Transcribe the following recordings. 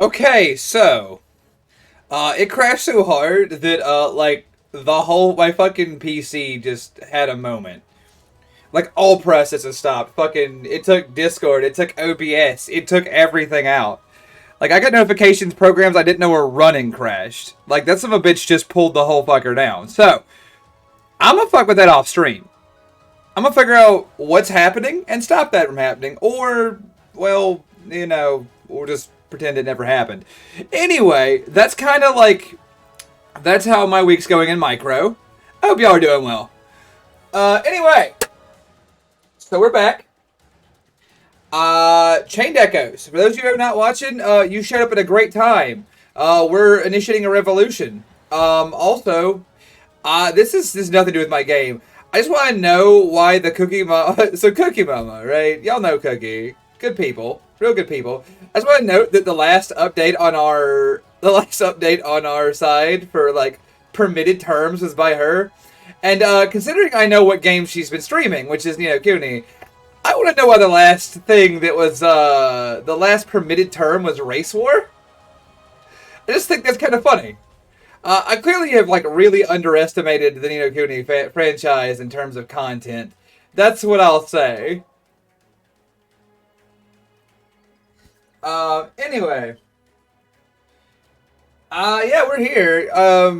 Okay, so it crashed so hard that like my fucking PC just had a moment. Like all processes stopped. Fucking it took Discord, it took OBS, it took everything out. Like I got notifications, programs I didn't know were running crashed. Like that son of a bitch just pulled the whole fucker down. So I'm gonna fuck with that off stream. I'm gonna figure out what's happening and stop that from happening, or well, we'll just pretend it never happened. Anyway, that's kind of like that's how my week's going in micro. I hope y'all are doing well. Anyway, so we're back. Chained Echoes. For those of you who are not watching, you showed up at a great time. We're initiating a revolution. Also, this is nothing to do with my game. I just want to know why the Cookie Mama. So Cookie Mama, right? Y'all know Cookie. Good people, real good people. I just want to note that the last update on our side for like permitted terms was by her. And considering I know what game she's been streaming, which is CUNY, I want to know why the last thing that was the last permitted term was Race War. I just think that's kind of funny. I clearly have like really underestimated the Ni no Kuni franchise in terms of content. That's what I'll say. Anyway. Yeah, we're here.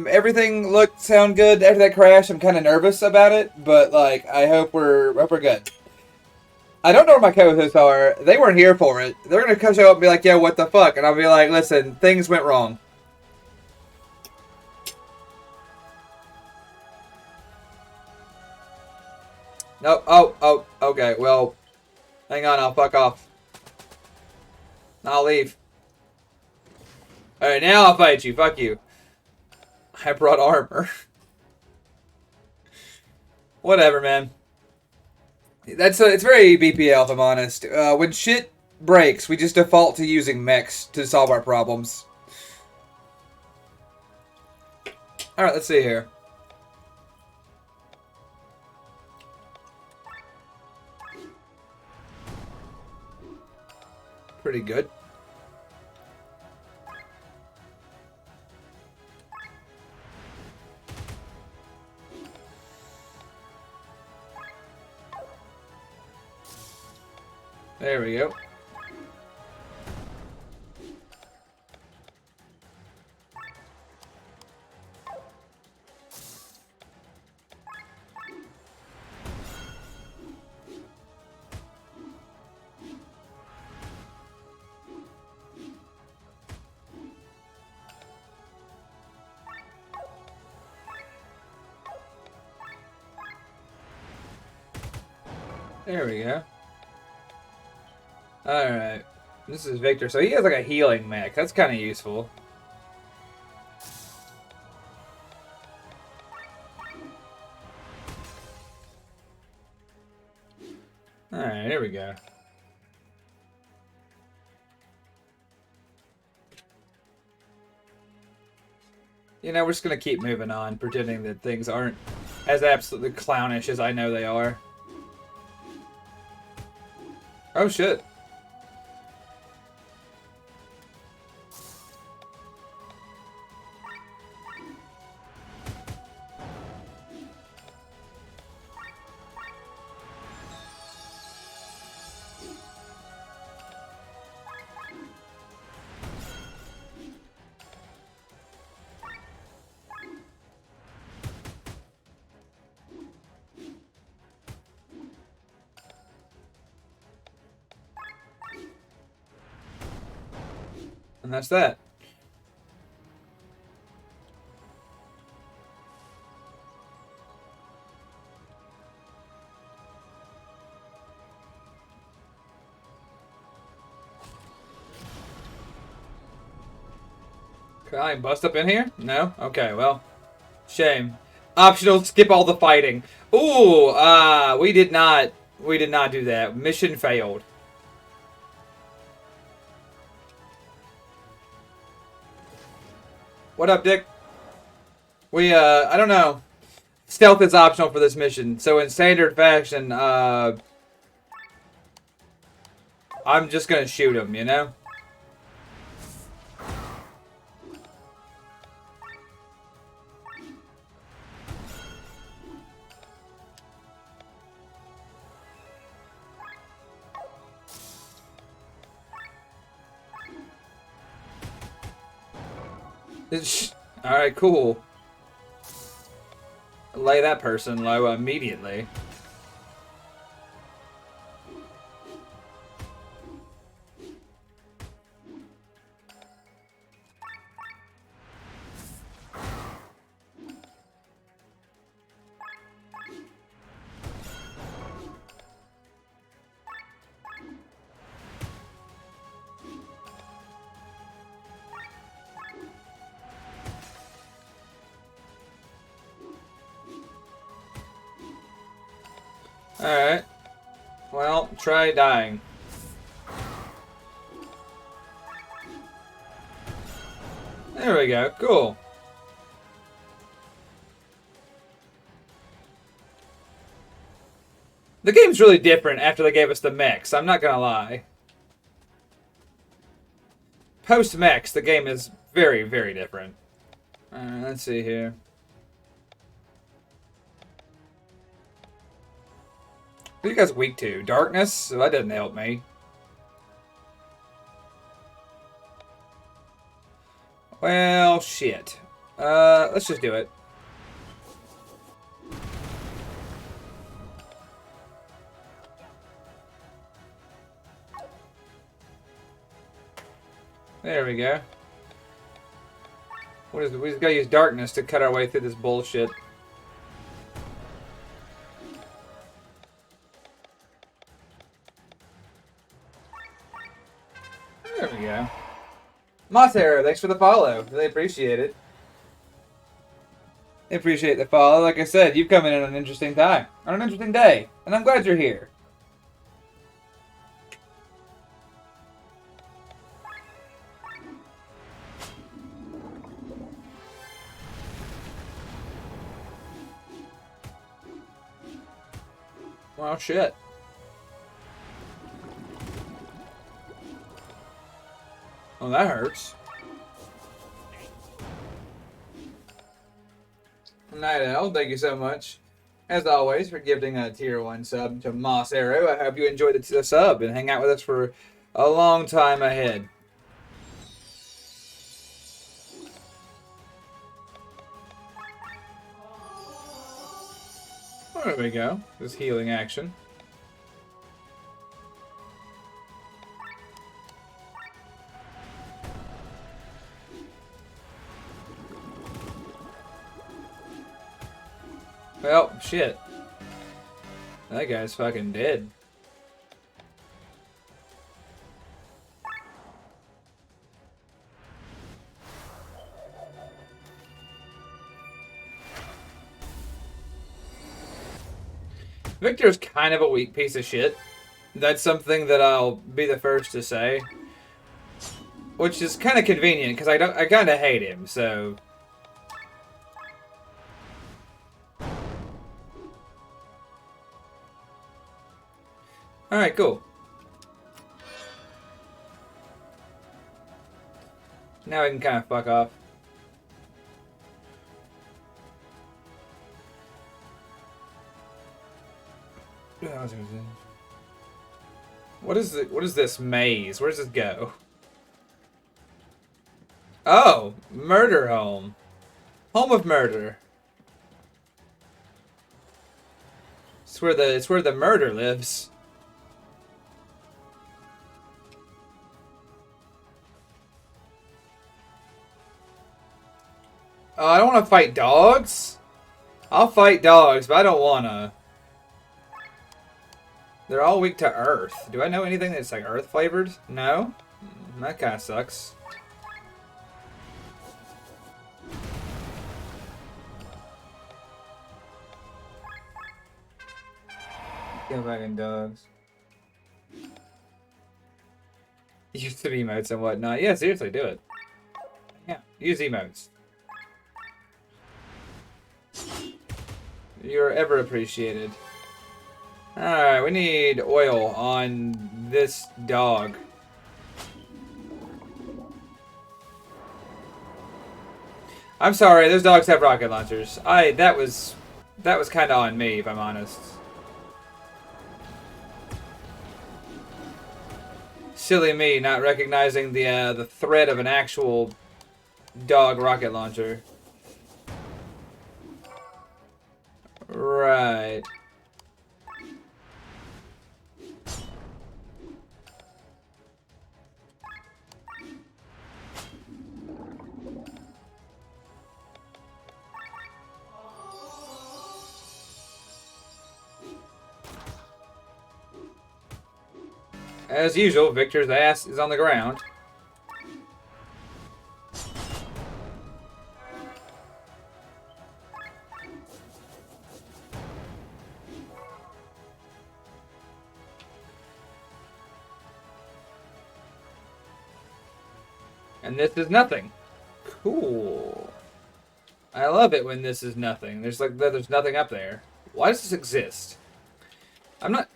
Everything sound good after that crash. I'm kind of nervous about it, but like, I hope we're good. I don't know where my co-hosts are. They weren't here for it. They're gonna come show up and be like, "Yo, what the fuck?" And I'll be like, "Listen, things went wrong." No. Oh. Okay. Well, hang on. I'll fuck off. I'll leave. All right, now I'll fight you. Fuck you. I brought armor. Whatever, man. It's very BPL, if I'm honest. When shit breaks, we just default to using mechs to solve our problems. All right, let's see here. Pretty good. There we go. There we go. Alright. This is Victor. So he has like a healing mech. That's kind of useful. Alright, here we go. We're just going to keep moving on, pretending that things aren't as absolutely clownish as I know they are. Oh, shit. And that's that. Can I bust up in here? No? Okay, well. Shame. Optional, skip all the fighting. Ooh, we did not do that. Mission failed. What up, Dick? I don't know. Stealth is optional for this mission, so in standard fashion, I'm just gonna shoot him, Alright, cool. Lay that person low immediately. Alright. Well, try dying. There we go. Cool. The game's really different after they gave us the mechs, I'm not gonna lie. Post-mechs, the game is very, very different. Let's see here. What are you guys weak to? Darkness? So that doesn't help me. Well, shit. Let's just do it. There we go. We just gotta use darkness to cut our way through this bullshit. There we go. Mothero, thanks for the follow. Really appreciate it. I appreciate the follow. Like I said, you've come in at an interesting time. On an interesting day. And I'm glad you're here. Well, shit. Oh, that hurts. Night Owl, thank you so much, as always, for gifting a tier 1 sub to Moss Arrow. I hope you enjoyed the sub and hang out with us for a long time ahead. There we go. This healing action. Well, shit. That guy's fucking dead. Victor's kind of a weak piece of shit. That's something that I'll be the first to say. Which is kind of convenient, because I kind of hate him, so... Alright, cool. Now I can kind of fuck off. What is this maze? Where does this go? Oh, murder home. Home of murder. It's where the murder lives. Oh, I don't want to fight dogs. I'll fight dogs, but I don't want to. They're all weak to earth. Do I know anything that's like earth flavored? No? That kind of sucks. Go back in dogs. Use the emotes and whatnot. Yeah, seriously, do it. Yeah, use emotes. You're ever appreciated. Alright, we need oil on this dog. I'm sorry, those dogs have rocket launchers. That was kind of on me, if I'm honest. Silly me not recognizing the threat of an actual dog rocket launcher. Right. As usual, Victor's ass is on the ground. And this is nothing. Cool. I love it when this is nothing. There's nothing up there. Why does this exist? I'm not...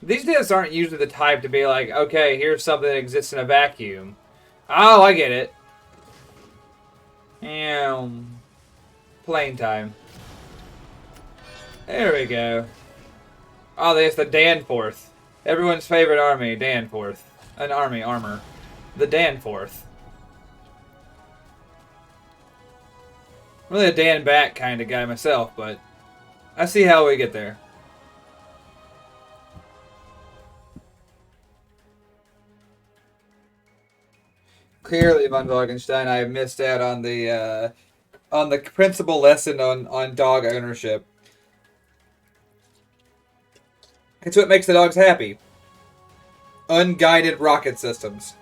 These discs aren't usually the type to be like, okay, here's something that exists in a vacuum. Oh, I get it. Playing time. There we go. Oh, there's the Danforth. Everyone's favorite army, Danforth. An army, armor. The Danforth. I'm really a Dan back kind of guy myself, but I see how we get there. Clearly, von Wagenstein, I have missed out on the principal lesson on dog ownership. It's what makes the dogs happy. Unguided rocket systems.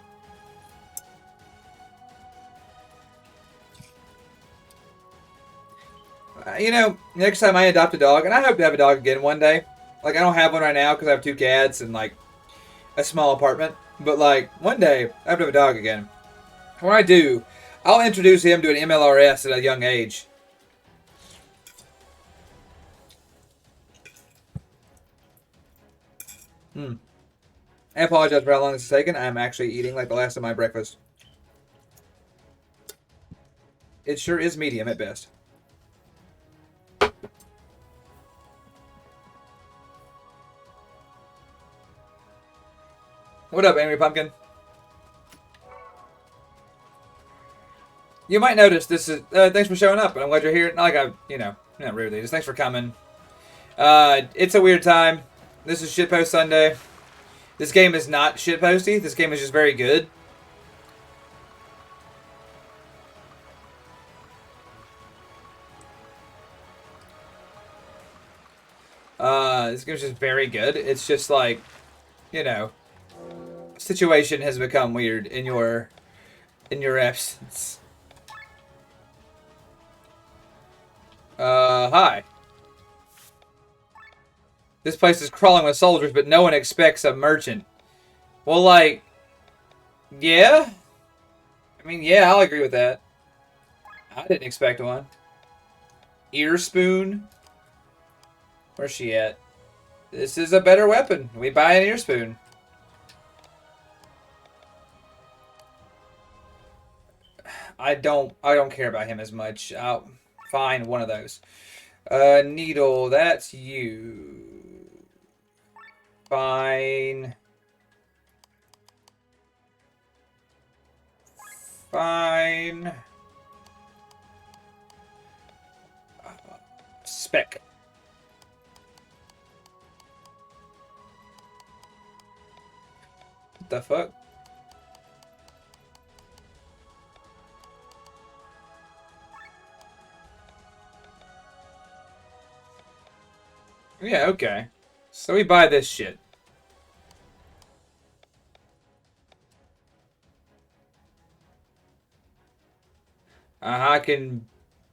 You know, next time I adopt a dog, and I hope to have a dog again one day. Like, I don't have one right now because I have 2 cats and, like, a small apartment. But, like, one day, I have to have a dog again. When I do, I'll introduce him to an MLRS at a young age. I apologize for how long this is taking. I'm actually eating like the last of my breakfast. It sure is medium at best. What up, Angry Pumpkin? You might notice this is... thanks for showing up, and I'm glad you're here. Not like not rudely, just thanks for coming. It's a weird time. This is Shitpost Sunday. This game is not shitposty. This game is just very good. This game's just very good. It's just like, situation has become weird in your absence. Hi. This place is crawling with soldiers, but no one expects a merchant. Well, like, yeah. I mean, yeah, I'll agree with that. I didn't expect one. Ear spoon. Where's she at? This is a better weapon. We buy an ear spoon. I don't care about him as much. I'll find one of those. Needle, that's you. Fine. Fine. Spec. What the fuck? Yeah, okay. So we buy this shit.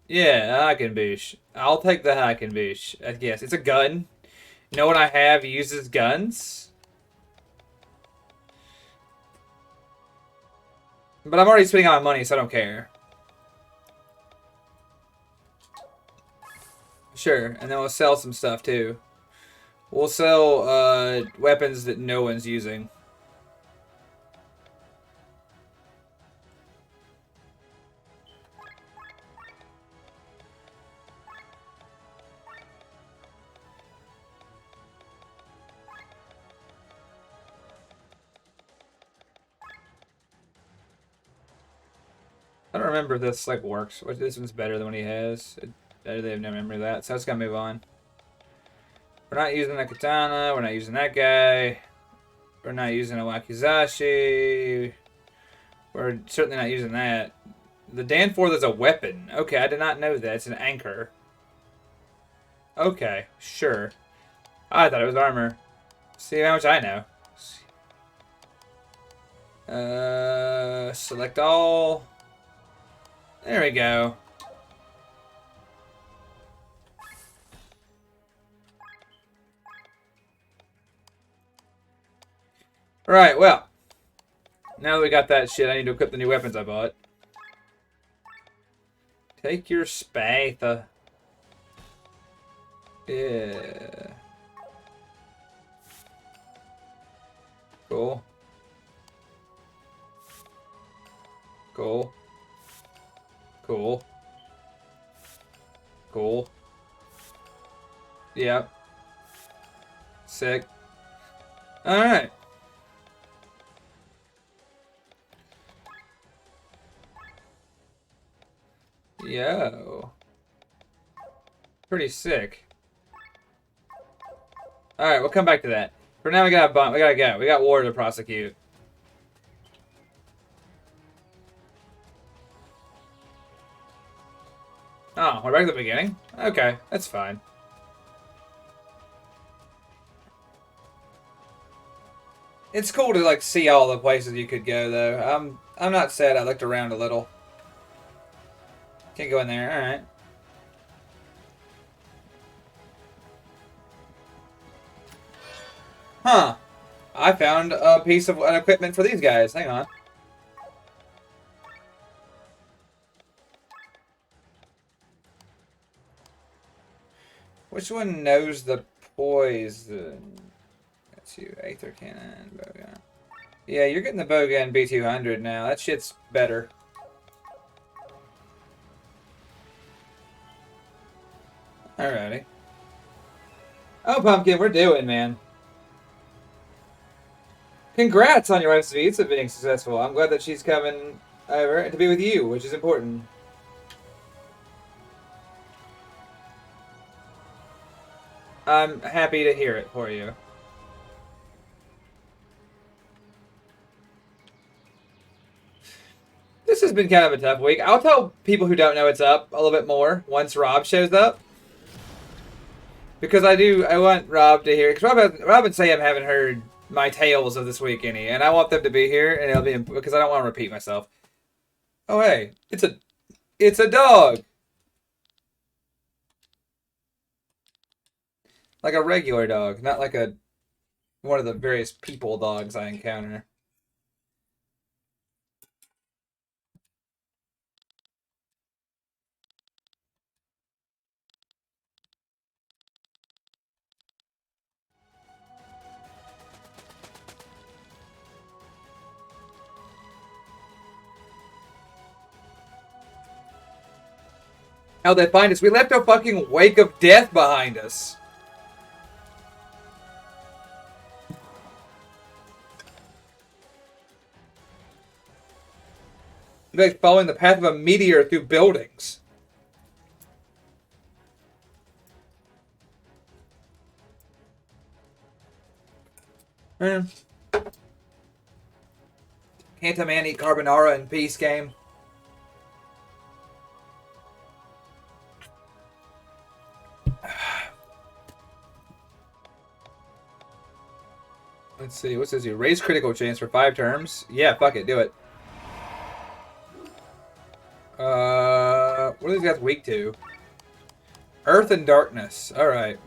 Yeah, Hakenbush. I'll take the Hakenbush. I guess it's a gun. No one I have uses guns. But I'm already spending all my money, so I don't care. Sure, and then we'll sell some stuff too. We'll sell weapons that no one's using. I don't remember if this like works. This one's better than what he has. They have no memory of that, so let's gotta move on. We're not using the katana. We're not using that guy. We're not using a wakizashi. We're certainly not using that. The Danforth is a weapon. Okay, I did not know that. It's an anchor. Okay, sure. I thought it was armor. See how much I know. Select all. There we go. Right, well. Now that we got that shit, I need to equip the new weapons I bought. Take your spatha. Yeah. Cool. Cool. Cool. Cool. Yep. Sick. Alright. Yo. Pretty sick. Alright, we'll come back to that. For now, we gotta go. We got war to prosecute. Oh, we're back at the beginning? Okay, that's fine. It's cool to, like, see all the places you could go, though. I'm not sad. I looked around a little. Can't go in there. Alright. Huh. I found a piece of equipment for these guys. Hang on. Which one knows the poison? That's you. Aether Cannon, Bowgun. Yeah, you're getting the Bowgun B200 now. That shit's better. Alrighty. Oh, Pumpkin, we're doing, man. Congrats on your wife's visa being successful. I'm glad that she's coming over to be with you, which is important. I'm happy to hear it for you. This has been kind of a tough week. I'll tell people who don't know it's up a little bit more once Rob shows up. Because I want Rob to hear, because Rob and Sam haven't heard my tales of this week any, and I want them to be here, and it'll be, because I don't want to repeat myself. Oh hey, it's a dog! Like a regular dog, not like one of the various people dogs I encounter. How'd they find us? We left a fucking wake of death behind us. Like following the path of a meteor through buildings. Can't a man eat carbonara in peace, game? Let's see, what says here? Raise critical chance for 5 terms. Yeah, fuck it, do it. What are these guys weak to? Earth and darkness. Alright.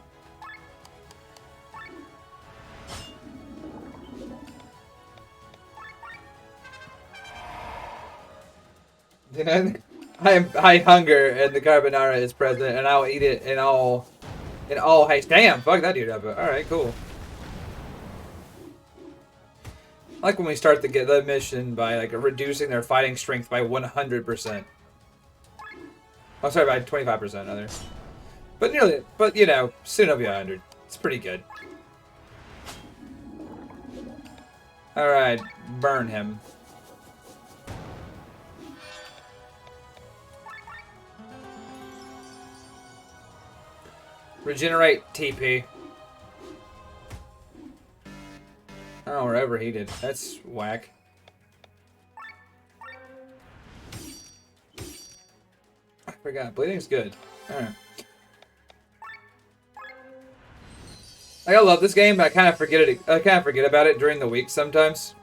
I hunger and the carbonara is present and I'll eat it in all haste. Damn, fuck that dude up. Alright, cool. I like when we start to get the mission by like reducing their fighting strength by 100%. Oh, sorry, by 25% rather. But nearly, but you know, soon it'll be 100. It's pretty good. Alright, burn him. Regenerate TP. Oh, we're overheated. That's whack. I forgot. Bleeding's good. Alright. Like, I love this game, but I kind of forget about it during the week sometimes.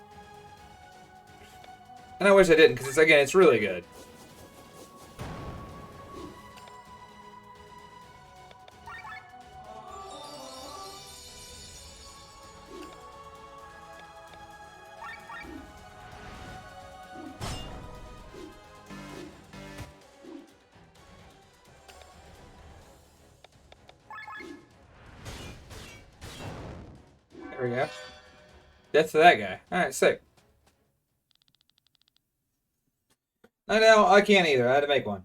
And I wish I didn't, because it's really good. There we go. Death to that guy. Alright, sick. No, I can't either. I had to make one.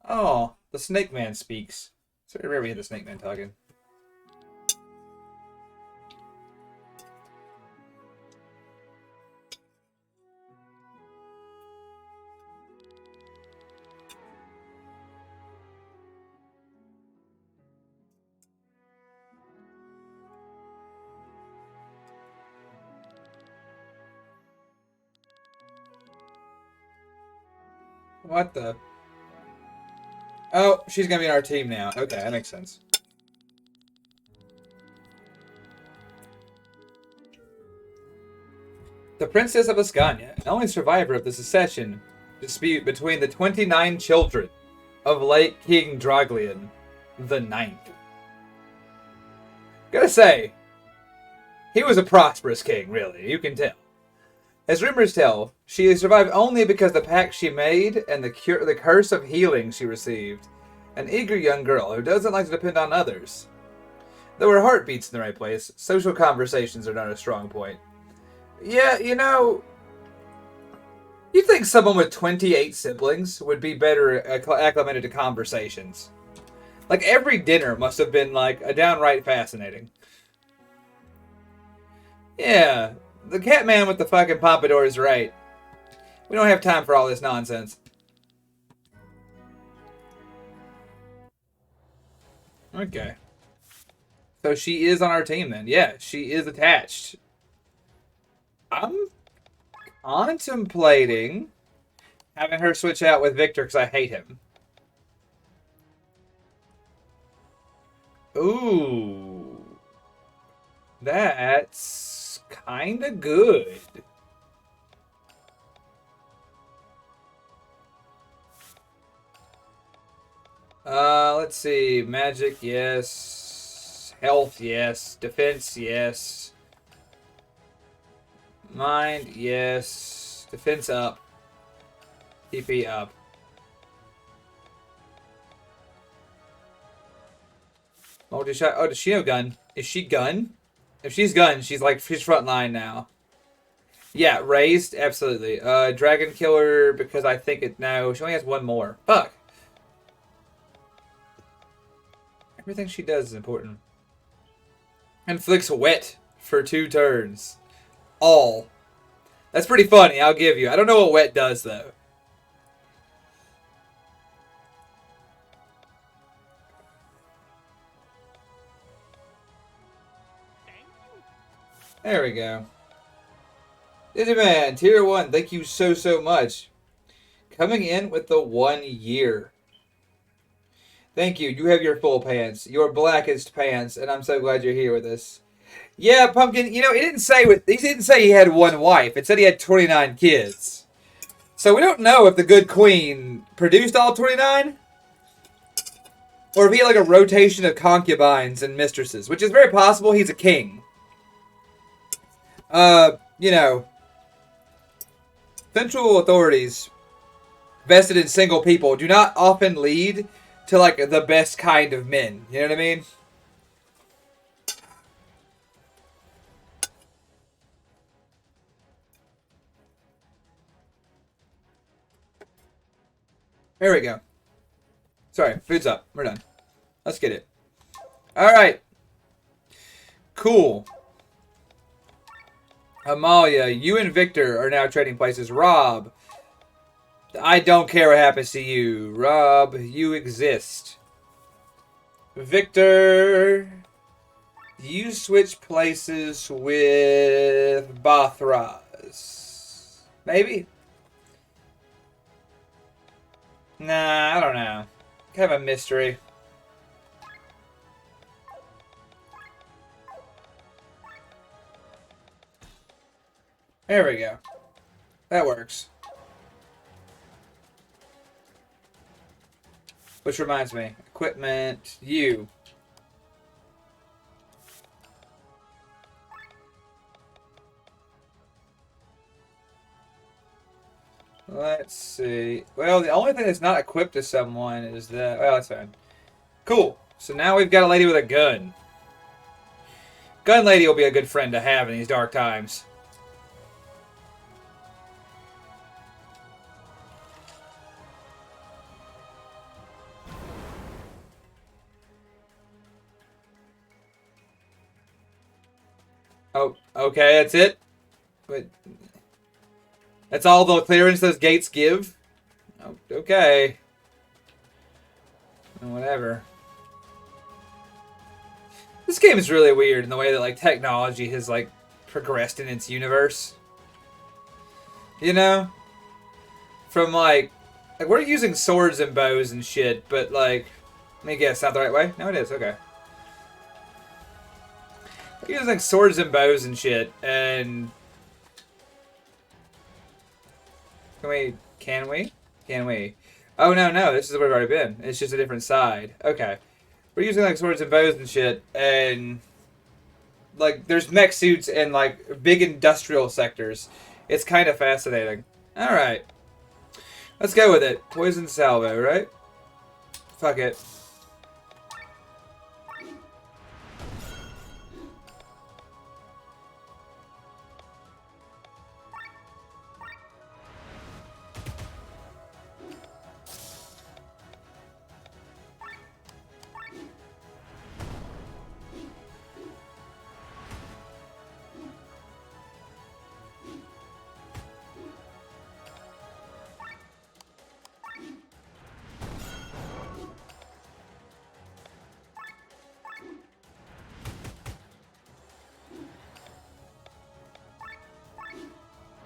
Oh, the Snake Man speaks. So I remember the Snake Man talking. What the? Oh, she's gonna be on our team now. Okay, that makes sense. The Princess of Ascania, the only survivor of the succession dispute between the 29 children of late King Droglion the Ninth. Gotta say, he was a prosperous king, really, you can tell. As rumors tell, she survived only because the pact she made and the curse of healing she received. An eager young girl who doesn't like to depend on others. Though her heart beats in the right place, social conversations are not a strong point. Yeah, you know, you think someone with 28 siblings would be better acclimated to conversations. Like, every dinner must have been, like, a downright fascinating. Yeah, the cat man with the fucking pompadour is right. We don't have time for all this nonsense. Okay. So she is on our team then. Yeah, she is attached. I'm contemplating having her switch out with Victor because I hate him. Ooh. That's kind of good. Let's see. Magic, yes. Health, yes. Defense, yes. Mind, yes. Defense up. TP up. Multi-shot. Oh, does she have gun? Is she gun? If she's gun, she's front line now. Yeah, raised, absolutely. Dragon Killer, because I think it... No, she only has one more. Fuck. Everything she does is important. Inflicts wet for 2 turns. All. That's pretty funny, I'll give you. I don't know what wet does, though. There we go. Digiman, Tier 1, thank you so much. Coming in with the 1 year. Thank you. You have your full pants. Your blackest pants, and I'm so glad you're here with us. Yeah, Pumpkin, you know, he didn't say he had 1 wife. It said he had 29 kids. So we don't know if the good queen produced all 29. Or if he had like a rotation of concubines and mistresses, which is very possible. He's a king. You know, central authorities vested in single people do not often lead to, like, the best kind of men. You know what I mean? There we go. Sorry, food's up. We're done. Let's get it. Alright. Cool. Amalia, you and Victor are now trading places. Rob, I don't care what happens to you. Rob, you exist. Victor, you switch places with Bothraz. Maybe? Nah, I don't know. Kind of a mystery. There we go. That works. Which reminds me. Equipment, you. Let's see. Well, the only thing that's not equipped to someone is that... Well, that's fine. Cool. So now we've got a lady with a gun. Gun lady will be a good friend to have in these dark times. Oh, okay, that's it? But that's all the clearance those gates give? Oh, okay. Whatever. This game is really weird in the way that, like, technology has, like, progressed in its universe. You know? From, like, we're using swords and bows and shit, but, like, let me guess, not the right way? No, it is, okay. We're using, like, swords and bows and shit, and... Can we? Can we? Oh, no, this is where we've already been. It's just a different side. Okay. We're using, like, swords and bows and shit, and... Like, there's mech suits and, like, big industrial sectors. It's kind of fascinating. Alright. Let's go with it. Poison salvo, right? Fuck it.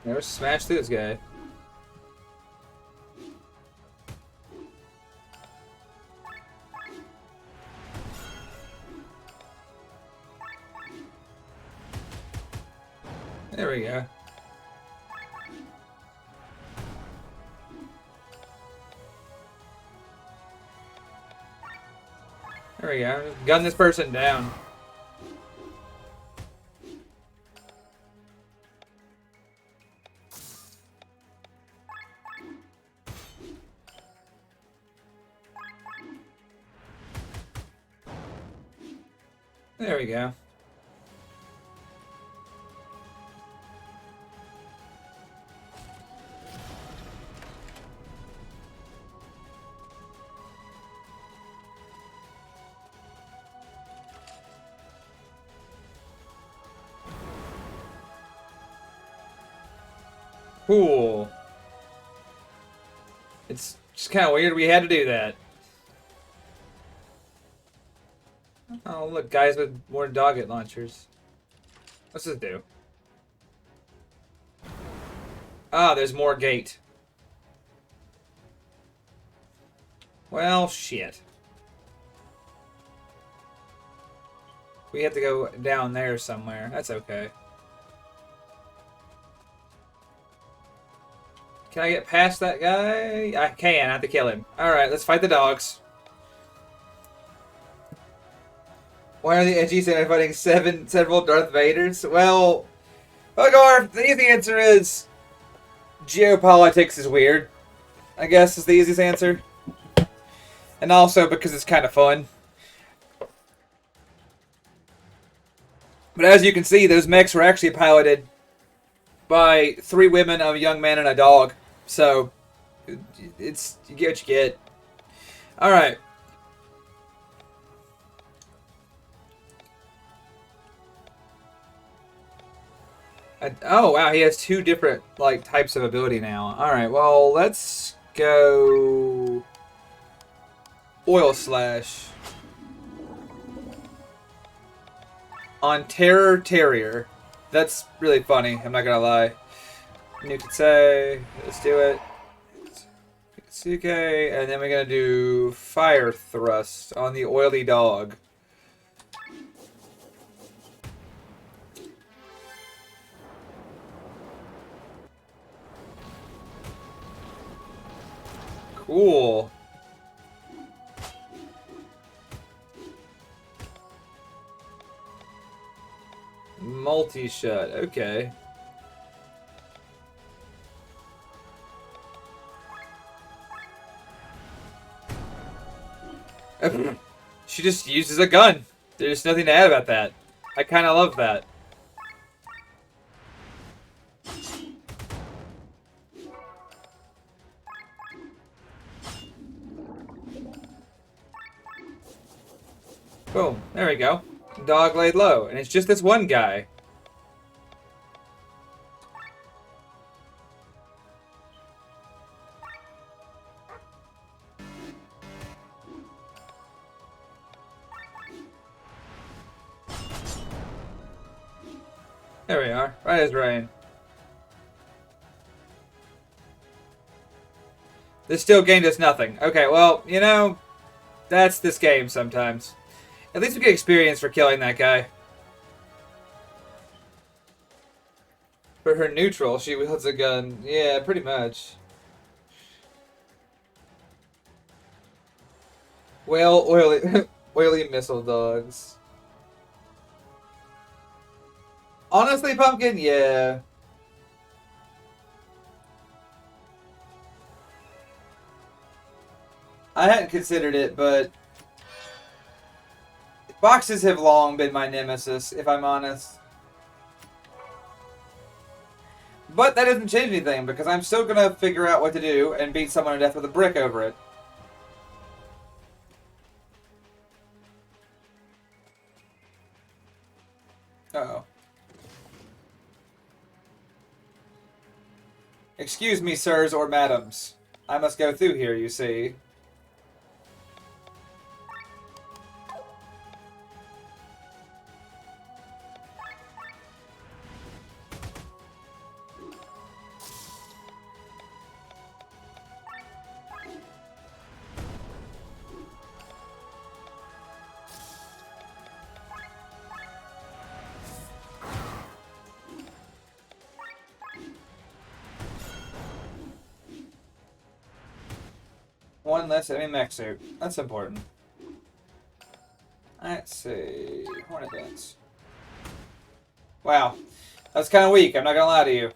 Never smash through this guy. There we go. There we go. Just gun this person down. There we go. Cool. It's just kind of weird we had to do that. Oh, look, guys with more dogget launchers. What's this do? Ah, there's more gate. Well, shit. We have to go down there somewhere. That's okay. Can I get past that guy? I can. I have to kill him. Alright, let's fight the dogs. Why are the edgies fighting several Darth Vaders? Well, Hogarth, the easy answer is... geopolitics is weird. I guess is the easiest answer. And also because it's kind of fun. But as you can see, those mechs were actually piloted by 3 women, a young man, and a dog. So, it's you get what you get. Alright. Oh, wow, he has 2 different, like, types of ability now. Alright, well, let's go... Oil Slash. on Terror Terrier. That's really funny, I'm not gonna lie. You could say, let's do it. Suke, and then we're gonna do Fire Thrust on the Oily Dog. Cool. Multi-shot, okay. She just uses a gun. There's nothing to add about that. I kind of love that. Boom. There we go. Dog laid low. And it's just this one guy. There we are. Right as rain. This still gained us nothing. Okay, well, you know, that's this game sometimes. At least we get experience for killing that guy. For her neutral, she wields a gun. Yeah, pretty much. Well, oily, oily missile dogs. Honestly, Pumpkin, yeah. I hadn't considered it, but boxes have long been my nemesis, if I'm honest. But that doesn't change anything, because I'm still gonna figure out what to do and beat someone to death with a brick over it. Uh-oh. Excuse me, sirs or madams. I must go through here, you see. One less enemy mech suit. That's important. Let's see. Hornet Dance. Wow. That's kind of weak, I'm not gonna lie to you.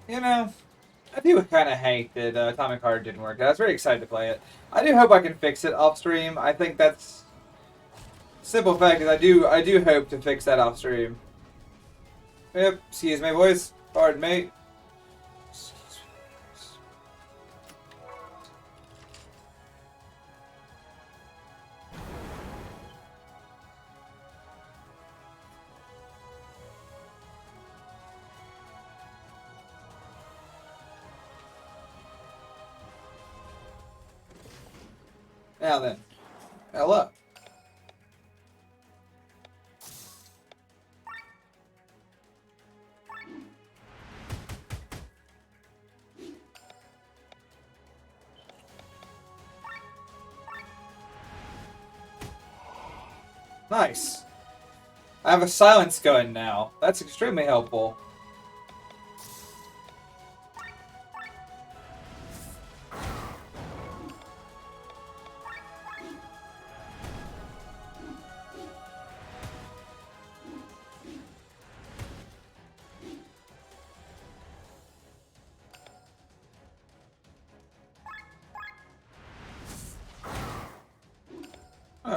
You know, I do kind of hate that Atomic Heart didn't work. I was very excited to play it. I do hope I can fix it off stream. I think that's simple fact is I do hope to fix that off stream. Yep. Excuse me, boys. Pardon me. Now then, hello. Nice. I have a silence gun now. That's extremely helpful.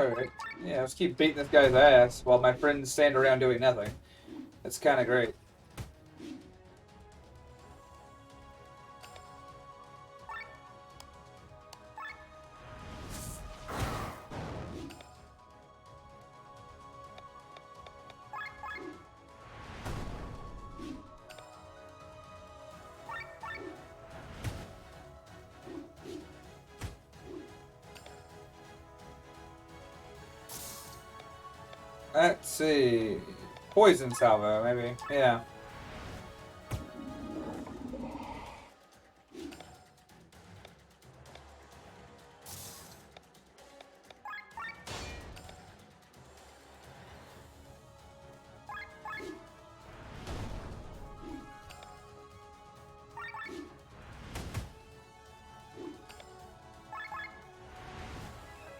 Alright. Yeah, let's keep beating this guy's ass while my friends stand around doing nothing. That's kind of great. Let's see. Poison salvo, maybe. Yeah.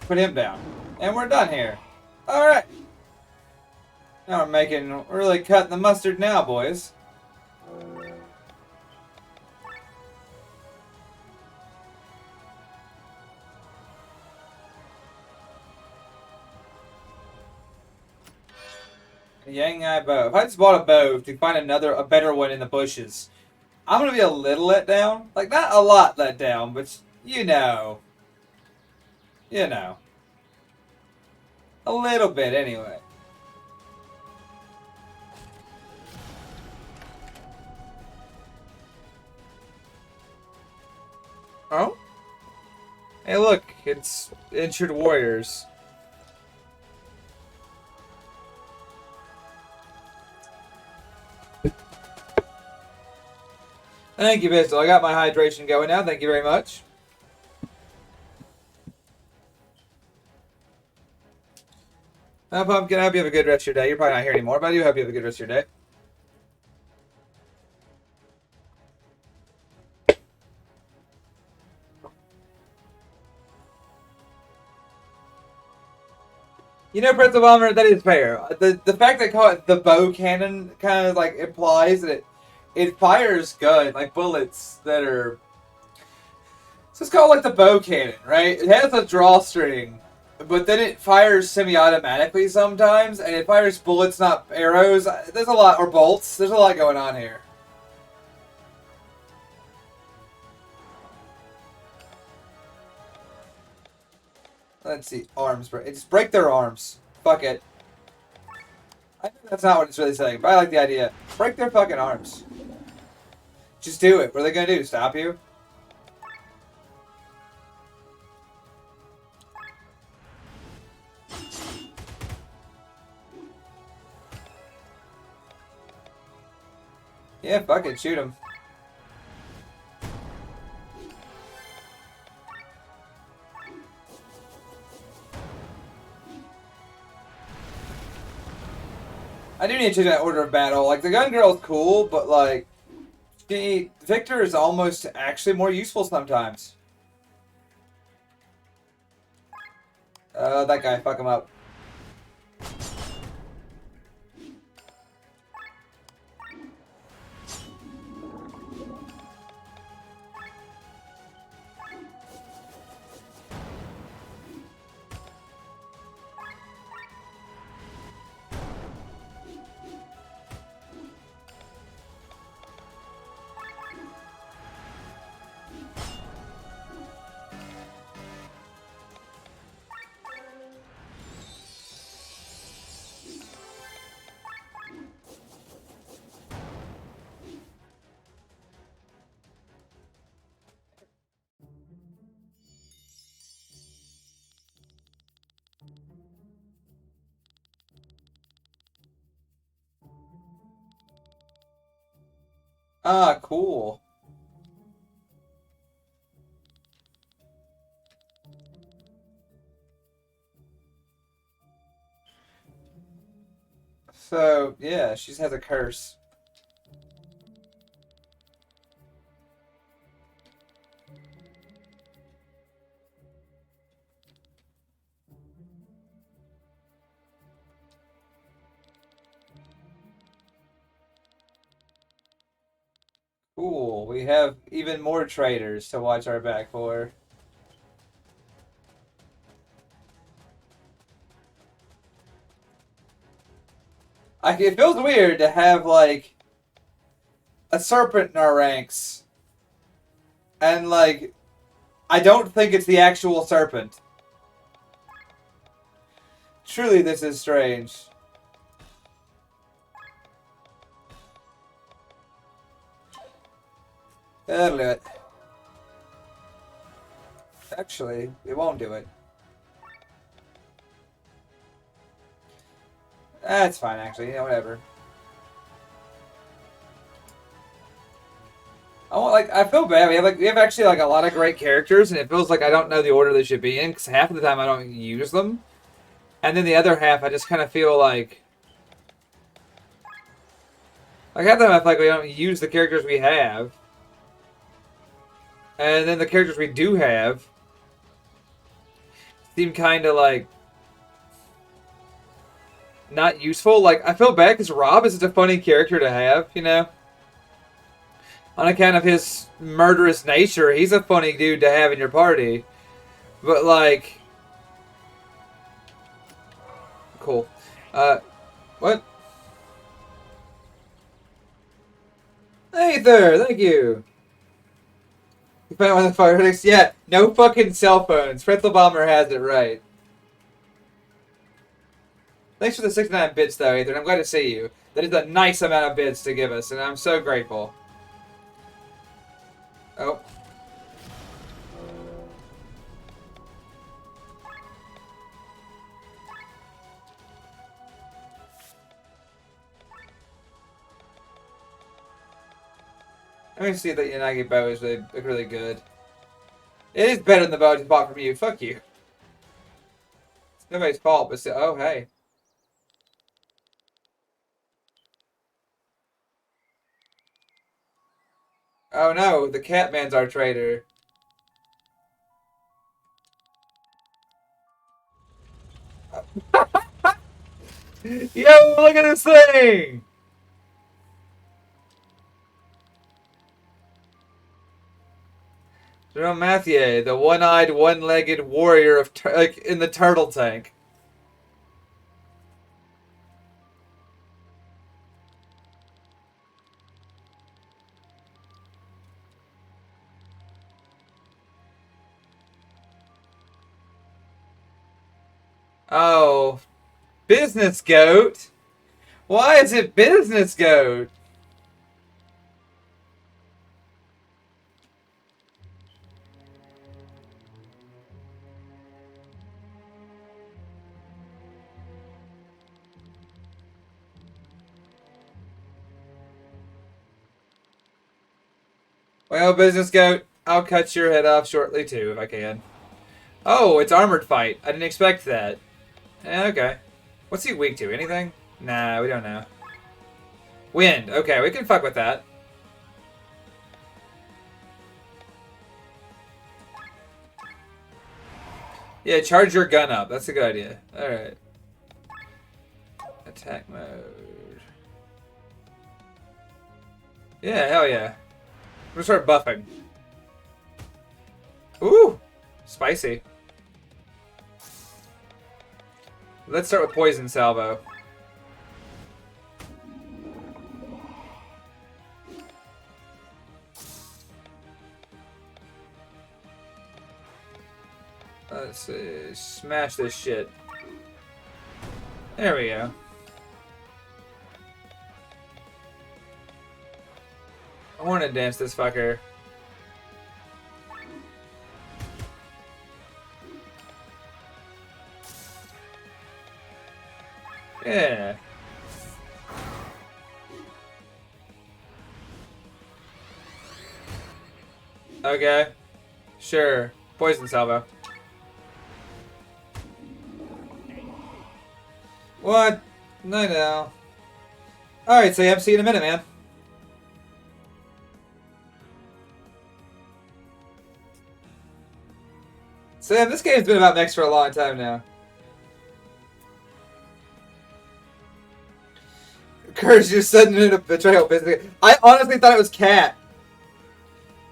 Put him down. And we're done here. Alright. Now we're really cutting the mustard now, boys. Yang Eye bow. If I just bought a bow to find a better one in the bushes, I'm gonna be a little let down. Like, not a lot let down, but you know. You know. A little bit, anyway. Oh? Hey, look, it's injured warriors. Thank you, Pistol. I got my hydration going now. Thank you very much. Pumpkin, I hope you have a good rest of your day. You're probably not here anymore, but I do hope you have a good rest of your day. You know, Pretzel Bomber, that is fair. The fact they call it the bow cannon kind of like implies that it fires good, like bullets that are. So it's called like the bow cannon, right? It has a drawstring, but then it fires semi-automatically sometimes, and it fires bullets, not arrows. There's a lot, or bolts. There's a lot going on here. Let's see, arms break. Just break their arms. Fuck it. I think that's not what it's really saying, but I like the idea. Break their fucking arms. Just do it. What are they gonna do? Stop you? Yeah, fuck it. Shoot him. I do need to change that order of battle. Like, the gun girl's cool, but, like, Victor is almost actually more useful sometimes. That guy. Fuck him up. Ah, cool. So, yeah, she has a curse. Cool. We have even more traitors to watch our back for. It feels weird to have, like, a serpent in our ranks. And, like, I don't think it's the actual serpent. Truly, this is strange. That'll do it. Actually, it won't do it. That's fine, actually. Yeah, whatever. I feel bad. We have actually like a lot of great characters, and it feels like I don't know the order they should be in because half of the time I don't use them, and then the other half I just kind of feel like half the time I feel like we don't use the characters we have, and then the characters we do have seem kind of like not useful. Like I feel bad because Rob is such a funny character to have, you know. On account of his murderous nature, he's a funny dude to have in your party. But, like... Cool. What? Hey there, thank you. You found one of the fire critics? Yeah, no fucking cell phones. Pretzel Bomber has it right. Thanks for the 69 bits, though, Ethan. I'm glad to see you. That is a nice amount of bits to give us, and I'm so grateful. Oh. Let me see that Yanagi bow is really good. It is better than the bow I just bought from you. Fuck you. It's nobody's fault, but still. Oh, hey. Oh no, the Catman's our traitor. Yo, look at this thing! General Mathieu, the one-eyed, one-legged warrior of like in the turtle tank. Oh, business goat. Why is it business goat? Well, business goat, I'll cut your head off shortly too, if I can. Oh, it's armored fight. I didn't expect that. Okay. What's he weak to? Anything? Nah, we don't know. Wind. Okay, we can fuck with that. Yeah, charge your gun up. That's a good idea. Alright. Attack mode. Yeah, hell yeah. I'm gonna start buffing. Ooh! Spicy. Let's start with Poison Salvo. Let's see. Smash this shit. There we go. I want to dance this fucker. Yeah. Okay. Sure. Poison Salvo. What? No, no. Alright, Sam. See you in a minute, man. Sam, this game's been about mechs for a long time now. Curse, you're sending in a betrayal business. I honestly thought it was Cat.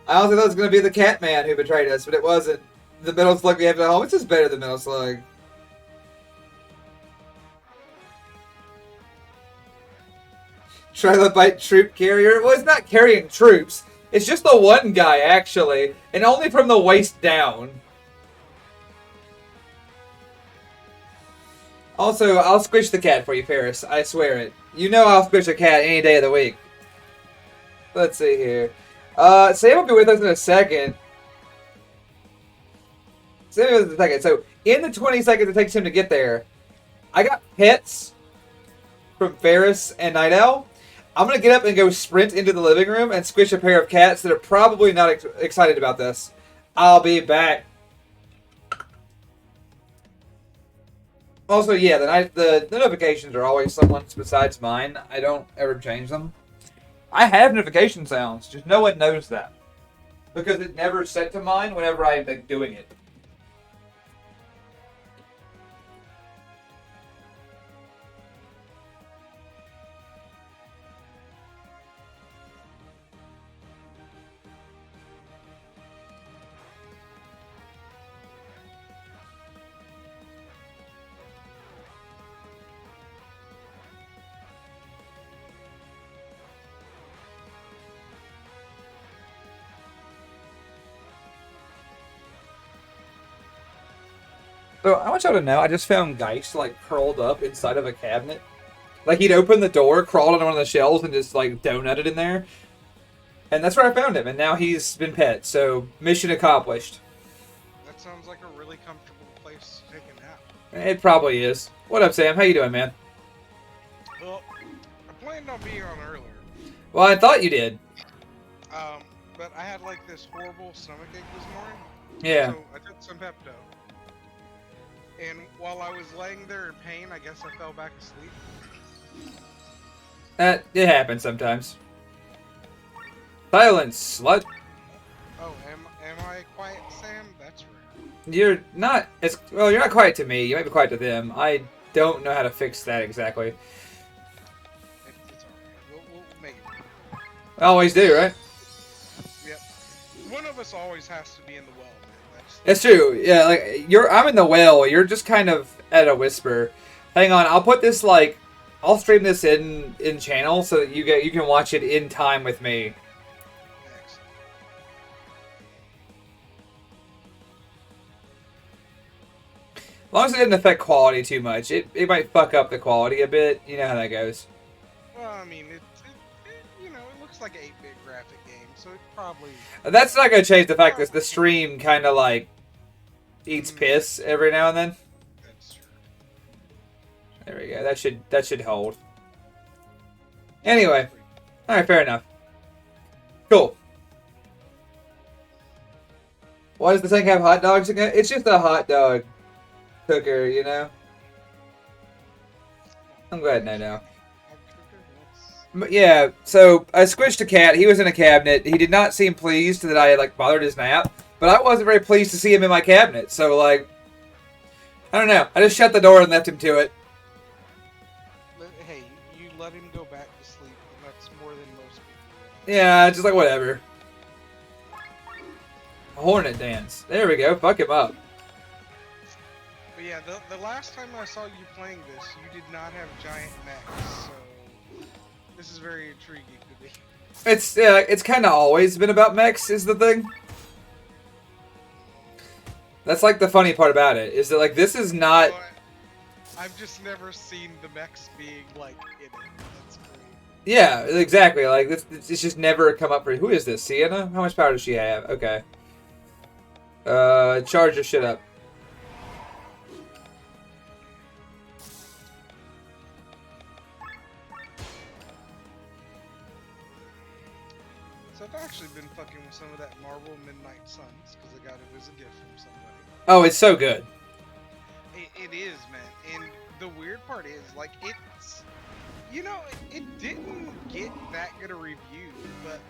I honestly thought it was going to be the Cat Man who betrayed us, but it wasn't. The Metal Slug we have at home, it's just better than Metal Slug. Trilobite troop carrier. Well, it's not carrying troops. It's just the one guy, actually. And only from the waist down. Also, I'll squish the cat for you, Ferris. I swear it. You know I'll squish a cat any day of the week. Let's see here. Sam will be with us in a second. Sam will be with us in a second. So, in the 20 seconds it takes him to get there, I got pets from Ferris and Night Owl. I'm going to get up and go sprint into the living room and squish a pair of cats that are probably not excited about this. I'll be back. Also, yeah, the notifications are always someone's besides mine. I don't ever change them. I have notification sounds, just no one knows that. Because it's never set to mine whenever I'm doing it. So I want y'all to know, I just found Geist like curled up inside of a cabinet. Like he'd opened the door, crawled on one of the shelves, and just like donutted in there. And that's where I found him, and now he's been pet. So mission accomplished. That sounds like a really comfortable place to take a nap. It probably is. What up, Sam? How you doing, man? Well, I planned on being on earlier. Well, I thought you did. But I had like this horrible stomachache this morning. Yeah. So I took some Pepto. And while I was laying there in pain, I guess I fell back asleep. It happens sometimes. Silence, slut. Oh, am I quiet, Sam? That's rare. You're not as well. You're not quiet to me. You might be quiet to them. I don't know how to fix that exactly. It's alright. We'll make it. I always do, right? Yep. One of us always has to be in the well, man. That's true. Yeah, like I'm in the well. You're just kind of at a whisper. Hang on, I'll put this I'll stream this in channel so that you can watch it in time with me. Excellent. As long as it didn't affect quality too much, it might fuck up the quality a bit. You know how that goes. Well, I mean, it looks like an 8-bit graphic game, so it probably. That's not gonna change the fact that the stream kind of eats piss every now and then. That's true. There we go. That should hold. Anyway, all right, fair enough. Cool. Why does the thing have hot dogs again? It's just a hot dog cooker, you know. I'm glad now. But yeah, so I squished a cat. He was in a cabinet. He did not seem pleased that I had bothered his nap, but I wasn't very pleased to see him in my cabinet. So I don't know. I just shut the door and left him to it. Hey, you let him go back to sleep, and that's more than most people. Yeah, just whatever. Hornet dance. There we go. Fuck him up. But yeah, the last time I saw you playing this, you did not have giant mechs, so this is very intriguing to me. It's kind of always been about mechs, is the thing. That's the funny part about it, is that this is not. Well, I've just never seen the mechs being in it. That's great. Yeah, exactly. It's just never come up for. Who is this? Sienna? How much power does she have? Okay. Charge your shit up. So I've actually been fucking with some of that Marvel Midnight Suns because I got it as a gift from somebody. Oh, it's so good. It is, man. And the weird part is, it's, it didn't get that good a review, but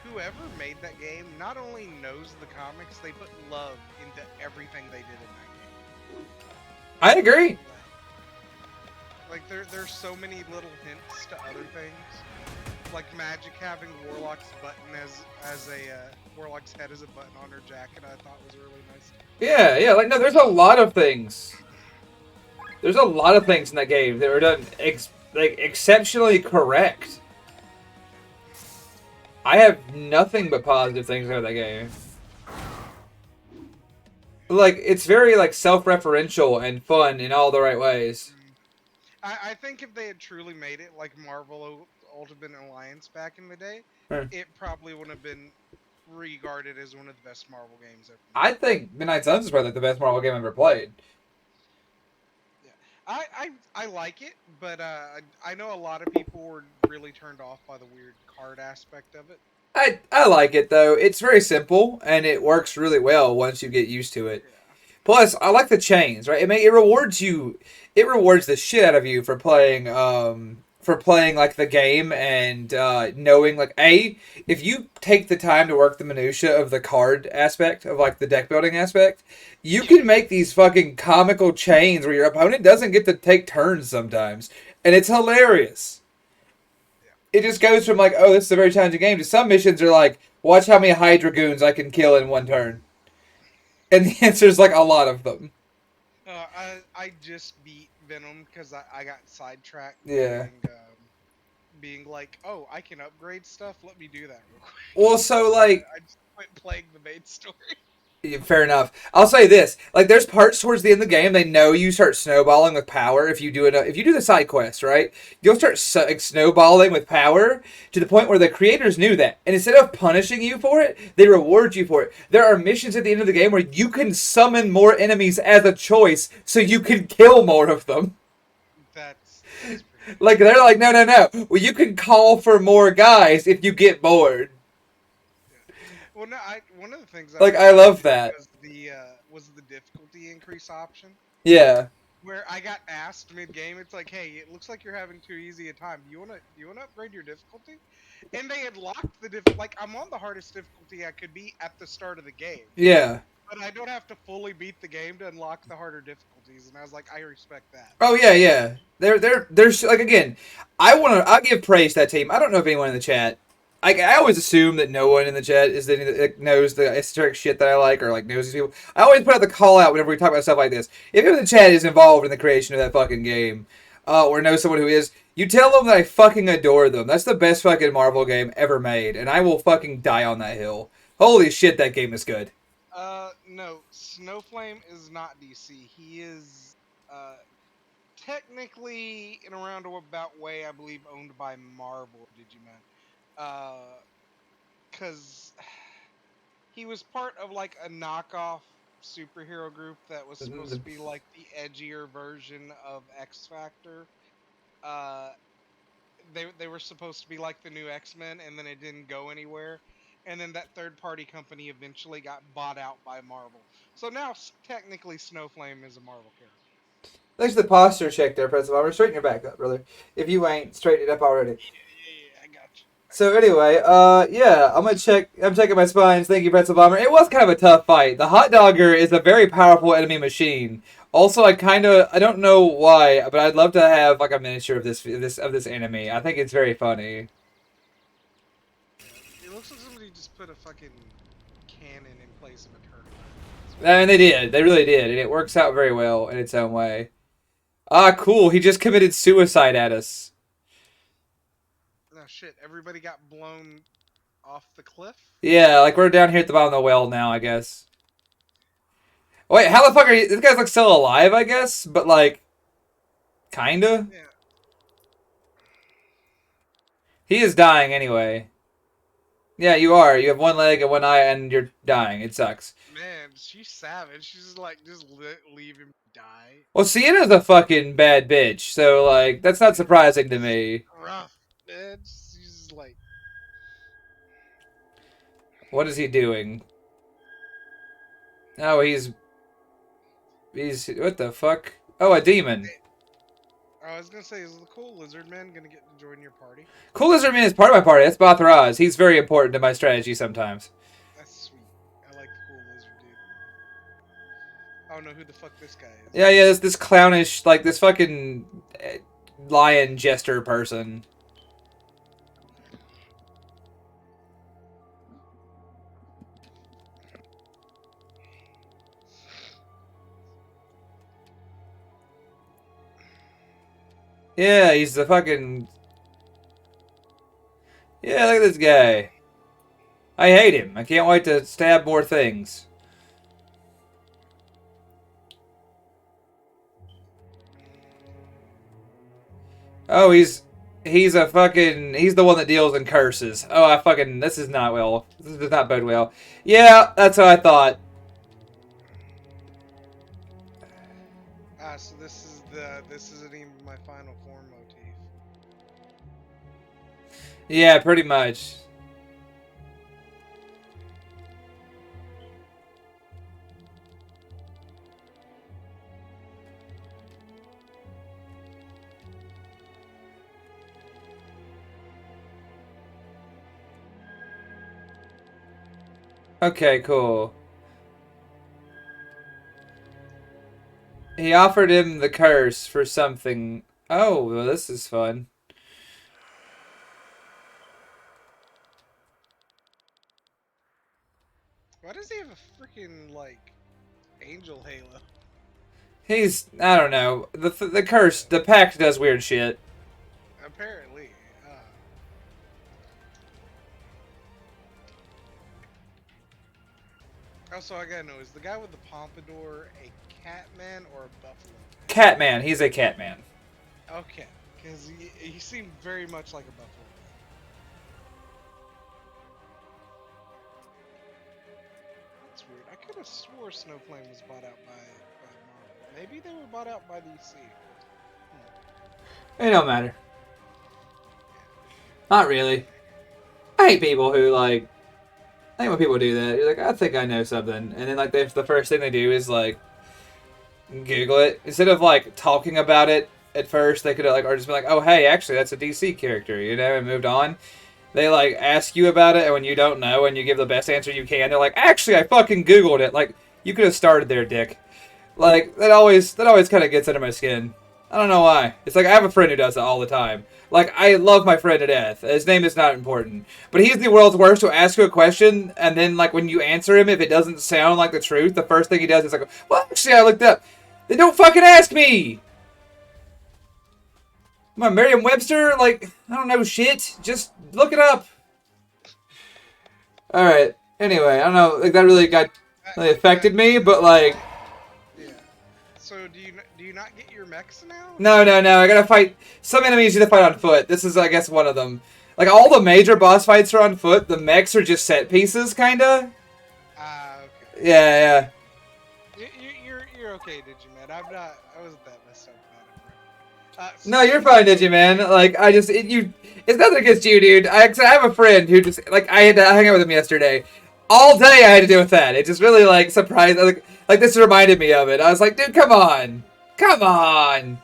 whoever made that game not only knows the comics, they put love into everything they did in that game. I agree. There's so many little hints to other things. Like Magic having Warlock's button as a Warlock's head as a button on her jacket, I thought was really nice. Yeah. There's a lot of things. There's a lot of things in that game that were done like exceptionally correct. I have nothing but positive things about that game. Like it's very like self-referential and fun in all the right ways. Mm. I think if they had truly made it like Marvel Ultimate Alliance back in the day, Huh. it probably would have been regarded as one of the best Marvel games ever I made. think Midnight Suns is probably like the best Marvel game I've ever played. Yeah, I like it, but I know a lot of people were really turned off by the weird card aspect of it. I like it though. It's very simple and it works really well once you get used to it. Yeah, Plus, I like the chains, right? It rewards you. It rewards the shit out of you for playing like the game and knowing like if you take the time to work the minutia of the card aspect of like the deck building aspect, you yeah, can make these fucking comical chains where your opponent doesn't get to take turns sometimes, and it's hilarious. yeah. It just goes from like, oh, this is a very challenging game to some missions are like, watch how many Hydra goons I can kill in one turn, and the answer is like a lot of them. I just beat Venom because I got sidetracked Yeah. being like, oh, I can upgrade stuff. Let me do that real quick. Well, so And like, I just quit playing the main story. yeah, fair enough. I'll say this: like, there's parts towards the end of the game they know you start snowballing with power if you do it. If you do the side quest, right, you'll start like, snowballing with power to the point where the creators knew that, and instead of punishing you for it, they reward you for it. There are missions at the end of the game where you can summon more enemies as a choice, so you can kill more of them. That's pretty good. Like they're like, no, no, no. Well, you can call for more guys if you get bored. Yeah. Well, no, I one of the things I Like really I love liked that. was the difficulty increase option. Yeah. Where I got asked mid game, it's like, hey, it looks like you're having too easy a time. Do you wanna upgrade your difficulty? And they had locked the like I'm on the hardest difficulty I could be at the start of the game, Yeah. but I don't have to fully beat the game to unlock the harder difficulties. And I was like, I respect that. Oh yeah, yeah. There's like again, I give praise to that team. I don't know if anyone in the chat. I always assume that no one in the chat is any that knows the esoteric shit that I like or like knows these people. I always put out the call out whenever we talk about stuff like this. If anyone in the chat is involved in the creation of that fucking game, or knows someone who is, you tell them that I fucking adore them. That's the best fucking Marvel game ever made, and I will fucking die on that hill. Holy shit, that game is good. No, Snowflame is not DC. He is technically in a roundabout way, I believe, owned by Marvel. Did you man? Because he was part of like a knockoff superhero group that was supposed to be like the edgier version of X Factor. Uh, they were supposed to be like the new X-Men, and then it didn't go anywhere. And then that third party company eventually got bought out by Marvel. So now technically Snowflame is a Marvel character. Thanks for the posture check there, President Bomber. Straighten your back up, brother. If you ain't straightened it up already. Yeah, I got you. I So got you. anyway, yeah, I'm checking my spines. Thank you, Pretzel Bomber. It was kind of a tough fight. The hot dogger is a very powerful enemy machine. Also, I don't know why, but I'd love to have like a miniature of this enemy. I think it's very funny. Yeah, it looks like somebody just put a fucking cannon in place of a turtle. That's I mean, pretty they cool. did, they really did, and it works out very well in its own way. Ah, cool. He just committed suicide at us. Oh shit! Everybody got blown off the cliff. Yeah, like we're down here at the bottom of the well now, I guess. Wait, how the fuck are you? This guy's like still alive, I guess, but like, kinda. Yeah, He is dying anyway. Yeah, you are. You have one leg and one eye, and you're dying. It sucks. man, she's savage. She's just like leave him die. Well, Siena's a fucking bad bitch, so like that's not surprising to me. Rough, man. She's just like What is he doing? Oh, he's what the fuck? Oh, a demon. I was gonna say, is the cool lizard man gonna get to join your party? Cool Lizard Man is part of my party. That's Bathraz. He's very important to my strategy sometimes. That's sweet. I like the cool lizard dude. I don't know who the fuck this guy is. Yeah, yeah. This clownish, like this fucking lion jester person. Yeah, he's the fucking... Yeah, look at this guy. I hate him. I can't wait to stab more things. Oh, he's a fucking... He's the one that deals in curses. Oh, I fucking... This is not well. This does not bode well. Yeah, that's what I thought. So this isn't even my final form motif. Yeah, pretty much. Okay, cool. He offered him the curse for something. Oh, well, this is fun. Why does he have a freaking like angel halo? He's... I don't know. The curse... The pact does weird shit. Apparently. Also, I gotta know, is the guy with the pompadour a Catman or a Buffalo? Catman. He's a Catman. Okay, because he seemed very much like a Buffalo. That's weird. I could have swore Snowflame was bought out by Marvel. Maybe they were bought out by DC. It don't matter. Not really. I hate people who, like... I hate when people do that. You're like, I think I know something. And then, like, the first thing they do is, like, Google it. Instead of, like, talking about it at first, they could have, like, or just be like, oh, hey, actually, that's a DC character, you know, and moved on. They, like, ask you about it, and when you don't know, and you give the best answer you can, they're like, actually, I fucking Googled it. Like, you could have started there, dick. Like, that always kind of gets under my skin. I don't know why. It's like, I have a friend who does it all the time. Like, I love my friend to death. His name is not important. But he's the world's worst to ask you a question, and then, like, when you answer him, if it doesn't sound like the truth, the first thing he does is like, well, actually, I looked up. Then don't fucking ask me! Am I Merriam-Webster? Like, I don't know shit. Just look it up. Alright. Anyway, I don't know. Like, that really affected me, but, like... Yeah. So, do you not get your mechs now? No. I gotta fight... Some enemies you have to fight on foot. This is, I guess, one of them. Like, all the major boss fights are on foot. The mechs are just set pieces, kinda. Okay. Yeah. You're okay, Digiman. I wasn't that messed up about it. No, you're fine, Digiman. Like, it's nothing against you, dude. I have a friend who just, like, I had to hang out with him yesterday. All day I had to deal with that. It just really, like, surprised, like this reminded me of it. I was like, dude, come on. Come on.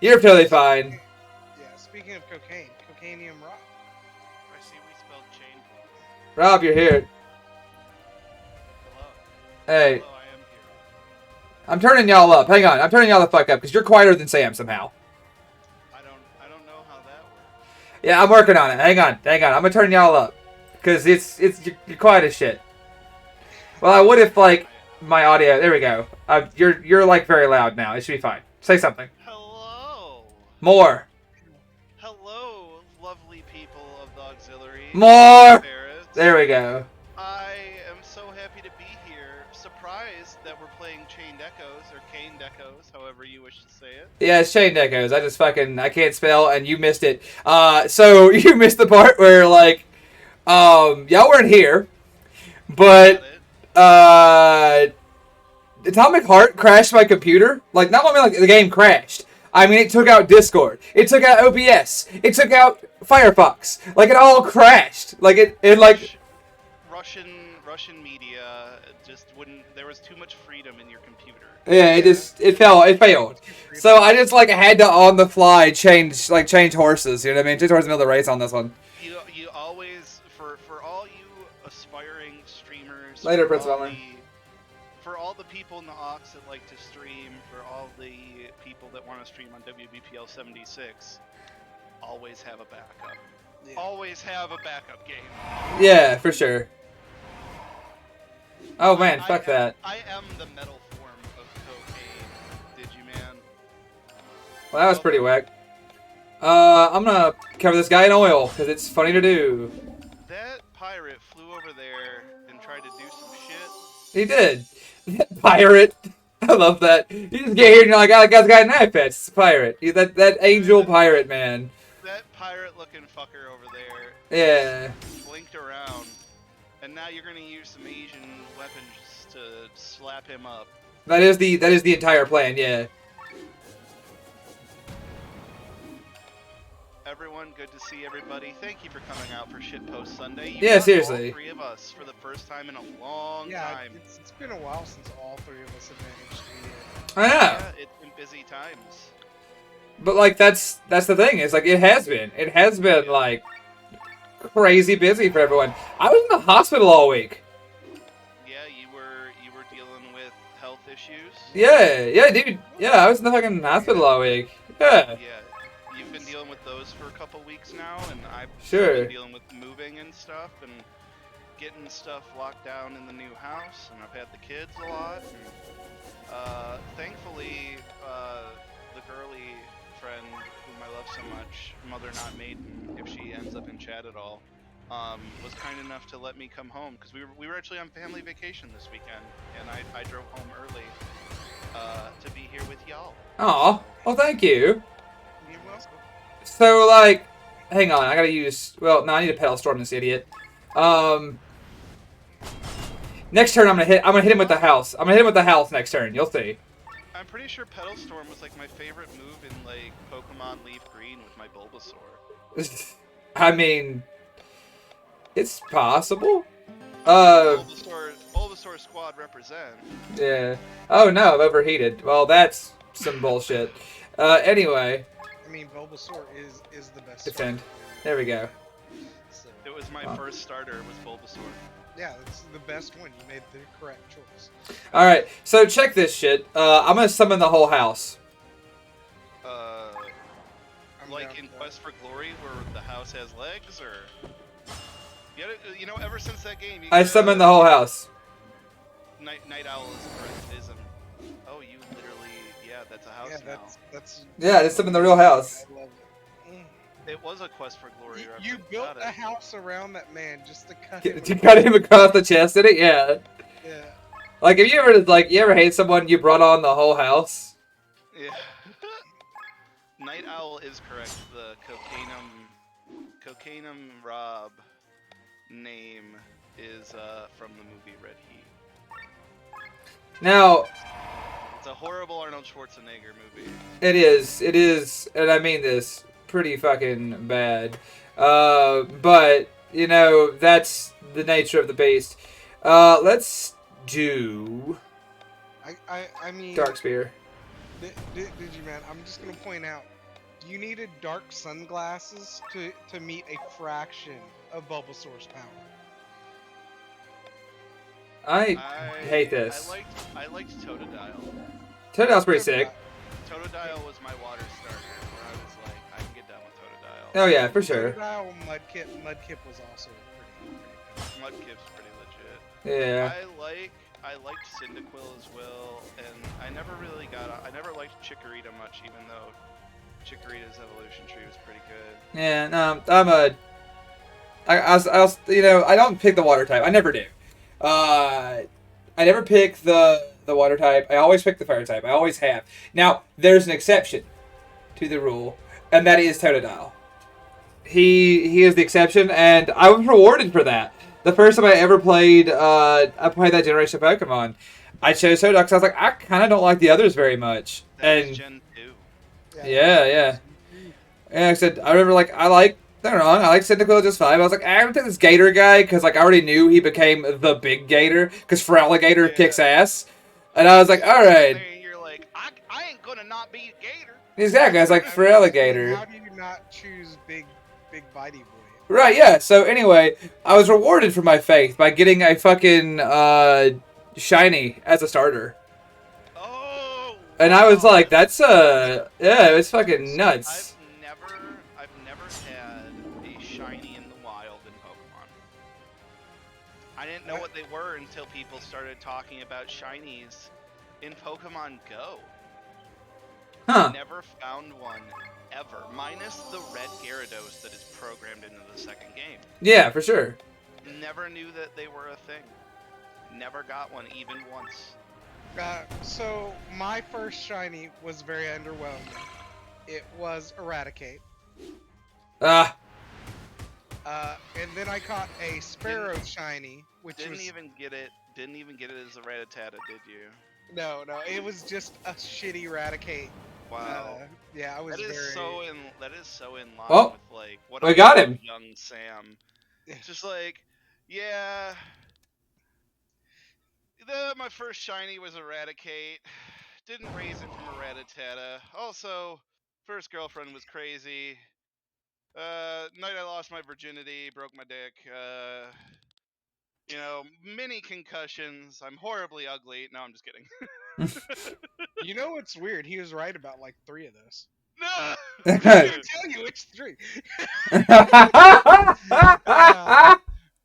You're totally fine. Yeah, speaking of cocaine, Cocainium Rob. I see we spelled chain. Rob, you're here. Hello. Hey. Hello, I am here. I'm turning y'all up. Hang on. I'm turning y'all the fuck up, because you're quieter than Sam somehow. I don't know how that works. Yeah, I'm working on it. Hang on. I'm gonna turn y'all up. Because you're quiet as shit. Well, I would if, like, my audio... There we go. You're like, very loud now. It should be fine. Say something. Hello. More. Hello, lovely people of the auxiliary. More. Barretts. There we go. I am so happy to be here. Surprised that we're playing Chained Echoes, or Cained Echoes, however you wish to say it. Yeah, it's Chained Echoes. I can't spell, and you missed it. So you missed the part where, like, y'all weren't here, but, Atomic Heart crashed my computer. Like, not only, like, the game crashed. I mean, it took out Discord. It took out OBS. It took out Firefox. Like, it all crashed. Like, it like... Russian media just wouldn't... There was too much freedom in your computer. Yeah, it failed. So I just, like, had to, on the fly, change horses, you know what I mean? Change horses in the middle of the race on this one. You always, for all you aspiring streamers... Later, Prince Bummer. For all the people in the aux that like to stream, for all the people that want to stream on WBPL76, always have a backup. Yeah. Always have a backup game. Yeah, for sure. Oh man, fuck that. I am the metal form of cocaine, Digiman. Well, that was pretty whack. I'm gonna cover this guy in oil because it's funny to do. That pirate flew over there and tried to do some shit. He did. Pirate. I love that. You just get here and you're like, oh, that guy's got a knife edge. It's a pirate. That angel pirate, man. That pirate-looking fucker over there. Yeah. Blinked around, and now you're gonna use some Asian weapons to slap him up. That is the entire plan, yeah. Everyone, good to see everybody. Thank you for coming out for Shitpost Sunday. You Yeah, got seriously. All three of us for the first time in a long time. It's been a while since all three of us have managed to. I know. Yeah, it's been busy times. But like that's the thing. It's like it has been. It has been like crazy busy for everyone. I was in the hospital all week. Yeah, you were dealing with health issues. Yeah, dude. Yeah, I was in the fucking hospital all week. Yeah. Yeah, you've been dealing with those for a couple weeks now, and I've Sure. been dealing with moving and stuff, and getting stuff locked down in the new house, and I've had the kids a lot. And, thankfully, the girly friend whom I love so much, Mother Not Maiden, if she ends up in chat at all, was kind enough to let me come home, because we were actually on family vacation this weekend, and I drove home early to be here with y'all. Aw. Well, thank you. You're welcome. So like, hang on. I gotta use. Well, no, I need to pedal storm this idiot. Next turn, I'm gonna hit him with the house. I'm gonna hit him with the house next turn. You'll see. I'm pretty sure Pedal Storm was like my favorite move in like Pokemon Leaf Green with my Bulbasaur. I mean, it's possible. Bulbasaur squad represent. Yeah. Oh no, I've overheated. Well, that's some bullshit. Anyway. I mean, Bulbasaur is the best. Defend. There we go. So, It was my first starter was Bulbasaur. yeah, it's the best one. You made the correct choice. All right. So check this shit. I'm gonna summon the whole house. I'm Like down in for that. Quest for Glory, where the house has legs, or you know, ever since that game, you I gotta- summoned the whole house. Night Owl is oh, you literally, yeah, that's a house Yeah, now. that's. Yeah, I just summoned the real house. I love it. It was a Quest for Glory. You reference, built got a it. house around that man just to cut him. To cut him across the chest, did it? Yeah. Yeah. Like, if you ever hate someone, you brought on the whole house. Yeah. Night Owl is correct. The Cocainum Rob name is from the movie Red Heat. Now, It's a horrible Arnold Schwarzenegger movie. it is, and I mean this, pretty fucking bad. But, you know, that's the nature of the beast. Let's do I mean. Dark Spear. Did you, man? I'm just gonna point out. You needed dark sunglasses to meet a fraction of Bulbasaur's power. I hate this. I liked Totodile. Totodile's pretty sick. Totodile was my water starter, where I was like, I can get down with Totodile. Oh yeah, for sure. Totodile, Mudkip was also pretty good. Mudkip's pretty legit. Yeah. I liked Cyndaquil as well, and I never liked Chikorita much, even though Chikorita's evolution tree was pretty good. Yeah, no, I don't pick the water type. I never do. I never pick the water type. I always pick the fire type. I always have. Now, there's an exception to the rule, and that is Totodile. He is the exception, and I was rewarded for that. The first time I ever played, I played that generation of Pokemon. I chose Totodile because I was like, I kind of don't like the others very much. That was Gen 2. Yeah. And I said, I remember, like, I like Cyndaquil just fine. I was like, I'm gonna take this Gator guy because, like, I already knew he became the big Gator because Feraligatr kicks ass. And I was like, all right. You're like, I ain't gonna not be Gator. Exactly. I was like, Feraligatr. How do you not choose big bitey boy? Right, yeah. So, anyway, I was rewarded for my faith by getting a fucking shiny as a starter. Oh! And I was like, that's, yeah, it's fucking nuts. I've never had a shiny in the wild in Pokemon. I didn't know what they were until people started talking about shinies in Pokemon Go. Huh. Never found one ever, minus the red Gyarados that is programmed into the second game. Yeah, for sure. Never knew that they were a thing. Never got one even once. So my first shiny was very underwhelming. It was Eradicate. Ah, And then I caught a Sparrow shiny, which Didn't was even get it as a Rattata, did you? no, it was just a shitty Eradicate. Wow. Yeah, I was That is very. that is so in line Oh, with like what we I got call him. young Sam. Just like, yeah. My first shiny was Eradicate. Didn't raise it from a Rattata. Also, first girlfriend was crazy. Night I lost my virginity, broke my dick. Many concussions. I'm horribly ugly. No, I'm just kidding. You know what's weird? He was right about like 3 of those. No. I'm not gonna tell you which 3.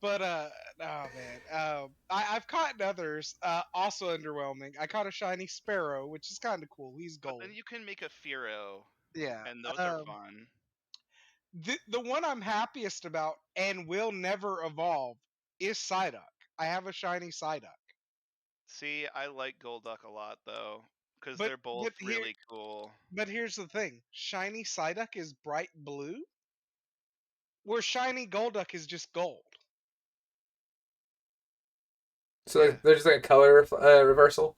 But oh man, I've caught others. Also underwhelming. I caught a shiny Sparrow, which is kind of cool. He's But gold. then you can make a Firo, Yeah. and those are fun. The one I'm happiest about and will never evolve is Psyduck. I have a shiny Psyduck. See, I like Golduck a lot though, because But they're both but here really cool. but here's the thing. Shiny Psyduck is bright blue, where shiny Golduck is just gold. so Yeah. there's just like a color reversal.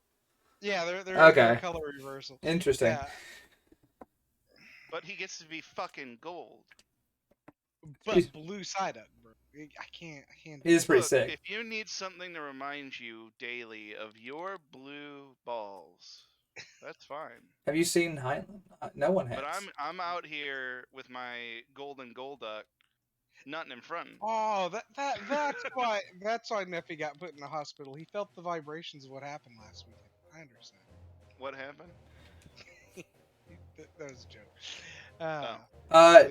Yeah, they're Okay. color reversal. Interesting. Yeah, But he gets to be fucking gold. but blue Psyduck, bro. I can't. He is pretty Look, sick. if you need something to remind you daily of your blue balls, that's fine. Have you seen Highland? No one has. But I'm out here with my golden Golduck, nothing in front. Oh, that's why Nephi got put in the hospital. He felt the vibrations of what happened last weekend. I understand. What happened? That was a joke.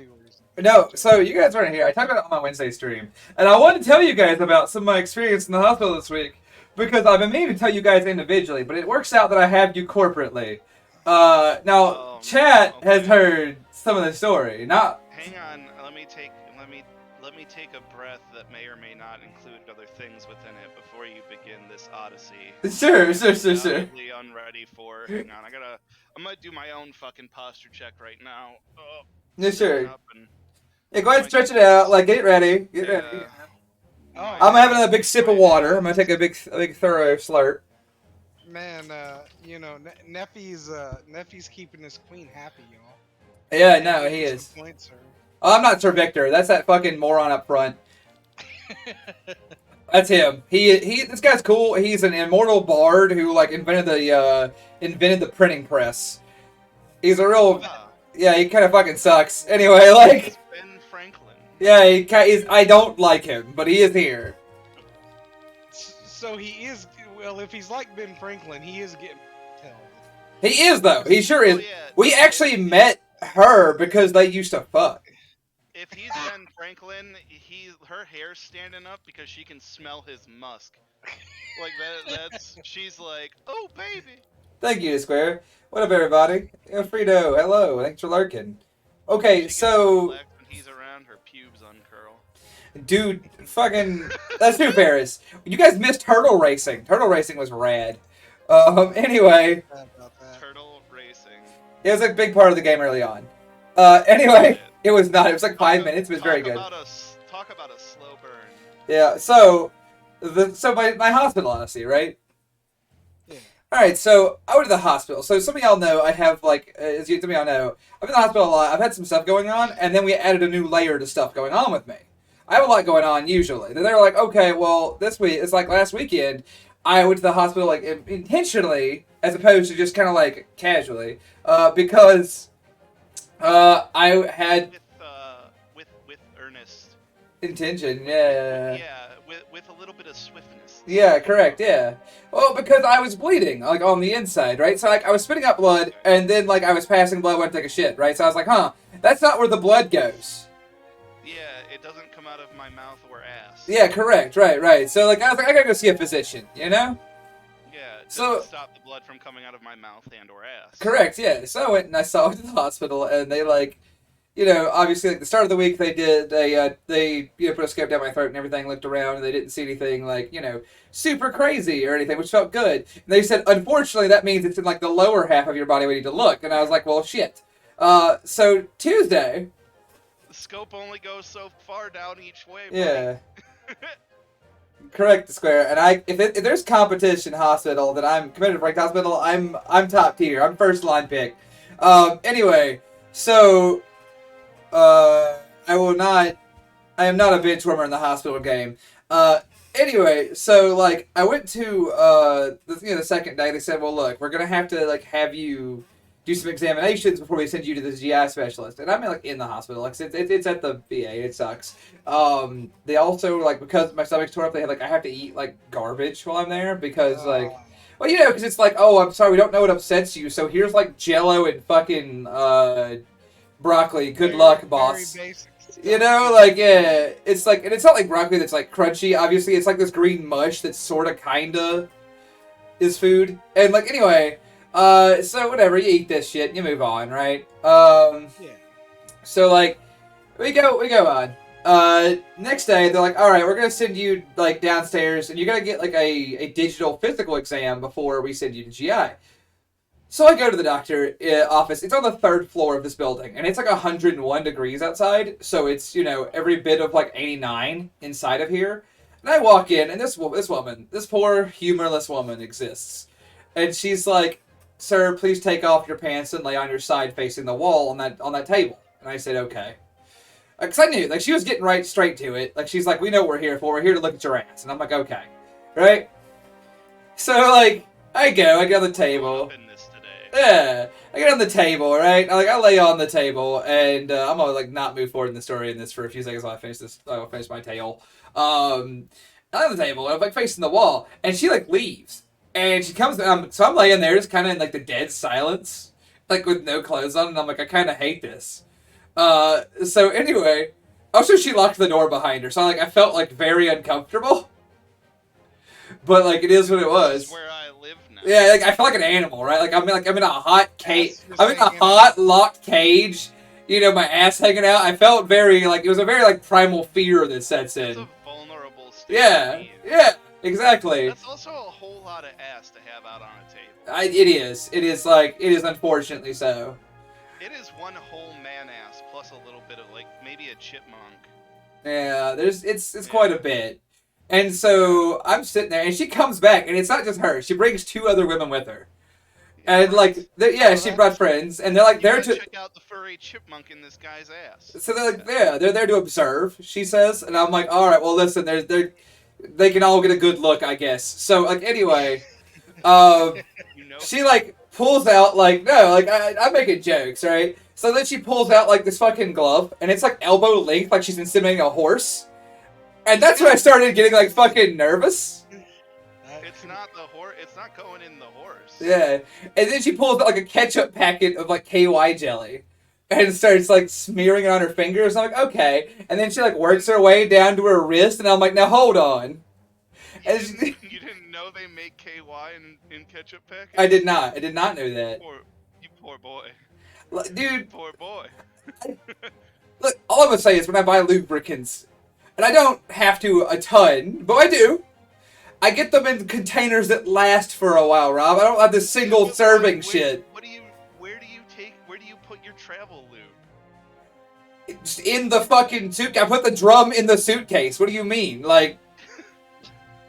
Legal reason. No, so you guys weren't here. I talked about it on my Wednesday stream. And I wanted to tell you guys about some of my experience in the hospital this week. Because I've been meaning to tell you guys individually, but it works out that I have you corporately. Now, chat has heard some of the story. Not. Hang on, let me take a breath that may or may not include other things within it before you begin this odyssey. Sure. Undoubtedly unready for. Hang on, I'm gonna do my own fucking posture check right now. Yeah, sure. Up and, Yeah, go ahead and stretch it out. Like, get ready. Get ready. Oh, I'm having a big sip of water. I'm gonna take a big thorough slurp. Man, Nephi's keeping his queen happy, y'all. Yeah, no, he Some is. points, sir. Oh, I'm not Sir Victor. That's that fucking moron up front. That's him. This guy's cool. He's an immortal bard who like invented the printing press. He's a real yeah. He kind of fucking sucks. Anyway, like Ben Franklin. yeah, he's. I don't like him, but he is here. So he is. Well, if he's like Ben Franklin, he is getting held. He is though. He sure is. Oh, yeah. We actually met her because they used to fuck. If he's Ben Franklin, her hair's standing up because she can smell his musk. Like she's like, oh baby. Thank you, Square. What up, everybody? Frito, hello. Thanks for lurking. Okay, so When he's around, her pubes uncurl. dude, fucking, that's too Ferris. You guys missed Turtle Racing. Turtle Racing was rad. Anyway, Turtle Racing. it was a big part of the game early on. Anyway, it was not. It was like 5 minutes. It was very good. Talk about a slow burn. Yeah. So my hospital honesty, right? Yeah. All right. So I went to the hospital. So some of y'all know I have like, as some of y'all know, I've been in the hospital a lot. I've had some stuff going on, and then we added a new layer to stuff going on with me. I have a lot going on usually. Then they were like, okay, well, this week it's like last weekend. I went to the hospital like intentionally, as opposed to just kind of like casually, because I had with earnest intention. Yeah. Yeah, with a little bit of swiftness. Yeah, correct. Yeah. Well, because I was bleeding like on the inside, right? So like I was spitting out blood, and then like I was passing blood when I take a shit, right? So I was like, huh, that's not where the blood goes. Yeah, it doesn't come out of my mouth or ass. Yeah, correct. Right. So like I was like, I gotta go see a physician, you know? Yeah, it So- doesn't stop the blood from coming out of my mouth and or ass. Correct, yeah. So I went and I saw it at the hospital, and they like you know, obviously, like the start of the week, they put a scope down my throat and everything, looked around, and they didn't see anything like super crazy or anything, which felt good. And they said, unfortunately, that means it's in like the lower half of your body we need to look. And I was like, well, shit. So Tuesday, The scope only goes so far down each way, buddy. yeah, correct, Square. And if there's competition hospital, then I'm committed to rank hospital. I'm top tier. I'm first line pick. Anyway, so I will not. I am not a bench warmer in the hospital game. Anyway, so like I went to the second day. They said, well, look, we're gonna have to like have you do some examinations before we send you to the GI specialist. And I'm like in the hospital, like it's at the VA. It sucks. They also like because my stomach's torn up. They have like I have to eat like garbage while I'm there because like. Well, because it's like, oh, I'm sorry, we don't know what upsets you, so here's like Jello and fucking broccoli. Good luck, boss. Very basic stuff. Yeah, it's like, and it's not like broccoli that's like crunchy. Obviously, it's like this green mush that's sort of, kinda is food. And like, anyway, so whatever, you eat this shit, you move on, right? Yeah. So like, we go on. Next day, they're like, all right, we're gonna send you like downstairs, and you're gonna get like a digital physical exam before we send you to GI. So I go to the doctor office. It's on the third floor of this building, and it's like 101 degrees outside. So it's every bit of like 89 inside of here. And I walk in, and this woman, this poor humorless woman, exists, and she's like, "Sir, please take off your pants and lay on your side facing the wall on that table." And I said, "Okay." Because I knew, like, she was getting right straight to it. Like, she's like, we know what we're here for. We're here to look at your ass. And I'm like, okay. Right? So, like, I get on the table. Yeah. I get on the table, right? I lay on the table, and I'm going to, like, not move forward in the story in this for a few seconds while I finish this. I'll finish my tale. I'm on the table, and I'm, like, facing the wall. And she, like, leaves. And she comes, so I'm laying there just kind of in, like, the dead silence. Like, with no clothes on. And I'm like, I kind of hate this. So anyway, also she locked the door behind her, so I felt like very uncomfortable. But like it is what it was. This is where I live now. Yeah, like I felt like an animal, right? I'm in a hot cage. I'm in a hot locked cage. My ass hanging out. I felt very like it was a very like primal fear that sets in. It's a vulnerable state. Yeah, exactly. That's also a whole lot of ass to have out on a table. It is. It is unfortunately so. It is one whole man ass plus a little bit of like maybe a chipmunk. Yeah, it's quite a bit. And so I'm sitting there, and she comes back, and it's not just her. She brings two other women with her, and like, she brought friends, and they're like there to check out the furry chipmunk in this guy's ass. So they're like, they're there to observe. She says, and I'm like, all right, well, listen, they can all get a good look, I guess. So like, anyway, she like pulls out like I'm making jokes, right? So then she pulls out like this fucking glove, and it's like elbow length, like she's inseminating a horse. And that's when I started getting like fucking nervous. It's not the horse. It's not going in the horse. Yeah, and then she pulls out like a ketchup packet of like KY jelly, and starts like smearing it on her fingers. I'm like, okay. And then she like works her way down to her wrist, and I'm like, now hold on. You didn't know they make KY in ketchup packets? I did not. I did not know that. You poor boy. Dude. Poor boy. Look, all I'm gonna say is when I buy lubricants, and I don't have to a ton, but I do. I get them in containers that last for a while, Rob. I don't have this single serving shit. Where do you put your travel lube? It's in the fucking suit. I put the drum in the suitcase. What do you mean? Like,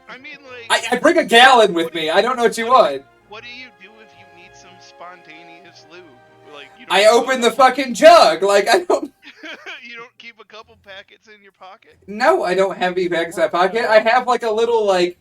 I mean, like, I bring a gallon with me. I don't know what you want. What do you do if you need some spontaneous lube? Like, I open the fucking jug. Like, I don't. You don't keep a couple packets in your pocket? No, I don't have any packets in my pocket. I have like a little like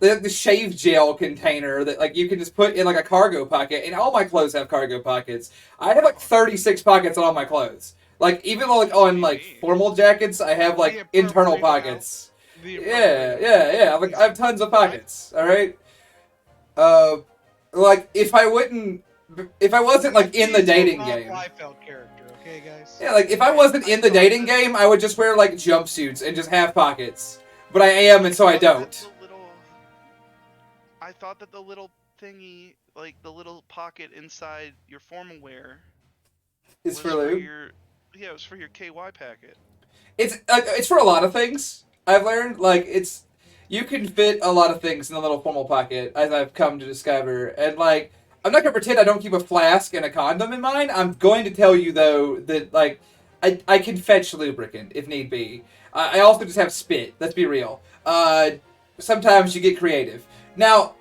the shave gel container that like you can just put in like a cargo pocket, and all my clothes have cargo pockets. I have like 36 pockets on all my clothes. Like even like on like formal jackets, I have like internal pockets. Yeah. Like I have tons of pockets. All right. Like if I wasn't like in the dating game. Character, okay, guys? Yeah, like if I wasn't in the dating game, I would just wear like jumpsuits and just have pockets. But I am, and so I don't. I thought that the little thingy, like the little pocket inside your formal wear, Is for lube? Yeah, it was for your KY packet. It's for a lot of things. I've learned like you can fit a lot of things in a little formal pocket, as I've come to discover. And like I'm not gonna pretend I don't keep a flask and a condom in mine. I'm going to tell you though that like I can fetch lubricant if need be. I also just have spit. Let's be real. Sometimes you get creative. Now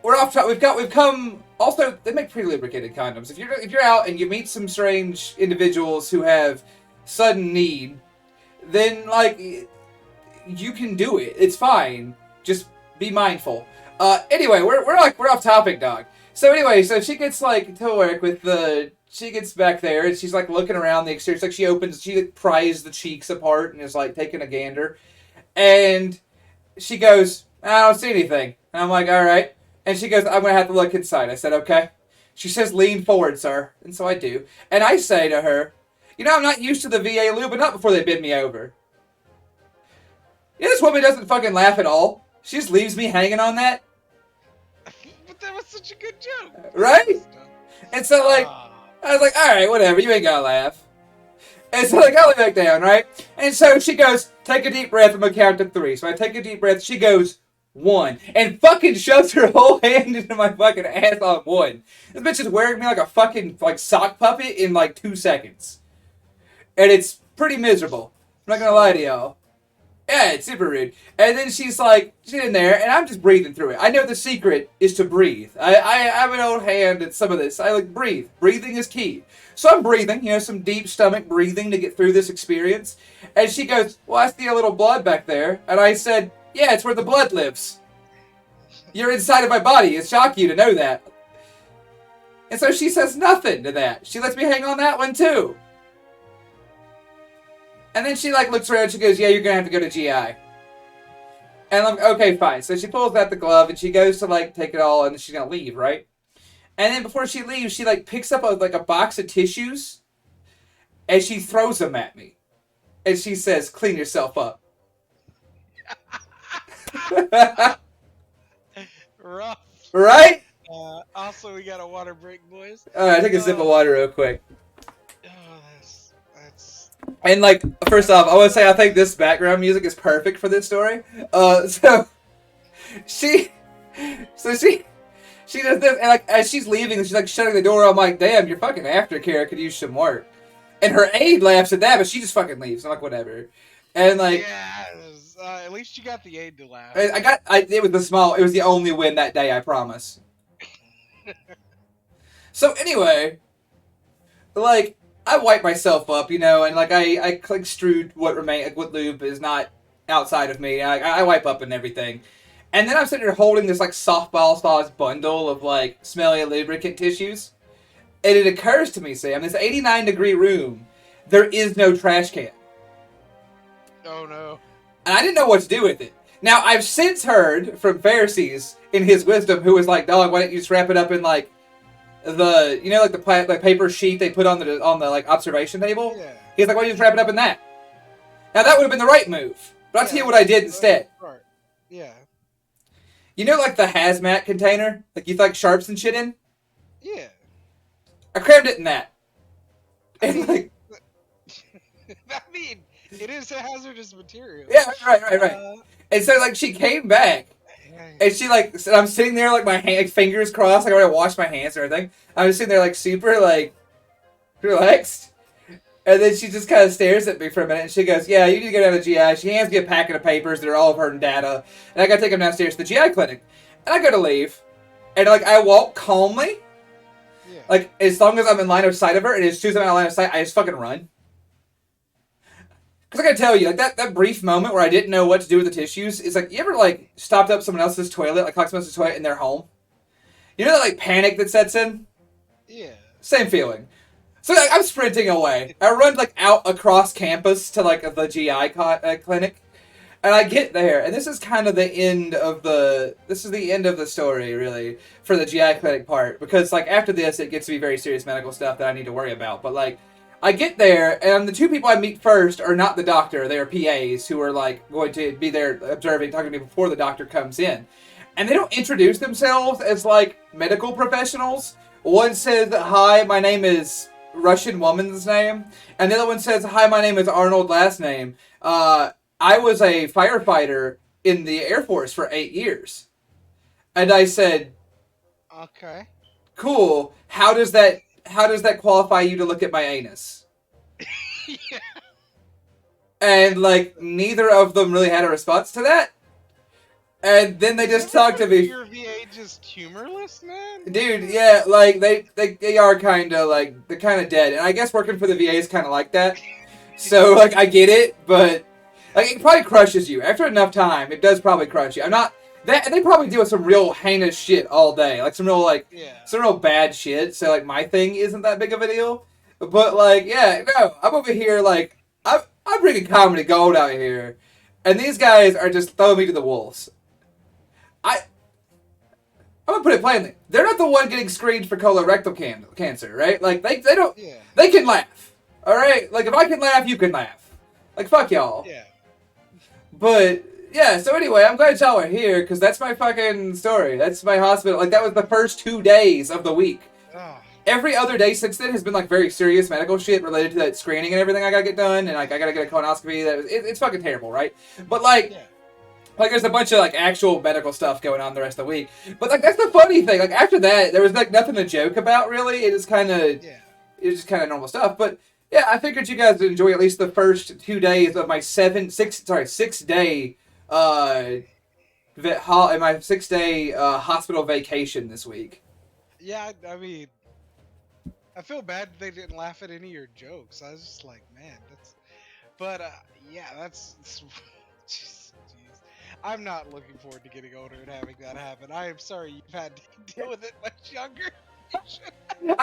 we're off top. We've come. Also, they make pretty lubricated condoms. If you're out and you meet some strange individuals who have sudden need, then like you can do it. It's fine. Just be mindful. Anyway, we're off topic, dog. So anyway, so she gets like to work with she gets back there and she's like looking around the exterior. It's like she like, pries the cheeks apart and is like taking a gander, and she goes, I don't see anything. And I'm like, all right. And she goes, I'm gonna have to look inside. I said, okay. She says, lean forward, sir. And so I do. And I say to her, I'm not used to the VA lube, but not before they bend me over. This woman doesn't fucking laugh at all. She just leaves me hanging on that. But that was such a good joke. Right? And so, like, I was like, alright, whatever, you ain't gotta laugh. And so, like, I lay back down, right? And so she goes, take a deep breath, I'm gonna count to 3. So I take a deep breath, she goes, 1. And fucking shoves her whole hand into my fucking ass on 1. This bitch is wearing me like a fucking, like, sock puppet in, like, 2 seconds. And it's pretty miserable. I'm not gonna lie to y'all. Yeah, it's super rude. And then she's like, she's in there, and I'm just breathing through it. I know the secret is to breathe. I have an old hand at some of this. I like breathe. Breathing is key. So I'm breathing, some deep stomach breathing to get through this experience. And she goes, well, I see a little blood back there. And I said, yeah, it's where the blood lives. You're inside of my body. It shocked you to know that. And so she says nothing to that. She lets me hang on that one, too. And then she, like, looks around and she goes, yeah, you're going to have to go to GI. And I'm like, okay, fine. So she pulls out the glove and she goes to, like, take it all and she's going to leave, right? And then before she leaves, she, like, picks up, a box of tissues and she throws them at me. And she says, clean yourself up. Rough. Right? Also, we got a water break, boys. Alright, take a sip of water real quick. That's... And, like, first off, I want to say I think this background music is perfect for this story. She does this, and, like, as she's leaving, she's, like, shutting the door, I'm like, damn, your fucking aftercare could use some work. And her aide laughs at that, but she just fucking leaves. I'm like, whatever. And, like... Yeah, at least you got the aide to laugh. It was the only win that day, I promise. So, anyway, like... I wipe myself up, and like I extrude what lube is not outside of me. I wipe up and everything, and then I'm sitting here holding this like softball-sized bundle of like smelly lubricant tissues, and it occurs to me, Sam, this 89-degree room, there is no trash can. Oh no! And I didn't know what to do with it. Now I've since heard from Pharisees in his wisdom, who was like, "Dog, why don't you just wrap it up in like." The paper sheet they put on the like observation table. Yeah. He's like, why don't you just wrap it up in that? Now that would have been the right move, but I'll tell you what I did instead. Right. Yeah. Like the hazmat container, like you like sharps and shit in. Yeah. I crammed it in that. And like, I mean, it is a hazardous material. yeah, right. And so like she came back. And she like, I'm sitting there like my fingers crossed, like I already washed my hands and everything. I'm just sitting there like super like relaxed, and then she just kind of stares at me for a minute and she goes, "Yeah, you need to go down to GI." She hands me a packet of papers that are all of her data, and I gotta take them downstairs to the GI clinic. And I go to leave, and like I walk calmly, like as long as I'm in line of sight of her, and as soon as I'm out of line of sight, I just fucking run. Because I gotta tell you, like that brief moment where I didn't know what to do with the tissues, is like, you ever like stopped up someone else's toilet, like clogged someone else's toilet in their home? You know that like panic that sets in? Yeah. Same feeling. So like, I'm sprinting away. I run like out across campus to like the GI clinic, and I get there, and this is kind of the end of the story really for the GI clinic part, because like after this it gets to be very serious medical stuff that I need to worry about. But like, I get there, and the two people I meet first are not the doctor. They are PAs who are, like, going to be there observing, talking to me before the doctor comes in. And they don't introduce themselves as, like, medical professionals. One says, "Hi, my name is Russian woman's name, and the other one says, "Hi, my name is Arnold. Last name. I was a firefighter in the Air Force for 8 years," and I said, Okay. "Cool. How does that qualify you to look at my anus?" Yeah. And like neither of them really had a response to that. And then they just talked to me. Your VA just humorless, man. Dude, yeah, like they are kind of like they're kind of dead, and I guess working for the VA is kind of like that. So like I get it, but like it probably crushes you after enough time. It does probably crush you. I'm not that they probably deal with some real heinous shit all day, like some real bad shit. So like my thing isn't that big of a deal, but like yeah, no, I'm over here like I'm bringing comedy gold out here, and these guys are just throwing me to the wolves. I'm gonna put it plainly. They're not the one getting screened for colorectal cancer, right? Like they don't. Yeah. They can laugh. All right. Like if I can laugh, you can laugh. Like fuck y'all. Yeah. But yeah. So anyway, I'm glad y'all are here because that's my fucking story. That's my hospital. Like that was the first 2 days of the week. Oh. Every other day since then has been like very serious medical shit related to that screening and everything I gotta get done, and like I gotta get a colonoscopy. It's fucking terrible, right? But like. Yeah. Like, there's a bunch of, like, actual medical stuff going on the rest of the week. But, like, that's the funny thing. Like, after that, there was, like, nothing to joke about, really. It was kind of... Yeah. It was just kind of normal stuff. But, yeah, I figured you guys would enjoy at least the first 2 days of my 6-day, my 6-day, hospital vacation this week. Yeah, I mean, I feel bad they didn't laugh at any of your jokes. I was just like, man, that's... But, yeah, that's... Jeez. I'm not looking forward to getting older and having that happen. I am sorry you've had to deal with it much younger. I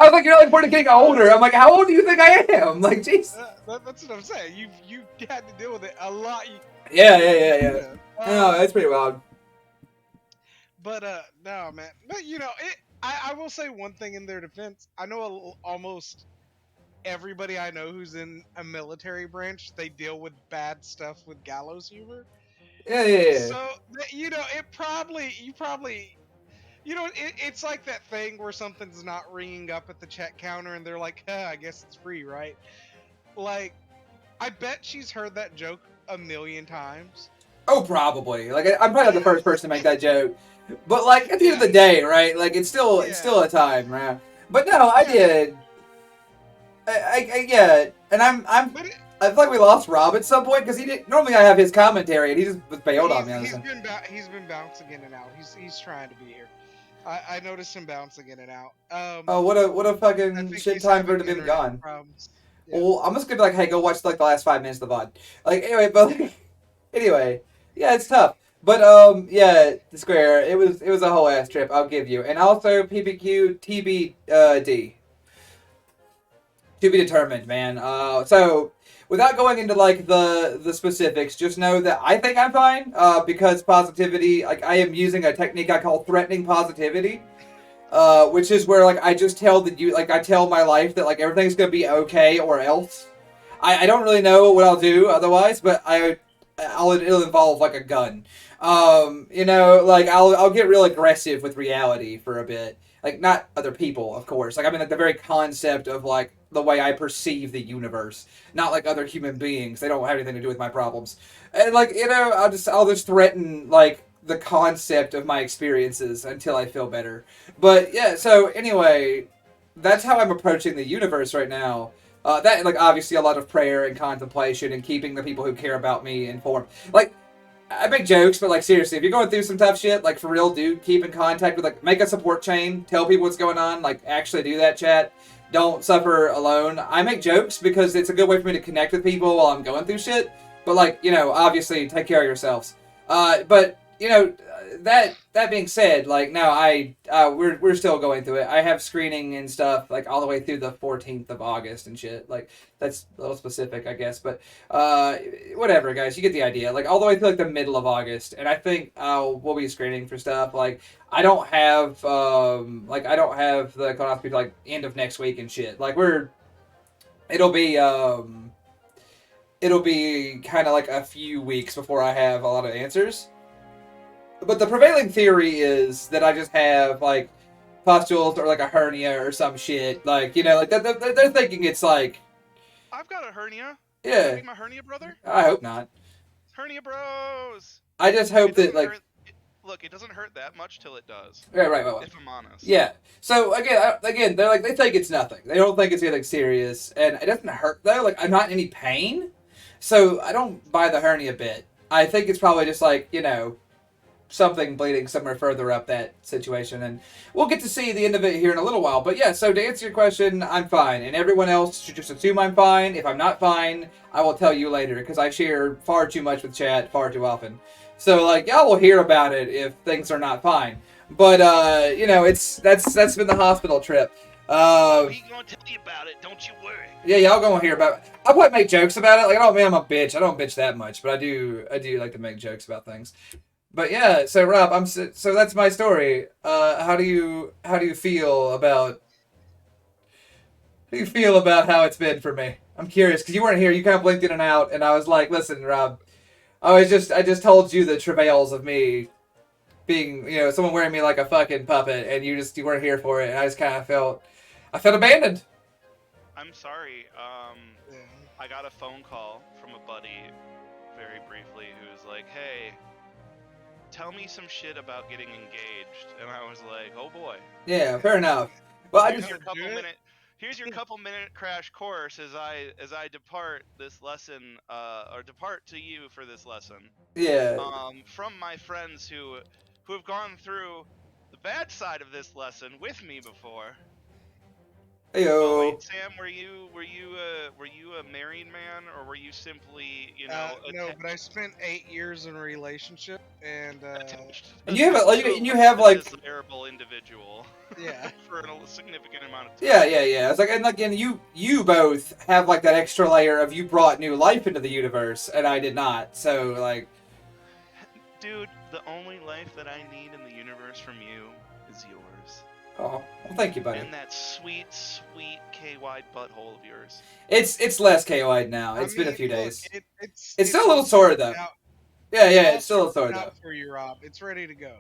was like, you're not looking forward to getting older. I'm like, how old do you think I am? Like, jeez. That's what I'm saying. You had to deal with it a lot. Yeah. No, that's pretty wild. But, no, man. But, you know, I will say one thing in their defense. I know almost everybody I know who's in a military branch, they deal with bad stuff with gallows humor. Yeah. So, you know, it's like that thing where something's not ringing up at the check counter and they're like, I guess it's free, right? Like, I bet she's heard that joke a million times. Oh, probably. Like, I'm probably not the first person to make that joke. But, like, at the end of the day, right? Like, it's still a time, right? But no, I did. I get it. And I feel like we lost Rob at some point because he didn't. Normally, I have his commentary, and he just bailed on me. He's been bouncing in and out. He's trying to be here. I noticed him bouncing in and out. Oh, what a fucking shit time for him to be gone. Yeah. Well, I'm just gonna be like, hey, go watch like the last 5 minutes of the VOD. Like anyway, yeah, it's tough. But yeah, the Square, it was a whole ass trip. I'll give you, and also PPQ TBD. To be determined, man. So without going into like the specifics, just know that I think I'm fine. Because positivity, like I am using a technique I call threatening positivity, which is where like I just tell I tell my life that like everything's gonna be okay or else. I don't really know what I'll do otherwise, but it'll involve like a gun. You know, like I'll get real aggressive with reality for a bit. Like not other people, of course. Like I mean, like the very concept of like the way I perceive the universe, not like other human beings. They don't have anything to do with my problems. And like you know, I'll just threaten like the concept of my experiences until I feel better. But yeah, so anyway, that's how I'm approaching the universe right now. That like obviously a lot of prayer and contemplation and keeping the people who care about me informed. Like. I make jokes, but like seriously, if you're going through some tough shit, like for real, dude, keep in contact with like make a support chain, tell people what's going on, like actually do that, chat. Don't suffer alone. I make jokes because it's a good way for me to connect with people while I'm going through shit. But like, you know, obviously take care of yourselves. But you know, that being said, like no, we're still going through it. I have screening and stuff like all the way through the 14th of August and shit. Like that's a little specific, I guess, but whatever, guys, you get the idea. Like all the way through like the middle of August, and I think we'll be screening for stuff. Like I don't have the colonoscopy like end of next week and shit. Like it'll be kind of like a few weeks before I have a lot of answers. But the prevailing theory is that I just have, like, pustules or like a hernia or some shit. Like, you know, like they're thinking it's like, I've got a hernia. yeah. Can I be my hernia brother? I hope not. Hernia bros. I just hope It that doesn't like, hurt. Look, it doesn't hurt that much till it does. right. If I'm honest. Yeah. So again, they're like they think it's nothing. They don't think it's anything serious, and it doesn't hurt though. Like I'm not in any pain, so I don't buy the hernia bit. I think it's probably just like, you know, something bleeding somewhere further up that situation, and we'll get to see the end of it here in a little while. But yeah, so to answer your question, I'm fine, and everyone else should just assume I'm fine. If I'm not fine, I will tell you later because I share far too much with chat far too often. So like y'all will hear about it if things are not fine. But you know, that's been the hospital trip. We gonna tell you about it. Don't you worry. Yeah, y'all gonna hear about it. I might make jokes about it. Like, I don't mean I'm a bitch. I don't bitch that much, but I do like to make jokes about things. But yeah, so Rob, so that's my story. How do you feel about how it's been for me? I'm curious because you weren't here. You kind of blinked in and out, and I was like, listen, Rob, I just told you the travails of me being, you know, someone wearing me like a fucking puppet, and you weren't here for it, and I just kind of felt abandoned. I'm sorry. I got a phone call from a buddy, very briefly, who was like, "Hey, tell me some shit about getting engaged," and I was like, "Oh boy." Yeah, fair enough. Well, Here's your couple minute crash course as I depart this lesson, or depart to you for this lesson. Yeah. From my friends who have gone through the bad side of this lesson with me before. Heyo. Oh, wait, Sam, were you a married man, or were you simply, you know? No, but I spent 8 years in a relationship, and and you have like a desirable individual. Yeah. For a significant amount of time. Yeah. It's like, and again, you both have like that extra layer of you brought new life into the universe, and I did not. So like, dude, the only life that I need in the universe from you is yours. Oh, well, thank you, buddy. And that sweet KY butthole of yours. It's less KO'd now. It's been a few days. It's still a little sore though. Yeah, it's still a sore though. For you, Rob. It's ready to go.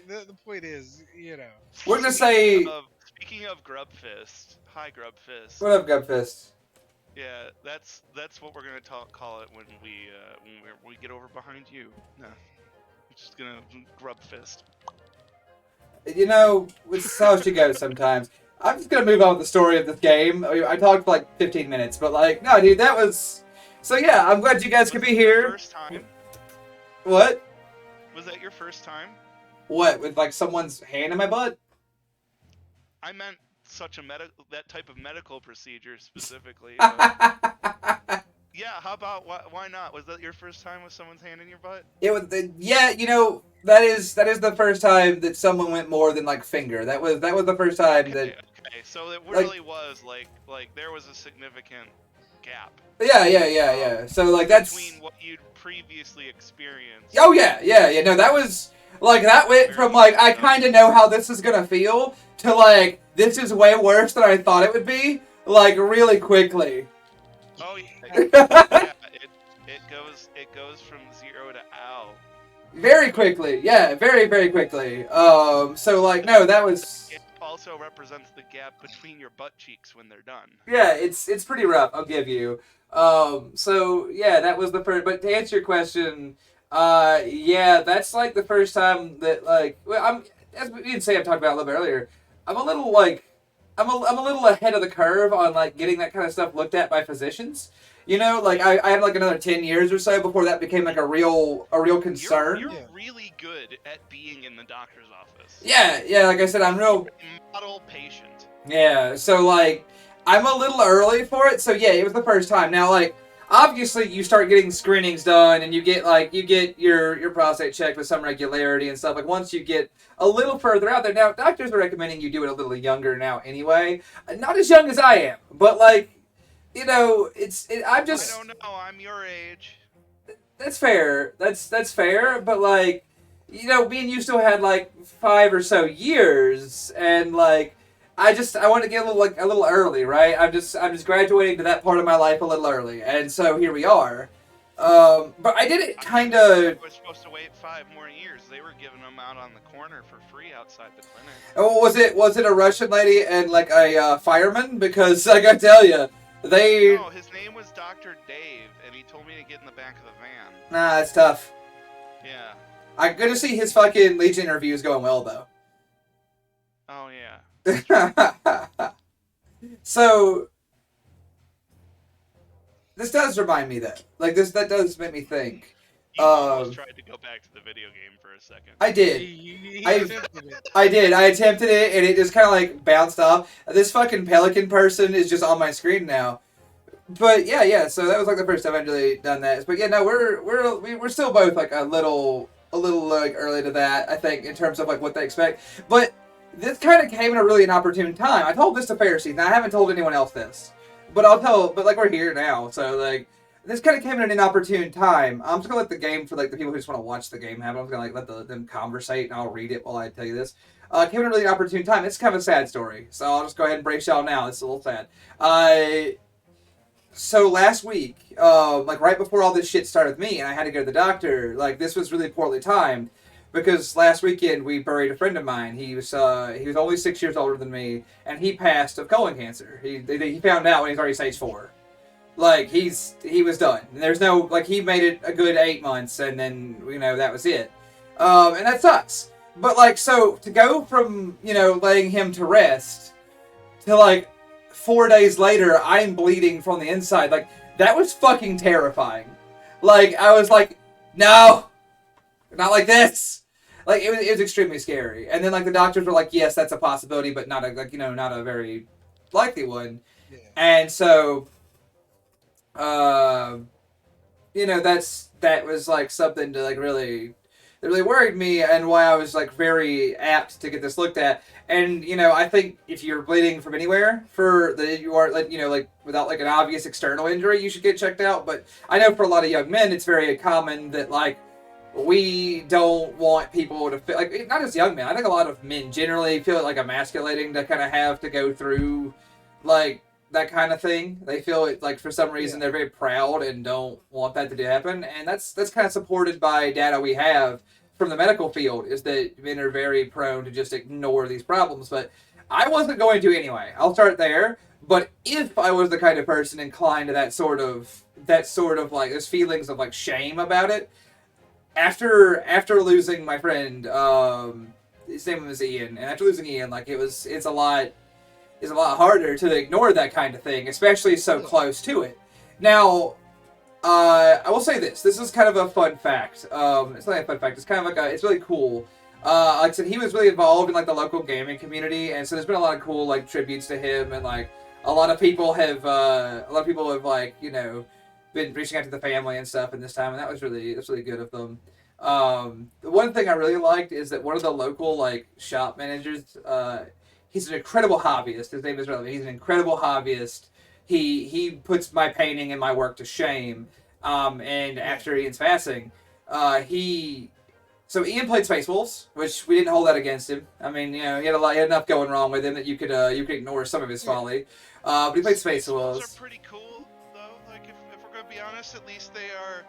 The point is, you know. We're gonna say. Speaking of Grubfist, hi Grubfist. What up, Grubfist? Yeah, that's what we're gonna call it when we get over behind you. No, I'm just gonna Grubfist. You know, it's how she goes sometimes. I'm just gonna move on with the story of this game. I talked for like 15 minutes, but like, no, dude, that was. So yeah, I'm glad you guys could be here. First time. What? Was that your first time? What, with like someone's hand in my butt? I meant that type of medical procedure specifically. Yeah, how about why not? Was that your first time with someone's hand in your butt? It was. Yeah, you know, that is the first time that someone went more than like finger. That was the first time that. Okay, so it really was like there was a significant gap. Yeah. So like that's between what you'd previously experienced. Oh yeah. No, that was like that went from like I kind of know how this is gonna feel to like this is way worse than I thought it would be. Like really quickly. Oh yeah. Yeah, it goes from 0 to ow. Very quickly. Yeah, very very quickly. So like no, that was. It also represents the gap between your butt cheeks when they're done. Yeah, it's pretty rough. I'll give you. So yeah, that was the first. But to answer your question, yeah, that's like the first time that like well, as we didn't say I talked about a little bit earlier. I'm a little ahead of the curve on like getting that kind of stuff looked at by physicians. You know, like I had like another 10 years or so before that became like a real concern. You're really good at being in the doctor's office. Yeah. Like I said, I'm real model patient. Yeah. So like, I'm a little early for it. So yeah, it was the first time. Now like, obviously you start getting screenings done and you get your prostate checked with some regularity and stuff. Like once you get a little further out there, now doctors are recommending you do it a little younger now anyway. Not as young as I am, but like. You know, I'm just. I don't know. I'm your age. That's fair. That's fair. But like, you know, me and you still had like 5 or so years, and like, I want to get a little early, right? I'm just graduating to that part of my life a little early, and so here we are. But I did it kind of. I was supposed to wait 5 more years. They were giving them out on the corner for free outside the clinic. Oh, was it a Russian lady and like a fireman? Because I gotta tell you, they. No, his name was Dr. Dave, and he told me to get in the back of the van. Nah, that's tough. Yeah. I'm good to see his fucking Legion interview is going well though. Oh yeah. So this does remind me that, like, that does make me think. You almost tried to go back to the video game for a second. I did. He I- attempted it. I did. I attempted it, and it just kind of like bounced off. This fucking pelican person is just on my screen now. But yeah. So that was like the first time I'd really done that. But yeah, no, we're still both like a little like early to that. I think in terms of like what they expect. But this kind of came at a really inopportune time. I told this to Pharisees, and I haven't told anyone else this. But but like we're here now, so like this kind of came at an inopportune time. I'm just gonna let the game, for like the people who just want to watch the game happen. I'm just gonna like let them conversate, and I'll read it while I tell you this. Came at a really inopportune time. It's kind of a sad story, so I'll just go ahead and brace y'all now. It's a little sad. So last week, like right before all this shit started with me, and I had to go to the doctor. Like this was really poorly timed. Because last weekend we buried a friend of mine. He was only 6 years older than me, and he passed of colon cancer. He found out when he was already stage 4. Like he was done. And there's no, like, he made it a good 8 months, and then that was it. And that sucks. But like, so to go from laying him to rest to like 4 days later, I'm bleeding from the inside. Like that was fucking terrifying. Like I was like, no. Not like this. Like it was extremely scary. And then like the doctors were like, yes, that's a possibility, but not a very likely one. Yeah. And so, that was like something to like that really worried me, and why I was like very apt to get this looked at. And I think if you're bleeding from anywhere you are like without like an obvious external injury, you should get checked out. But I know for a lot of young men, it's very common that like we don't want people to feel like, not just young men, I think a lot of men generally feel it like emasculating to kind of have to go through like that kind of thing. They feel it like for some reason they're very proud and don't want that to happen. And that's kind of supported by data we have from the medical field, is that men are very prone to just ignore these problems. But I wasn't going to anyway. I'll start there. But if I was the kind of person inclined to that sort of like those feelings of like shame about it, after losing my friend, his name was Ian, and after losing Ian, like it's a lot harder to ignore that kind of thing, especially so close to it. Now, I will say this is kind of a fun fact. It's not a fun fact. It's kind of like it's really cool. Like I said, he was really involved in like the local gaming community, and so there's been a lot of cool like tributes to him, and like a lot of people have like been reaching out to the family and stuff in this time, and that's really good of them. The one thing I really liked is that one of the local like shop managers, he's an incredible hobbyist. His name is relevant. He's an incredible hobbyist. He puts my painting and my work to shame. And after Ian's passing, so Ian played Space Wolves, which we didn't hold that against him. I mean, he had enough going wrong with him that you could ignore some of his folly. But he played Space Wolves. Wolves are pretty cool, though. Like if we're gonna be honest, at least they are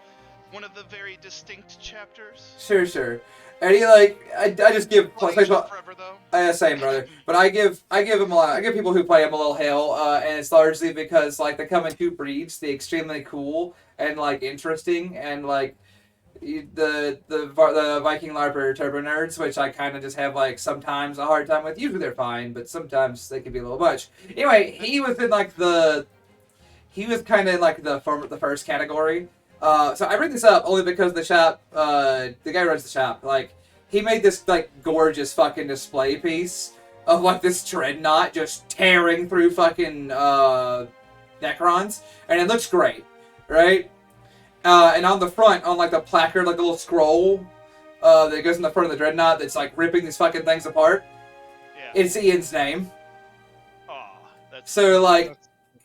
one of the very distinct chapters. Sure. And he like I just give Space Wolves forever though. Same brother, but I give him I give people who play him a little hell, and it's largely because like they come in two breeds: the extremely cool and like interesting, and like the Viking LARPer Turbo Nerds, which I kind of just have like sometimes a hard time with. Usually they're fine, but sometimes they can be a little much. Anyway, he was kind of in like the first category. So I bring this up only because the shop, the guy who runs the shop, like, he made this, like, gorgeous fucking display piece of, like, this dreadnought just tearing through fucking, Necrons, and it looks great, right? And on the front, on, like, the placard, like, the little scroll, that goes in the front of the dreadnought that's, like, ripping these fucking things apart, it's Ian's name. Aw, that's... So, like,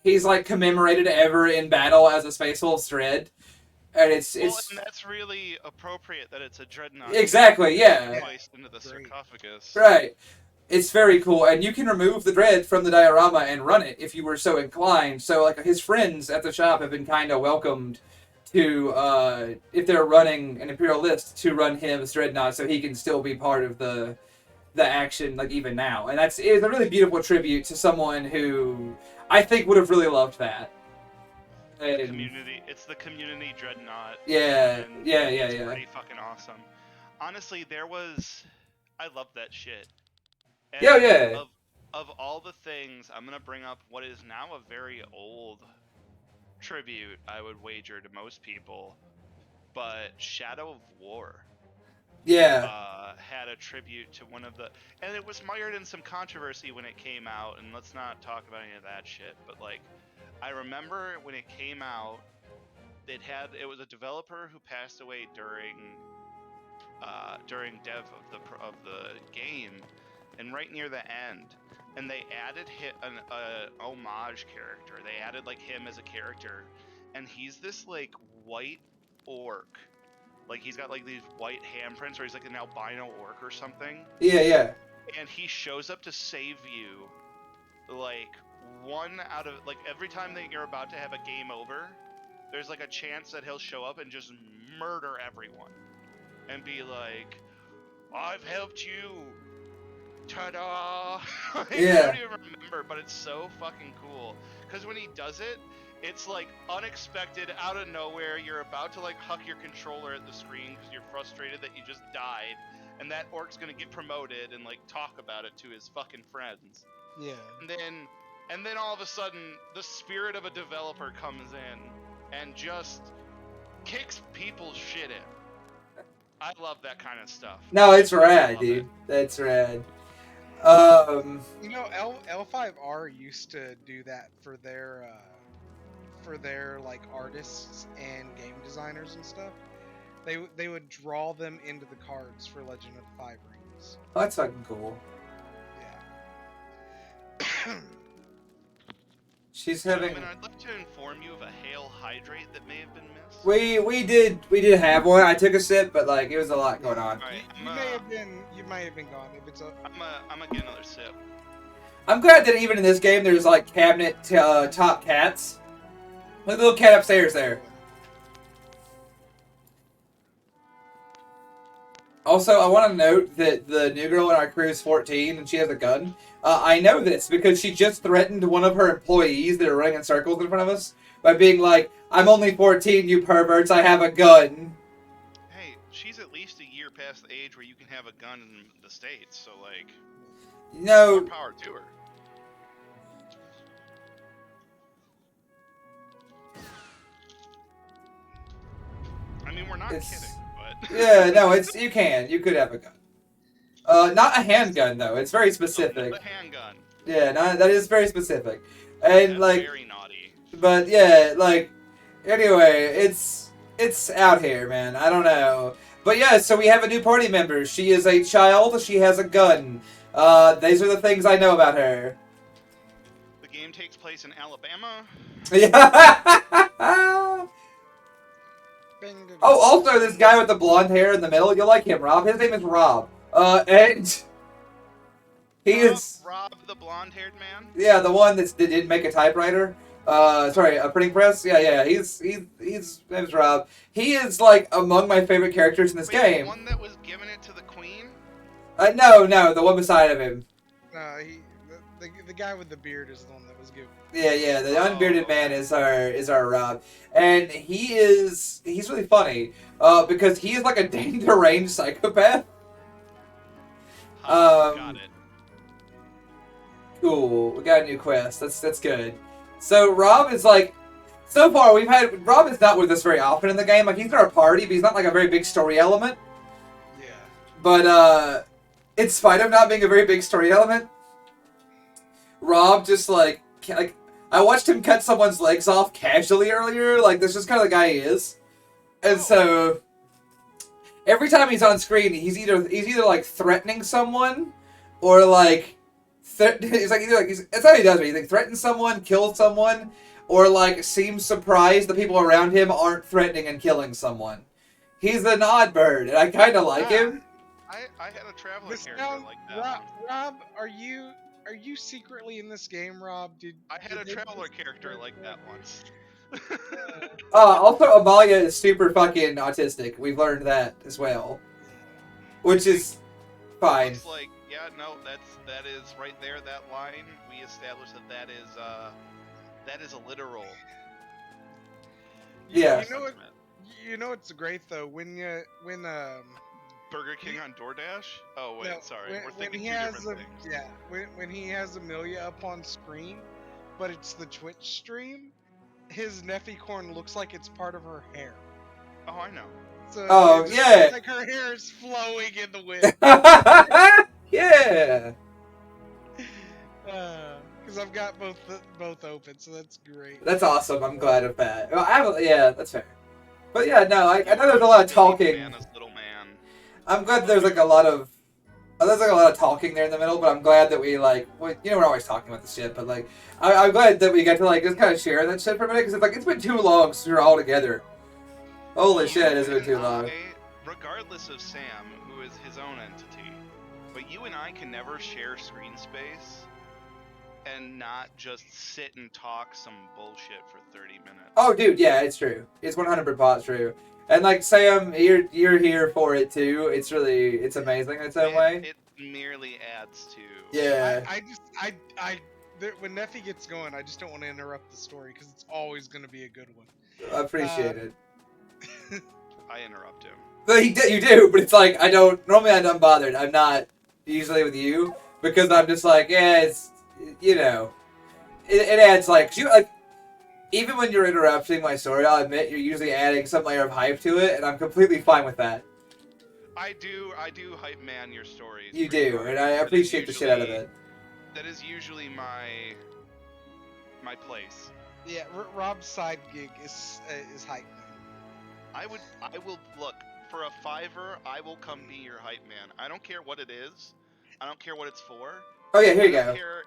he's, like, commemorated ever in battle as a Space Wolf's Dread. And and that's really appropriate that it's a dreadnought. Exactly, yeah. Placed into the sarcophagus. Right. It's very cool, and you can remove the dread from the diorama and run it if you were so inclined. So, like, his friends at the shop have been kind of welcomed to if they're running an Imperial list to run him as Dreadnought so he can still be part of the action like even now. And it's a really beautiful tribute to someone who I think would have really loved that. And, Community, it's the community dreadnought. yeah, and yeah, it's yeah. pretty fucking awesome. Honestly, I love that shit. And Yeah, yeah. Of all the things, I'm gonna bring up what is now a very old tribute, I would wager to most people, but Shadow of War Yeah. had a tribute to one of the, and it was mired in some controversy when it came out, and let's not talk about any of that shit, but like, I remember when it came out, it was a developer who passed away during dev of the game, and right near the end, and they added an homage character. They added like him as a character, and he's this like white orc, like he's got like these white handprints, or he's like an albino orc or something. Yeah. And he shows up to save you, like one out of like every time that you're about to have a game over, there's like a chance that he'll show up and just murder everyone and be like, I've helped you, ta-da. I don't even remember, but it's so fucking cool because when he does it, it's like unexpected, out of nowhere. You're about to like huck your controller at the screen because you're frustrated that you just died, and that orc's gonna get promoted and like talk about it to his fucking friends. Yeah. And then all of a sudden, the spirit of a developer comes in and just kicks people's shit in. I love that kind of stuff. No, it's rad, dude. That's rad. You know, L5R used to do that for their like artists and game designers and stuff. They would draw them into the cards for Legend of the Five Rings. Oh, that's fucking cool. Yeah. She's having. Gentlemen, I'd like to inform you of a hail hydrate that may have been missed. We did have one. I took a sip, but like it was a lot going on. All right, You may have been gone. If it's I'm gonna get another sip. I'm glad that even in this game there's like cabinet top cats. Look at the little cat upstairs there. Also, I want to note that the new girl in our crew is 14 and she has a gun. I know this because she just threatened one of her employees that are running in circles in front of us by being like, I'm only 14, you perverts, I have a gun. Hey, she's at least a year past the age where you can have a gun in the States, so like, No. more power to her. I mean, we're not kidding, but... Yeah, no, you could have a gun. Not a handgun though. It's very specific. A handgun. Yeah, that is very specific, and That's like, very naughty. But yeah, like, anyway, it's out here, man. I don't know, but yeah. So we have a new party member. She is a child. She has a gun. These are the things I know about her. The game takes place in Alabama. Yeah. Oh, also, this guy with the blonde hair in the middle, you'll like him, Rob. His name is Rob. And he is... Rob, the blonde-haired man? Yeah, the one that did make a typewriter. Sorry, a printing press. Yeah, his name's Rob. He is, like, among my favorite characters in this game. The one that was giving it to the queen? No, the one beside of him. The guy with the beard is the one that was given. Yeah, the unbearded man is our Rob, and he's really funny because he is like a deranged psychopath. Got it. Cool, we got a new quest. That's good. So Rob is like, so far Rob is not with us very often in the game. Like he's in our party, but he's not like a very big story element. Yeah. But in spite of not being a very big story element, Rob just like I watched him cut someone's legs off casually earlier. Like that's just kind of the guy he is, and so every time he's on screen, he's either like threatening someone, or like he's like that's how he does it. He like threatens someone, kills someone, or like seems surprised the people around him aren't threatening and killing someone. He's an odd bird, and I kind of like him. I had a traveler character like that. Rob, are you secretly in this game, Rob? I had a traveler character like that once. Also, Amalia is super fucking autistic. We've learned that as well, which is fine. Looks like, yeah, no, that is right there. That line we established that is a literal. Yeah. You know it's great though when Burger King on DoorDash. Oh wait, no, sorry, we're when thinking he two has different things. yeah when he has Amelia up on screen, but it's the Twitch stream. His Nephi corn looks like it's part of her hair. Oh, I know. So Oh, it just yeah. looks like her hair is flowing in the wind. Yeah. Because I've got both open, so that's great. That's awesome. I'm glad of that. Well, yeah, that's fair. But yeah, no, I know there's a lot of talking. Little man. I'm glad there's like a lot of talking there in the middle, but I'm glad that we we're always talking about this shit, but like I'm glad that we got to like just kind of share that shit for a minute because it's been too long since we were all together. Holy shit, it's been too long. Regardless of Sam, who is his own entity, but you and I can never share screen space and not just sit and talk some bullshit for 30 minutes. Oh, dude, yeah, it's true. It's 100% true. And like Sam, you're here for it too. It's amazing in its own way. It merely adds to. Yeah. When Nephi gets going, I just don't want to interrupt the story because it's always going to be a good one. I appreciate it. I interrupt him. But you do, but it's like normally I'm unbothered. I'm not usually with you because I'm just like, yeah, it's it adds even when you're interrupting my story, I'll admit you're usually adding some layer of hype to it, and I'm completely fine with that. I do hype man your stories. You do, and I appreciate the shit out of it. That is usually my place. Yeah, Rob's side gig is hype man. I will look for a $5. I will come be your hype man. I don't care what it is. I don't care what it's for. Oh yeah, here you go. I don't care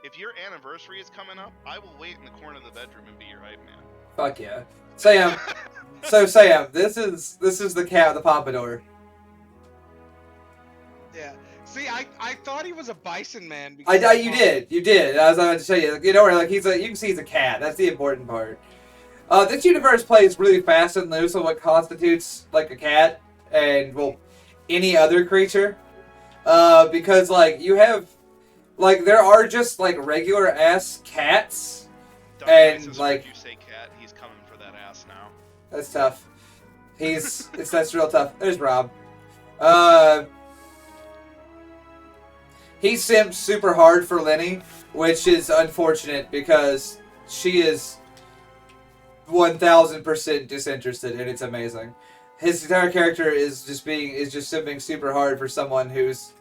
if your anniversary is coming up, I will wait in the corner of the bedroom and be your hype man. Fuck yeah, Sam. So Sam, this is the cat with the pompadour. Yeah. See, I thought he was a bison man. You did. I was about to show you. You know where you can see he's a cat. That's the important part. This universe plays really fast and loose on what constitutes like a cat and any other creature. Because you have there are just regular ass cats, and you say cat, he's coming for that ass now. That's tough. That's real tough. There's Rob. He simps super hard for Lenny, which is unfortunate because she is 1000% disinterested, and it's amazing. His entire character is just simping super hard for someone who's,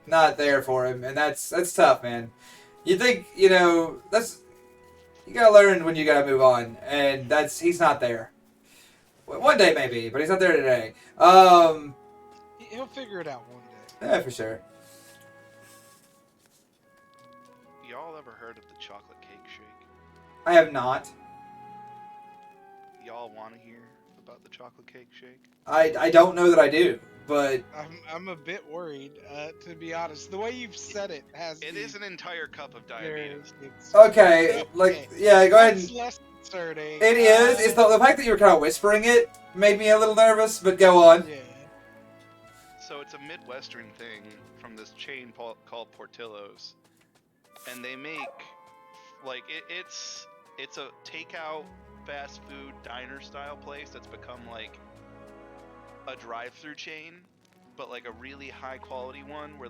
not there for him, and that's tough, man. You think, you gotta learn when you gotta move on, and he's not there. One day maybe, but he's not there today. He'll figure it out one day. Yeah, for sure. Y'all ever heard of the chocolate cake shake? I have not. Y'all want to hear about the chocolate cake shake? I don't know that I do, but I'm a bit worried, to be honest. The way you've said it has. It is an entire cup of diabetes. Okay, yeah, go ahead. It's less concerning. It is. It's the fact that you were kind of whispering it made me a little nervous, but go on. Yeah. So it's a Midwestern thing from this chain called Portillo's, and they make it's a takeout fast food diner style place that's become a drive-through chain, but a really high quality one where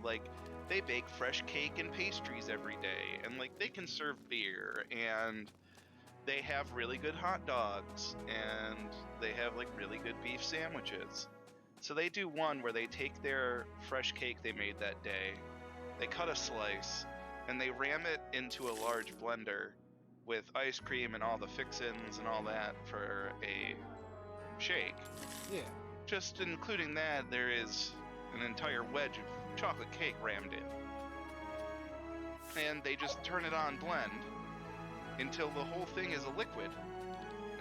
they bake fresh cake and pastries every day, and they can serve beer, and they have really good hot dogs, and they have really good beef sandwiches. So they do one where they take their fresh cake they made that day, they cut a slice, and they ram it into a large blender with ice cream and all the fixins and all that for a shake. Yeah. Just including that, there is an entire wedge of chocolate cake rammed in. And they just turn it on blend until the whole thing is a liquid.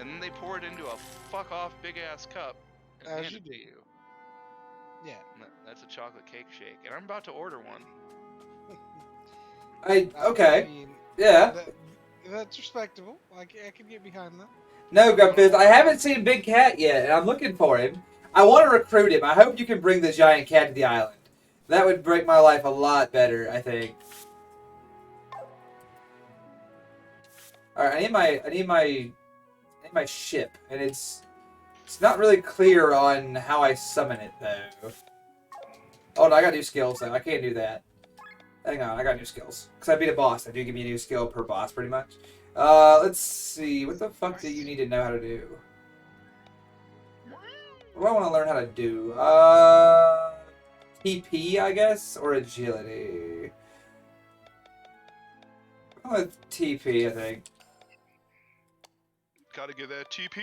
And then they pour it into a fuck off big ass cup and hand it to you. Yeah. That's a chocolate cake shake. And I'm about to order one. Okay. I mean, Yeah. That's respectable. I can get behind that. No, Grumpus, I haven't seen Big Cat yet, and I'm looking for him. I want to recruit him. I hope you can bring the giant cat to the island. That would make my life a lot better, I think. All right, I need my ship, and it's not really clear on how I summon it though. Oh no, I got new skills though. I can't do that. Hang on, I got new skills because I beat a boss. They do give me a new skill per boss, pretty much. Let's see. What the fuck do you need to know how to do? What do I want to learn how to do? TP, I guess, or agility. I'm with TP, I think. Gotta get that TP.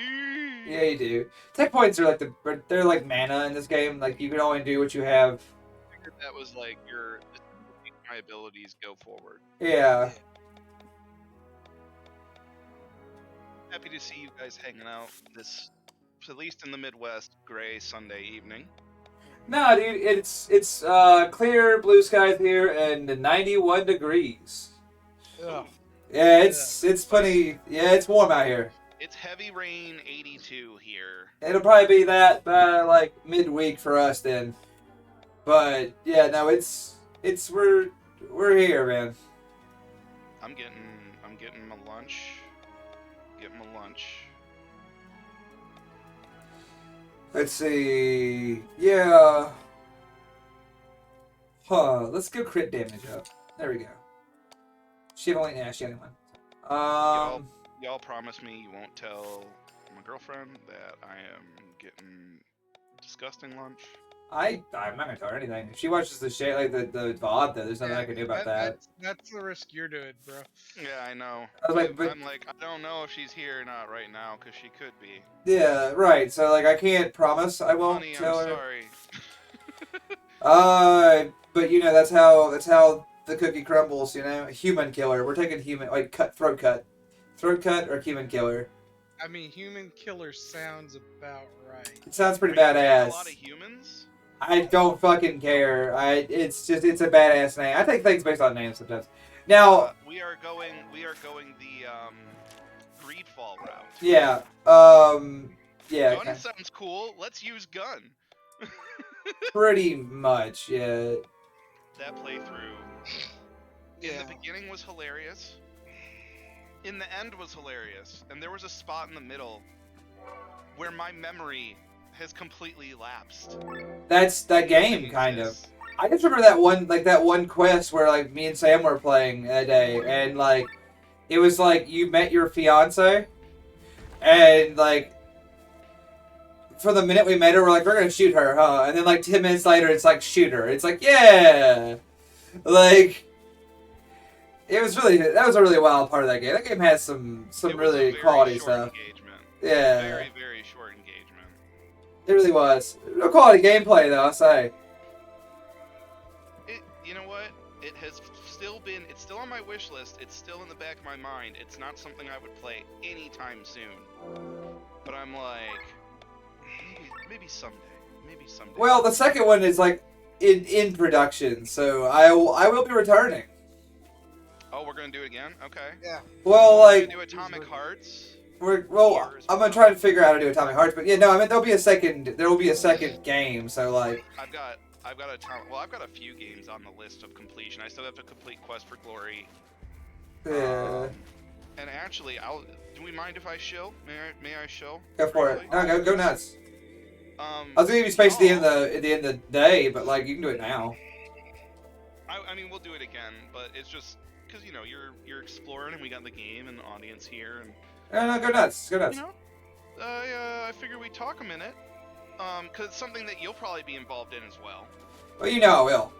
Yeah, you do. Tech points are like they're like mana in this game. Like you can only do what you have. I figured that was like my abilities go forward. Yeah. Happy to see you guys hanging out this, at least in the Midwest, gray Sunday evening. No, dude, it's clear blue skies here and 91 degrees. Ugh. Yeah, it's plenty. Yeah, it's warm out here. It's heavy rain, 82 here. It'll probably be that by like midweek for us then. But yeah, no, it's we're here, man. I'm getting my lunch. Getting my lunch. Let's see. Yeah. Huh. Let's go crit damage up. There we go. She only one. Y'all promise me you won't tell my girlfriend that I am getting disgusting lunch. I'm not gonna tell her anything. If she watches the shit like the VOD, though, there's nothing I can do about that. That's the risk you're doing, bro. Yeah, I know. I was like, but, I'm like, I don't know if she's here or not right now, because she could be. yeah, right. So like, I can't promise I won't Honey, tell I'm her. sorry. But you know that's how the cookie crumbles. You know, human killer. We're taking human like throat cut or human killer. I mean, human killer sounds about right. It sounds pretty Are you getting badass. A lot of humans. I don't fucking care. It's a badass name. I take things based on names sometimes. Now we are going the Greedfall route. yeah, yeah. Gun sounds cool. Let's use gun. Pretty much, yeah. That playthrough in the beginning was hilarious. In the end was hilarious, and there was a spot in the middle where my memory has completely lapsed. That's that game, kind of. I just remember that one quest where like me and Sam were playing that day, and like it was like you met your fiance, and like for the minute we met her, we're like, we're gonna shoot her, huh? And then like 10 minutes later, it's like shoot her. It's like yeah, like that was a really wild part of that game. That game has some really quality stuff. Engagement. Yeah, Very very short engagement. It really was. No quality gameplay, though, I'll say. You know what? It has still been. It's still on my wish list. It's still in the back of my mind. It's not something I would play anytime soon. But I'm like, maybe someday. Maybe someday. Well, the second one is like in production, so I will be returning. Oh, we're gonna do it again? Okay. Yeah. Well, We're like gonna do Atomic Hearts. I'm gonna try to figure out how to do Atomic Hearts, but yeah, no, I mean there will be a second game, so like I've got a few games on the list of completion. I still have to complete Quest for Glory. yeah. And actually, do we mind if I shill? May I shill? Go for it. No, go nuts. I I was gonna give you space at the end of the day, but like you can do it now. I mean, we'll do it again, but it's just because you're exploring, and we got the game and the audience here, and No, go nuts. Go nuts. I figure we talk a minute, because it's something that you'll probably be involved in as well. Well, you know I will.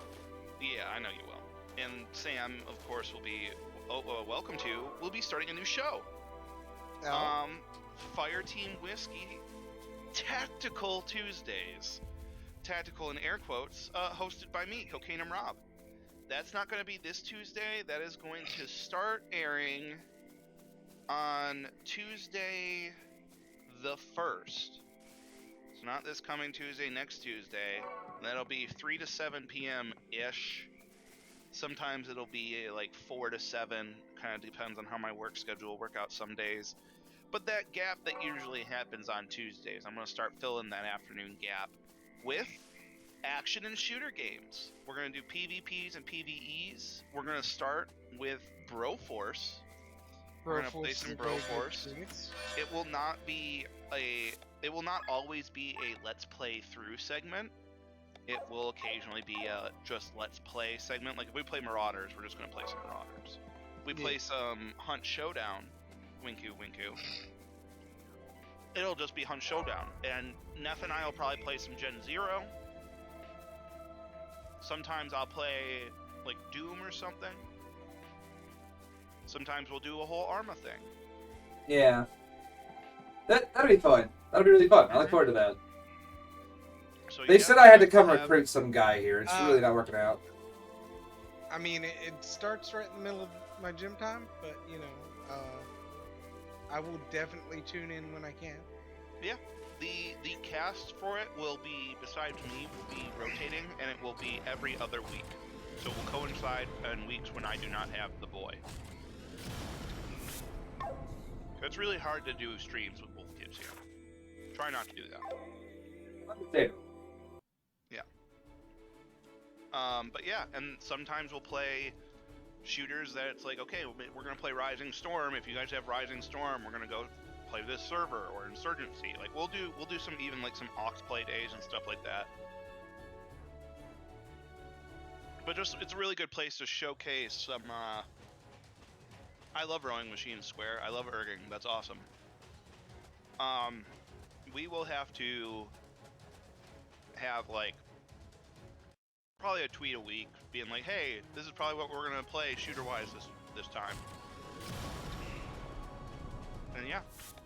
Yeah, I know you will. And Sam, of course, will be welcome to. We'll be starting a new show. Oh. Fireteam Whiskey Tactical Tuesdays. Tactical in air quotes, hosted by me, Cocaine and Rob. That's not going to be this Tuesday. That is going to start airing on Tuesday the 1st. It's not this coming Tuesday, next Tuesday. That'll be 3 to 7 p.m. ish. Sometimes it'll be like 4 to 7. Kind of depends on how my work schedule will work out some days. But that gap that usually happens on Tuesdays, I'm going to start filling that afternoon gap with action and shooter games. We're going to do PvPs and PvEs. We're going to start with Broforce. We're going to play some Broforce. It will not always be a let's play through segment. It will occasionally be a just let's play segment. Like if we play Marauders, we're just going to play some Marauders. We play some Hunt Showdown. Winku, winku. It'll just be Hunt Showdown. And Nephi and I will probably play some Gen Zero. Sometimes I'll play like Doom or something. Sometimes we'll do a whole Arma thing. Yeah. That'll be fun. That'll be really fun. I look forward to that. So They said I had to come recruit some guy here. It's really not working out. I mean, it starts right in the middle of my gym time, but, you know, I will definitely tune in when I can. Yeah. The cast for it will be, besides me, will be rotating, and it will be every other week. So it will coincide in weeks when I do not have the boy. It's really hard to do streams with both kids here. Try not to do that. Yeah. But yeah, and sometimes we'll play shooters that it's like, okay, we're gonna play Rising Storm. If you guys have Rising Storm, we're gonna go play this server or Insurgency. Like we'll do some even like some Ox play days and stuff like that. But just it's a really good place to showcase some. I love Rowing Machine Square. I love erging. That's awesome. We will have to have like probably a tweet a week being like, hey, this is probably what we're gonna play shooter-wise this time. And yeah,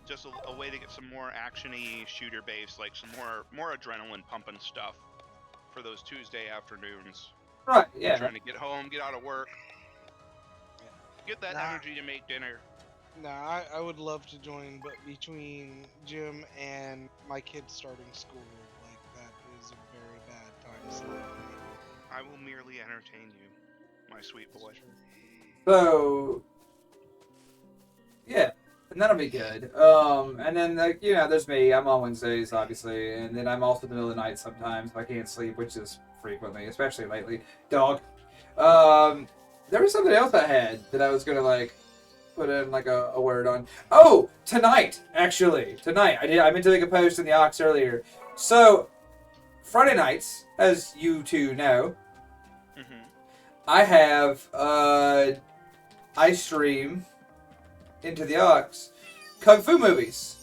just a way to get some more action-y shooter-based, like some more adrenaline pumping stuff for those Tuesday afternoons. Right, yeah. Trying to get home, get out of work, get that energy to make dinner. Nah, I would love to join, but between gym and my kids starting school, like that is a very bad time slot. I will merely entertain you, my sweet boy. So, yeah, and that'll be good. And then, like, you know, there's me. I'm on Wednesdays, obviously, and then I'm also in the middle of the night sometimes if I can't sleep, which is frequently, especially lately. Dog. There was something else I had that I was gonna like put in like a word on. Oh, tonight, actually, tonight I meant to make a post in the Ox earlier. So Friday nights, as you two know, I have I stream into the Ox Kung Fu movies.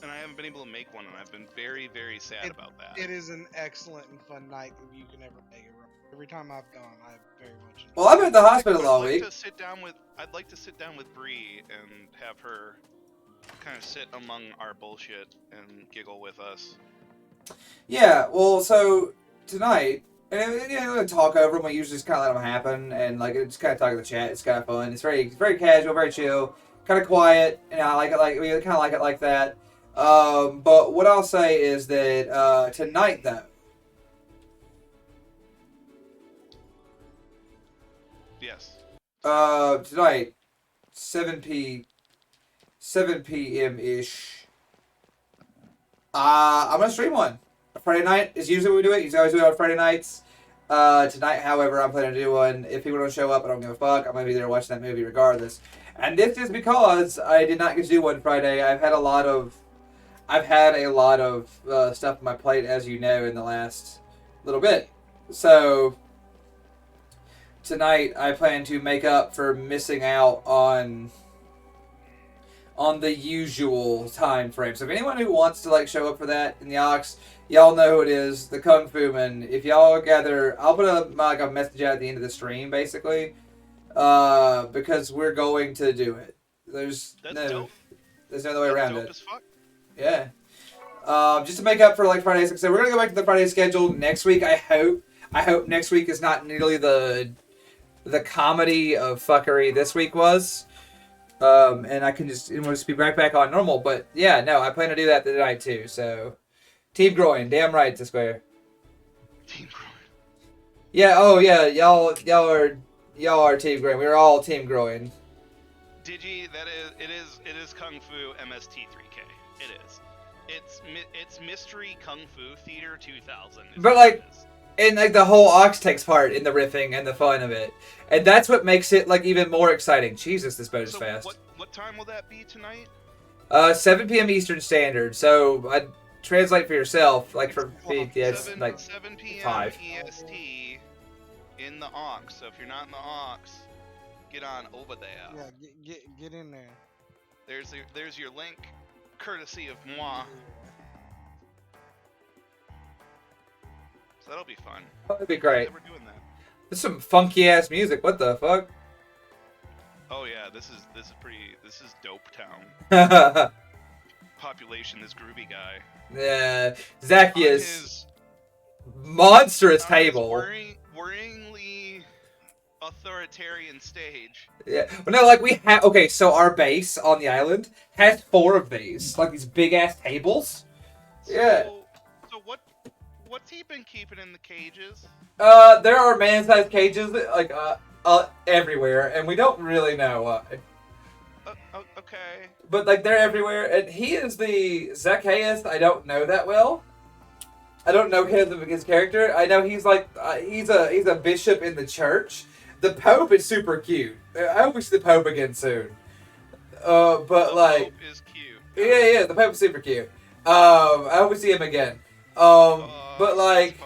And I haven't been able to make one, and I've been very, very sad about that. It is an excellent and fun night if you can ever make it. Every time I've gone, I've very much enjoyed it. Well, I've been at the hospital all week. I'd like to sit down with Bree and have her kind of sit among our bullshit and giggle with us. Yeah, well, so tonight, and you know, talk over them. We usually just kind of let them happen, and like just kind of talk in the chat. It's kind of fun. It's very casual, very chill, kind of quiet. And I like it we kind of like it like that. But what I'll say is that tonight, though. Yes. Tonight, 7 p.m. ish. I'm gonna stream one. Friday night is usually when we do it. You always do it on Friday nights. Tonight, however, I'm planning to do one. If people don't show up, I don't give a fuck. I'm gonna be there watching that movie regardless. And this is because I did not get to do one Friday. I've had a lot of stuff on my plate, as you know, in the last little bit. So tonight, I plan to make up for missing out on the usual time frame. So if anyone who wants to like show up for that in the Ox, y'all know who it is, the Kung Fu Man. If y'all gather, I'll put a message out at the end of the stream, basically, because we're going to do it. There's no other way around it. As fuck. Yeah. Just to make up for like Fridays. Like I said, we're gonna go back to the Friday schedule next week. I hope next week is not nearly the comedy of fuckery this week was. And I can just be right back on normal. But yeah, no, I plan to do that tonight too. So, Team Groin, damn right, to square. Team Groin. Yeah. Oh yeah, y'all Y'all are team growing. We're all team growing. Digi, it is Kung Fu MST3K. It is. It's Mystery Kung Fu Theater 2000. But like, and like the whole Ox takes part in the riffing and the fun of it, and that's what makes it like even more exciting. Jesus, this boat is fast. What time will that be tonight? 7 p.m. Eastern Standard. So I translate for yourself, like for me, yeah, it's like 7 p.m. 5 EST in the Aux. So if you're not in the Aux, get on over there. Yeah, get in there. There's your link, courtesy of moi. So that'll be fun. That'd be great. We're doing that. There's some funky ass music. What the fuck? Oh yeah, this is Dope Town. Population, this groovy guy. Yeah, Zacchaeus. Monstrous table. Worryingly authoritarian stage. Yeah. Well, no, like we have. Okay, so our base on the island has 4 of these, like these big ass tables. Yeah. So what's he been keeping in the cages? There are man-sized cages like everywhere, and we don't really know why. Okay. But like they're everywhere, and he is the Zacchaeus. I don't know that well. I don't know his character. I know he's like he's a bishop in the church. The Pope is super cute. I hope we see the Pope again soon. But the like, Pope is cute. Yeah, the Pope is super cute. I hope we see him again. But like,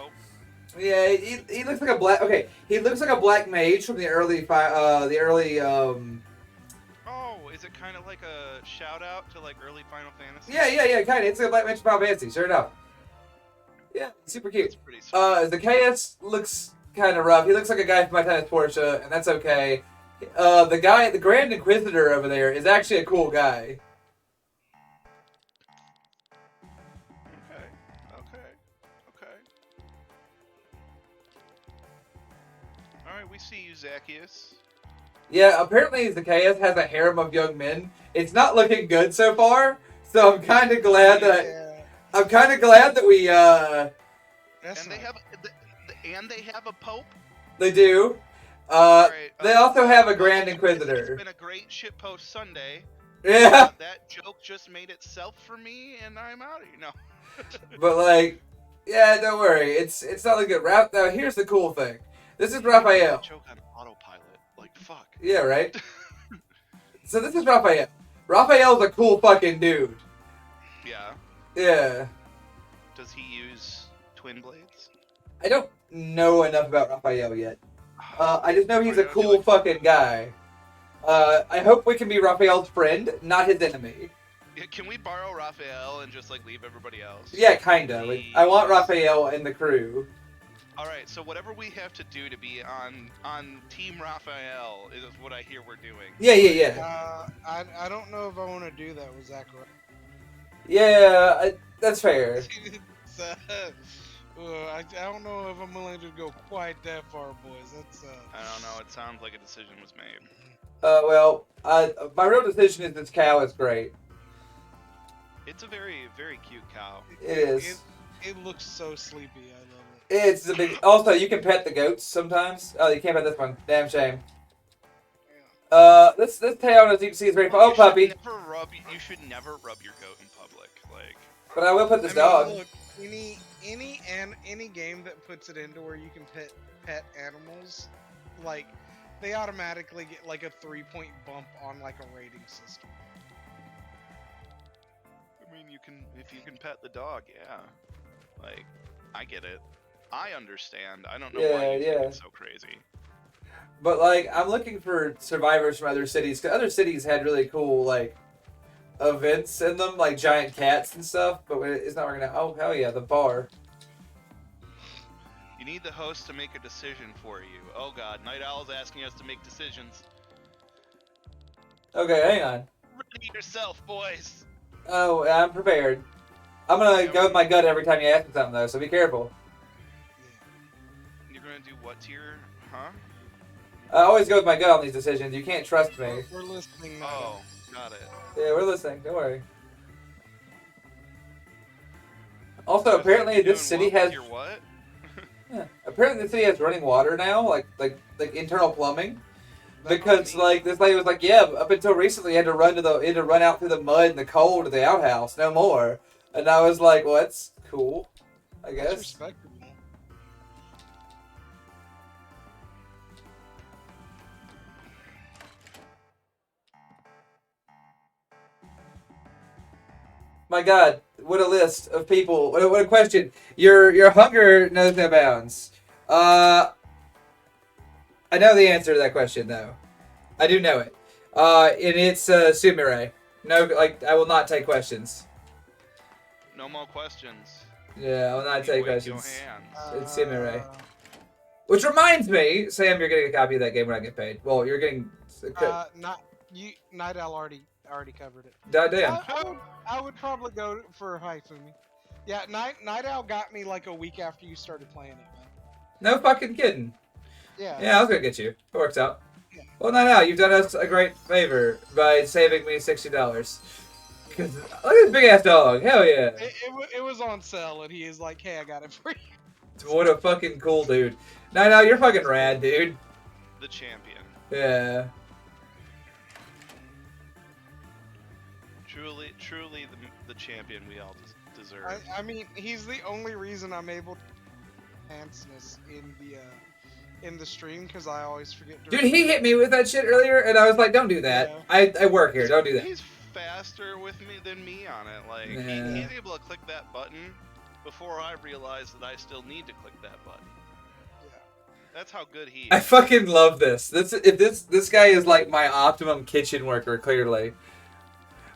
yeah, he looks like a black. Okay, he looks like a black mage from the early. Oh, is it kind of like a shout out to like early Final Fantasy? Yeah, kind of. It's a black mage from Final Fantasy, sure enough. Yeah, super cute. That's pretty sweet. Zacchaeus looks kind of rough. He looks like a guy from my tennis Porsche, and that's okay. The Grand Inquisitor over there is actually a cool guy. Okay. Alright, we see you, Zacchaeus. Yeah, apparently Zacchaeus has a harem of young men. It's not looking good so far, so I'm kind of glad that we They have a pope. They do. They also have a Grand Inquisitor. It's been a great shitpost Sunday. Yeah. That joke just made itself for me, and I'm out of here. No. But like, yeah, don't worry. It's not like good. Now here's the cool thing. This is Raphael. Joke on autopilot. Like fuck. Yeah, right. So this is Raphael. Raphael's a cool fucking dude. Yeah. Yeah. Does he use twin blades? I don't know enough about Raphael yet. I just know he's a cool fucking guy. I hope we can be Raphael's friend, not his enemy. Yeah, can we borrow Raphael and just like leave everybody else? Yeah, kinda. Like, I want Raphael in the crew. Alright, so whatever we have to do to be on Team Raphael is what I hear we're doing. Yeah. I don't know if I want to do that with Zachary. Yeah, that's fair. I don't know if I'm willing to go quite that far, boys. That's I don't know. It sounds like a decision was made. Well, my real decision is this cow is great. It's a very, very cute cow. It is. It looks so sleepy. I love it. It's a big. Also, you can pet the goats sometimes. Oh, you can't pet this one. Damn shame. This tail, as you can see, is very. Oh, puppy. You should never rub your goat in public, like. But I will put this dog. Look, any game that puts it into where you can pet animals, like they automatically get like a 3-point bump on like a rating system. I mean, if you can pet the dog, yeah. Like, I get it. I understand. I don't know why you think it's so crazy. But like, I'm looking for survivors from other cities, because other cities had really cool like events in them, like giant cats and stuff. But it's not working out. Oh hell yeah, the bar. You need the host to make a decision for you. Oh god, Night Owl's asking us to make decisions. Okay, hang on. Ready yourself, boys. Oh, I'm prepared. I'm gonna go with my gut every time you ask me something though, so be careful. You're gonna do what to your, huh? I always go with my gut on these decisions. You can't trust me. We're listening now. Oh, got it. Yeah, we're listening. Don't worry. Also, apparently this city has. Your what? Yeah. Apparently the city has running water now, like internal plumbing. That Because must be- like this lady was like, yeah, up until recently, you had to run out through the mud and the cold to the outhouse, no more. And I was like, well, that's cool, I That's guess. respectable. My God, what a list of people! What a question! Your hunger knows no bounds. I know the answer to that question though. I do know it. And it's Sumire. No, like I will not take questions. No more questions. Yeah, I will not You take wave your questions. hands. It's Sumire. Which reminds me, Sam, you're getting a copy of that game when I get paid. Well, you're getting. Not you. Night Owl already covered it. Damn. I would probably go for Haifumi. Yeah, Night Owl got me like a week after you started playing it, man. No fucking kidding. Yeah. Yeah, I was gonna get you. It works out. Yeah. Well, not now. You've done us a great favor by saving me $60. Because look at this big ass dog. Hell yeah. It was on sale, and he is like, "Hey, I got it for you." What a fucking cool dude. No, you're fucking rad, dude. The champion. Yeah. Truly the champion we all deserve. I mean, he's the only reason I'm able to enhance in the stream because I always forget to. Dude, he hit me with that shit earlier, and I was like, don't do that. Yeah. I work here. Don't do that. He's faster with me than me on it. Like Yeah. he's able to click that button before I realize that I still need to click that button. Yeah. That's how good he I is. fucking love this. This guy is like my optimum kitchen worker, clearly.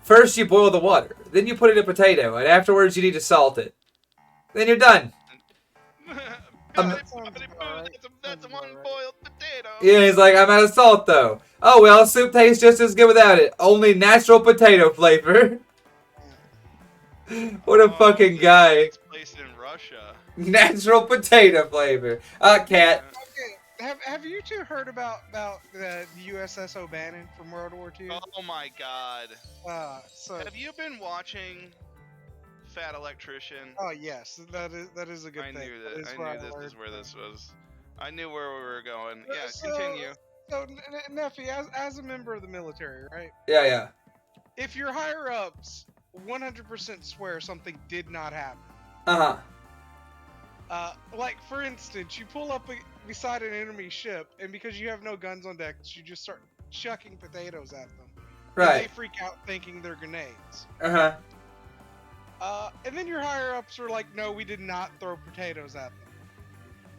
First, you boil the water. Then you put it in a potato. And afterwards, you need to salt it. Then you're done. That sounds alright. That's Sounds one alright. boiled potato. Yeah, he's like, I'm out of salt, though. Oh, well, soup tastes just as good without it. Only natural potato flavor. What a fucking This guy. takes place in Russia. Natural potato flavor. Cat. Okay, have you two heard about the USS O'Bannon from World War II? Oh my god. So Have you been watching Fat Electrician? oh yes, that is a good I thing. knew that. is I what knew this learned. is where this was. I knew where we were going. Yeah, So- continue. So Nephi, as a member of the military, right? Yeah. If your higher ups 100% swear something did not happen, Uh-huh. like for instance, you pull up beside an enemy ship, and because you have no guns on deck, you just start chucking potatoes at them. And they Right. freak out thinking they're grenades. Uh-huh. And then your higher ups are like, no, we did not throw potatoes at them.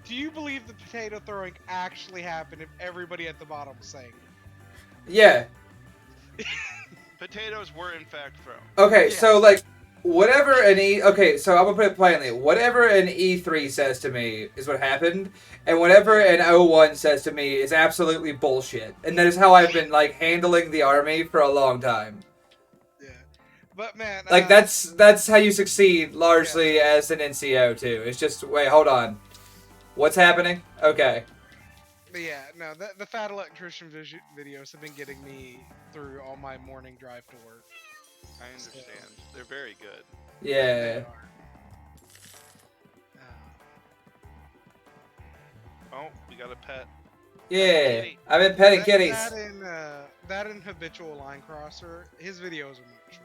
Do you believe the potato throwing actually happened if everybody at the bottom was saying it? Yeah. Potatoes were in fact thrown. Okay, Yeah. so like whatever an okay, so I'm gonna put it plainly. Whatever an E3 says to me is what happened, and whatever an O1 says to me is absolutely bullshit. And that is how I've been like handling the army for a long time. Yeah. But man, Like that's how you succeed largely as an NCO too. It's just wait, hold on. What's happening? Okay. But yeah, no, the Fat Electrician videos have been getting me through all my morning drive to work. I understand. They're very good. Yeah. They are. Oh, we got a pet. Yeah. I've been petting kitties. That and Habitual Line Crosser, his videos are much shorter.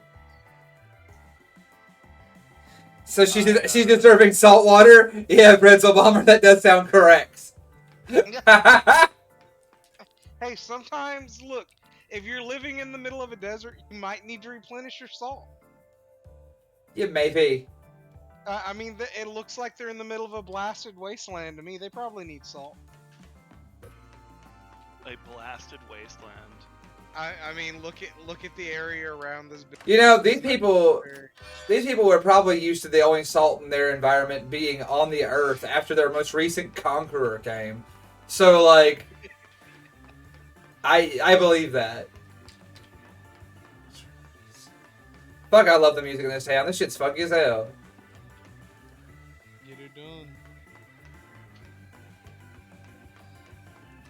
So she's deserving salt water? Yeah, Pretzel Bomber, that does sound correct. Hey, sometimes, look, if you're living in the middle of a desert, you might need to replenish your salt. Yeah, maybe. I mean, it looks like they're in the middle of a blasted wasteland to me. They probably need salt. A blasted wasteland. I mean, look at the area around this. You know, these people were probably used to the only salt in their environment being on the earth after their most recent conqueror came. So, like, I believe that. Fuck, I love the music in this town. This shit's funky as hell. Get it done.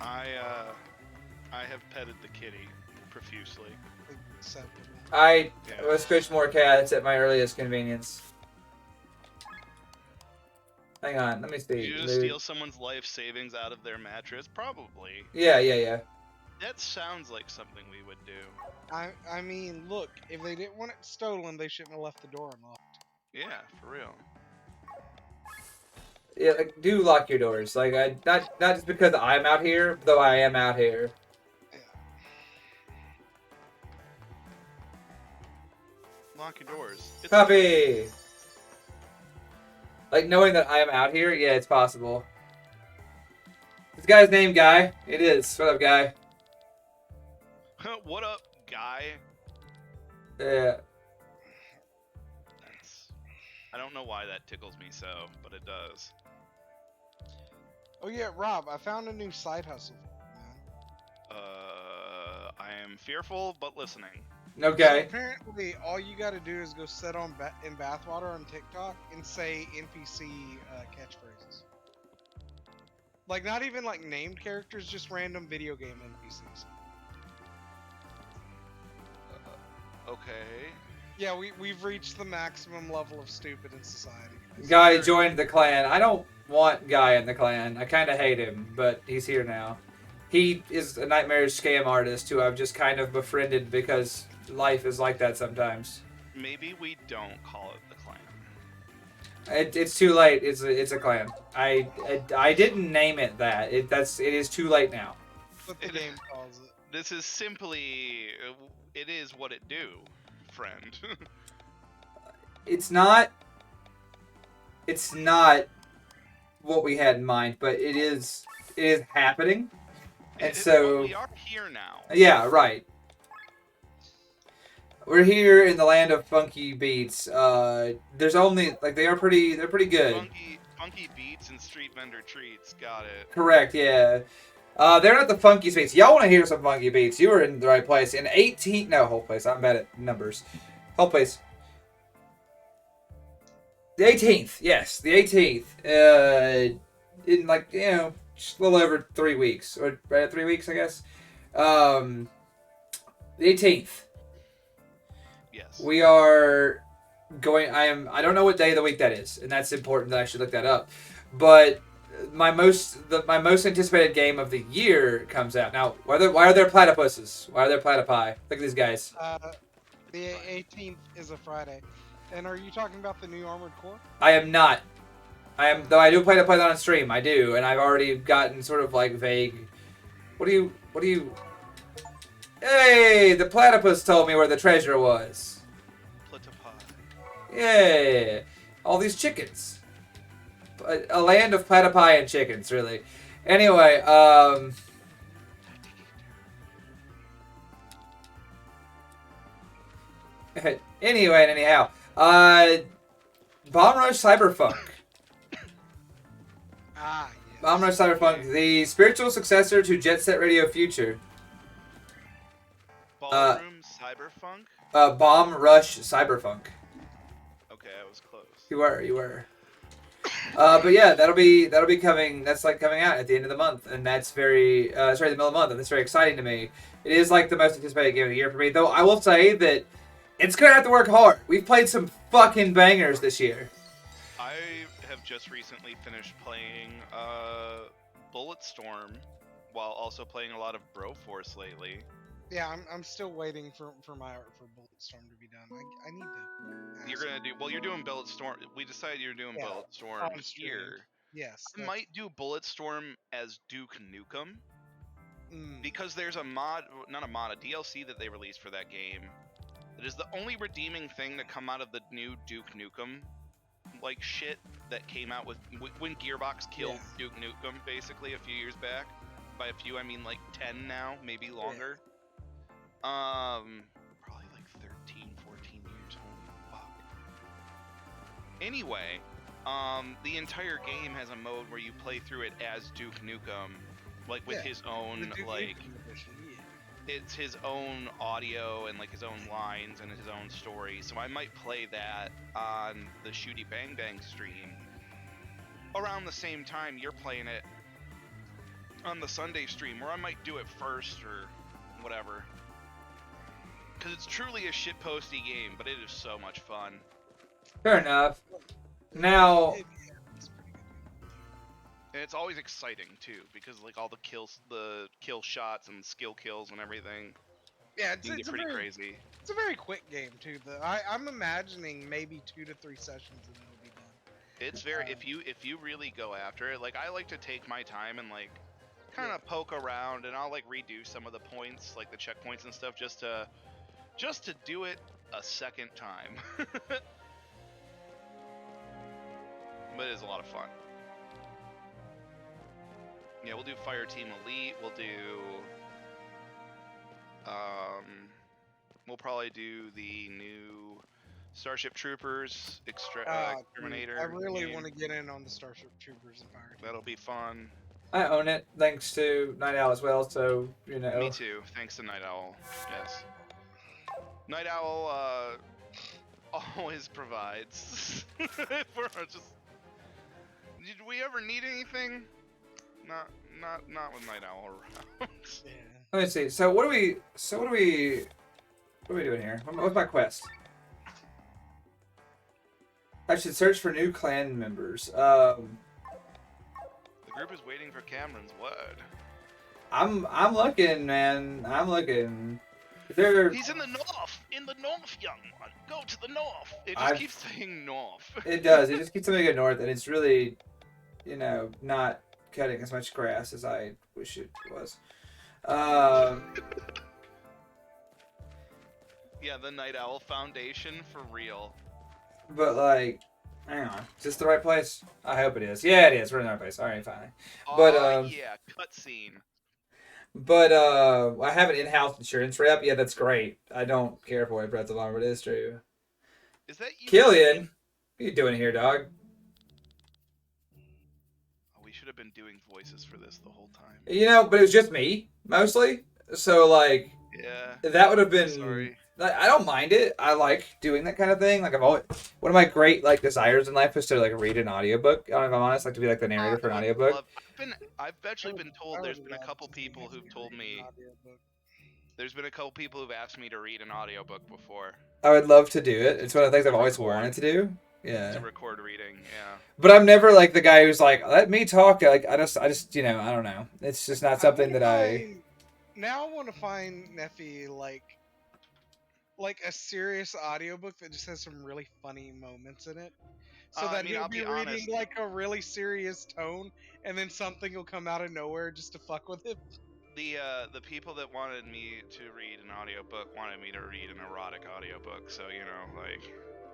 I have petted the kitty profusely. Acceptable. I Yeah. will squish more cats at my earliest convenience. Hang on, let me see. Did you just steal someone's life savings out of their mattress? Probably. Yeah. That sounds like something we would do. I mean, look, if they didn't want it stolen, they shouldn't have left the door unlocked. Yeah, for real. Yeah, like, do lock your doors. Like, not just because I'm out here, though I am out here. Yeah. Lock your doors. It's Copy! Like, knowing that I am out here, yeah, it's possible. This guy's name Guy. It is. What up, Guy? What up, guy? Yeah. I don't know why that tickles me so, but it does. Oh yeah, Rob, I found a new side hustle. Man. I am fearful, but listening. Okay. So apparently, all you got to do is go sit on in bathwater on TikTok and say NPC catchphrases. Like not even like named characters, just random video game NPCs. Okay. Yeah, we've reached the maximum level of stupid in society. Guy joined the clan. I don't want Guy in the clan. I kind of hate him, but he's here now. He is a nightmarish scam artist who I've just kind of befriended because life is like that sometimes. Maybe we don't call it the clan. It's too late. It's a clan. I didn't name it that. It is too late now. What the game calls it. This is simply, it is what it do, friend. It's not what we had in mind, but it is happening. And so we are here now. Yeah, right. We're here in the land of funky beats. There's only they're pretty good. Funky beats and street vendor treats. Got it. Correct, yeah. They're not the funky beats. Y'all want to hear some funky beats? You were in the right place. In 18, no, whole place. I'm bad at numbers. Whole place. The 18th, yes, the 18th. In just a little over 3 weeks, or right at 3 weeks, I guess. The 18th. Yes. We are going. I don't know what day of the week that is, and that's important that I should look that up. But my most anticipated game of the year comes out now. Why are there platypuses? Why are there platypi? Look at these guys. The 18th is a Friday. And are you talking about the new Armored Core? I am not. I am, though I do plan to play that on stream. I do, and I've already gotten sort of like vague. What do you? Hey, the platypus told me where the treasure was. Platypi. Yeah, all these chickens. A land of platypi and chickens, really. Anyway, anyhow, Bomb Rush Cyberpunk. Ah, yes. Bomb Rush Cyberpunk, the spiritual successor to Jet Set Radio Future. Ballroom Cyberpunk? Bomb Rush Cyberpunk. Okay, I was close. You were. But yeah, that'll be coming. That's like coming out at the end of the month, and that's the middle of the month, and that's very exciting to me. It is like the most anticipated game of the year for me, though. I will say that it's gonna have to work hard. We've played some fucking bangers this year. I have just recently finished playing Bulletstorm, while also playing a lot of Broforce lately. Yeah, I'm still waiting for my art for Bulletstorm to be done. I need to. You're gonna do well. You're doing Bulletstorm. We decided you're doing Bulletstorm here. Yes. I might do Bulletstorm as Duke Nukem because there's a DLC that they released for that game. It is the only redeeming thing to come out of the new Duke Nukem like shit that came out with when Gearbox killed Duke Nukem basically a few years back. By a few I mean like 10 now, maybe longer. Probably like 13, 14 years. Holy fuck. Anyway, the entire game has a mode where you play through it as Duke Nukem, like with his own like it's his own audio and like his own lines and his own story. So I might play that on the Shooty Bang Bang stream around the same time you're playing it on the Sunday stream, or I might do it first or whatever. Because it's truly a shitposty game, but it is so much fun. Fair enough. Now, And it's always exciting too, because like all the kill shots and skill kills and everything, Yeah, you can get pretty crazy. It's a very quick game too. I'm imagining maybe 2 to 3 sessions and it'll be done. It's very if you really go after it. Like I like to take my time and like kind of poke around, and I'll like redo some of the points, like the checkpoints and stuff, just to do it a second time. But it is a lot of fun. Yeah, we'll do Fire Team Elite. We'll do we'll probably do the new Starship Troopers Exterminator. I really game. want to get in on the Starship Troopers and Fire Team. That'll be fun. I own it, thanks to Night Owl as well, so, you know. Me too, thanks to Night Owl, yes. Night Owl, always provides. For just... Did we ever need anything? Not with Night Owl around. Yeah. Let me see, so what are we doing here? What's my quest? I should search for new clan members. The group is waiting for Cameron's word. I'm looking, man. I'm looking. He's in the north, young one. Go to the north. It just keeps saying north. It does. It just keeps saying go north, and it's really, you know, not cutting as much grass as I wish it was. Yeah, the Night Owl Foundation for real. But like, hang on, is this the right place? I hope it is. Yeah, it is. We're in the right place. All right, finally. But yeah, cutscene. But I have an in-house insurance rep. Yeah, that's great. I don't care for what Breath of Armor, but it is true. Is that you? Killian, what are you doing here, dog? Oh, we should have been doing voices for this the whole time. You know, but it was just me mostly. So like, yeah, that would have been. Sorry. I don't mind it. I like doing that kind of thing. Like I've always, one of my great like desires in life is to like read an audiobook. I don't know if I'm honest, like to be like the narrator for an audiobook. I've actually been told. There's been a couple people who've told me. There's been a couple people who've asked me to read an audiobook before. I would love to do it. It's one of the things I've always wanted to do. Yeah. To record reading, yeah. But I'm never like the guy who's like, let me talk. Like I just you know, I don't know. It's just not something that I. Now I want to find Nephi like a serious audiobook that just has some really funny moments in it. So that he'll be reading like a really serious tone, and then something will come out of nowhere just to fuck with him. The people that wanted me to read an audiobook wanted me to read an erotic audiobook, so you know, like.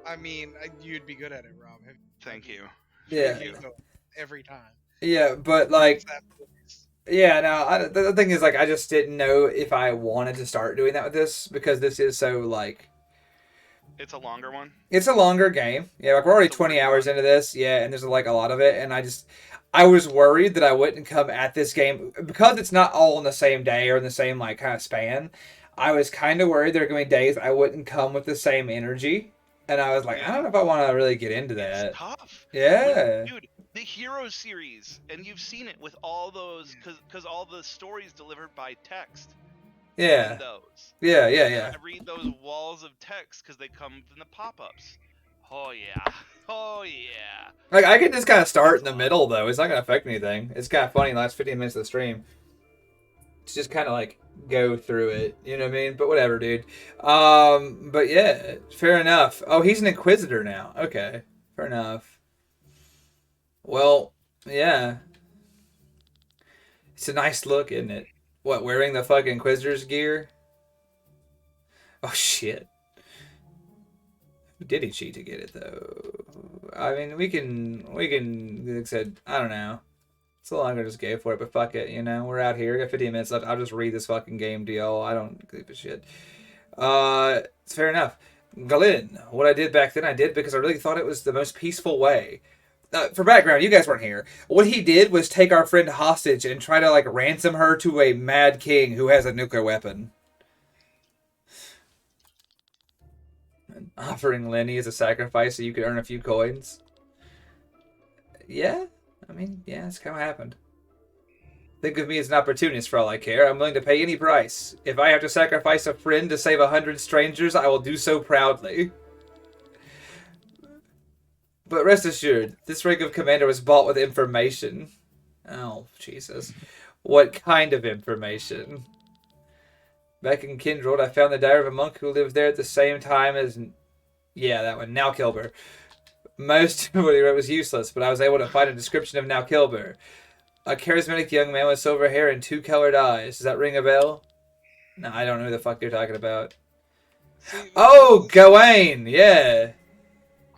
I mean, you'd be good at it, Rob. Thank you. Yeah. Thank you. Every time. Yeah, but like. Yeah, no, the thing is, like, I just didn't know if I wanted to start doing that with this, because this is so, like... It's a longer one? It's a longer game. Yeah, like, we're already 20 hours into this, yeah, and there's, like, a lot of it, and I was worried that I wouldn't come at this game, because it's not all in the same day or in the same, like, kind of span, I was kind of worried there were going to be days I wouldn't come with the same energy, and I was like, I don't know if I want to really get into that. It's tough. Yeah. Dude, the Heroes series, and you've seen it with all those, because all the stories delivered by text. Yeah. Those. Yeah. I read those walls of text because they come in the pop-ups. Oh yeah. Like I can just kind of start in the middle though. It's not gonna affect anything. It's kind of funny. The last 15 minutes of the stream, to just kind of like go through it. You know what I mean? But whatever, dude. But yeah, fair enough. Oh, he's an Inquisitor now. Okay, fair enough. Well, yeah. It's a nice look, isn't it? What, wearing the fucking Inquisitor's gear? Oh, shit. Did he cheat to get it, though? I mean, we can, like I said, I don't know. It's a longer just gave for it, but fuck it, you know? We're out here, we got 15 minutes left. I'll just read this fucking game to y'all. I don't give a shit. It's fair enough. Glenn, what I did back then, I did because I really thought it was the most peaceful way. For background, you guys weren't here. What he did was take our friend hostage and try to, like, ransom her to a mad king who has a nuclear weapon. And offering Lenny as a sacrifice so you could earn a few coins. Yeah, I mean, yeah, that's kind of what happened. Think of me as an opportunist for all I care. I'm willing to pay any price. If I have to sacrifice a friend to save 100 strangers, I will do so proudly. But rest assured, this rank of commander was bought with information. Oh, Jesus. What kind of information? Back in Kindred, I found the diary of a monk who lived there at the same time as... Yeah, that one. Now Kilber. Most of what he wrote was useless, but I was able to find a description of Now Kilber. A charismatic young man with silver hair and two colored eyes. Does that ring a bell? No, I don't know who the fuck you're talking about. See, Oh, Gawain! Yeah.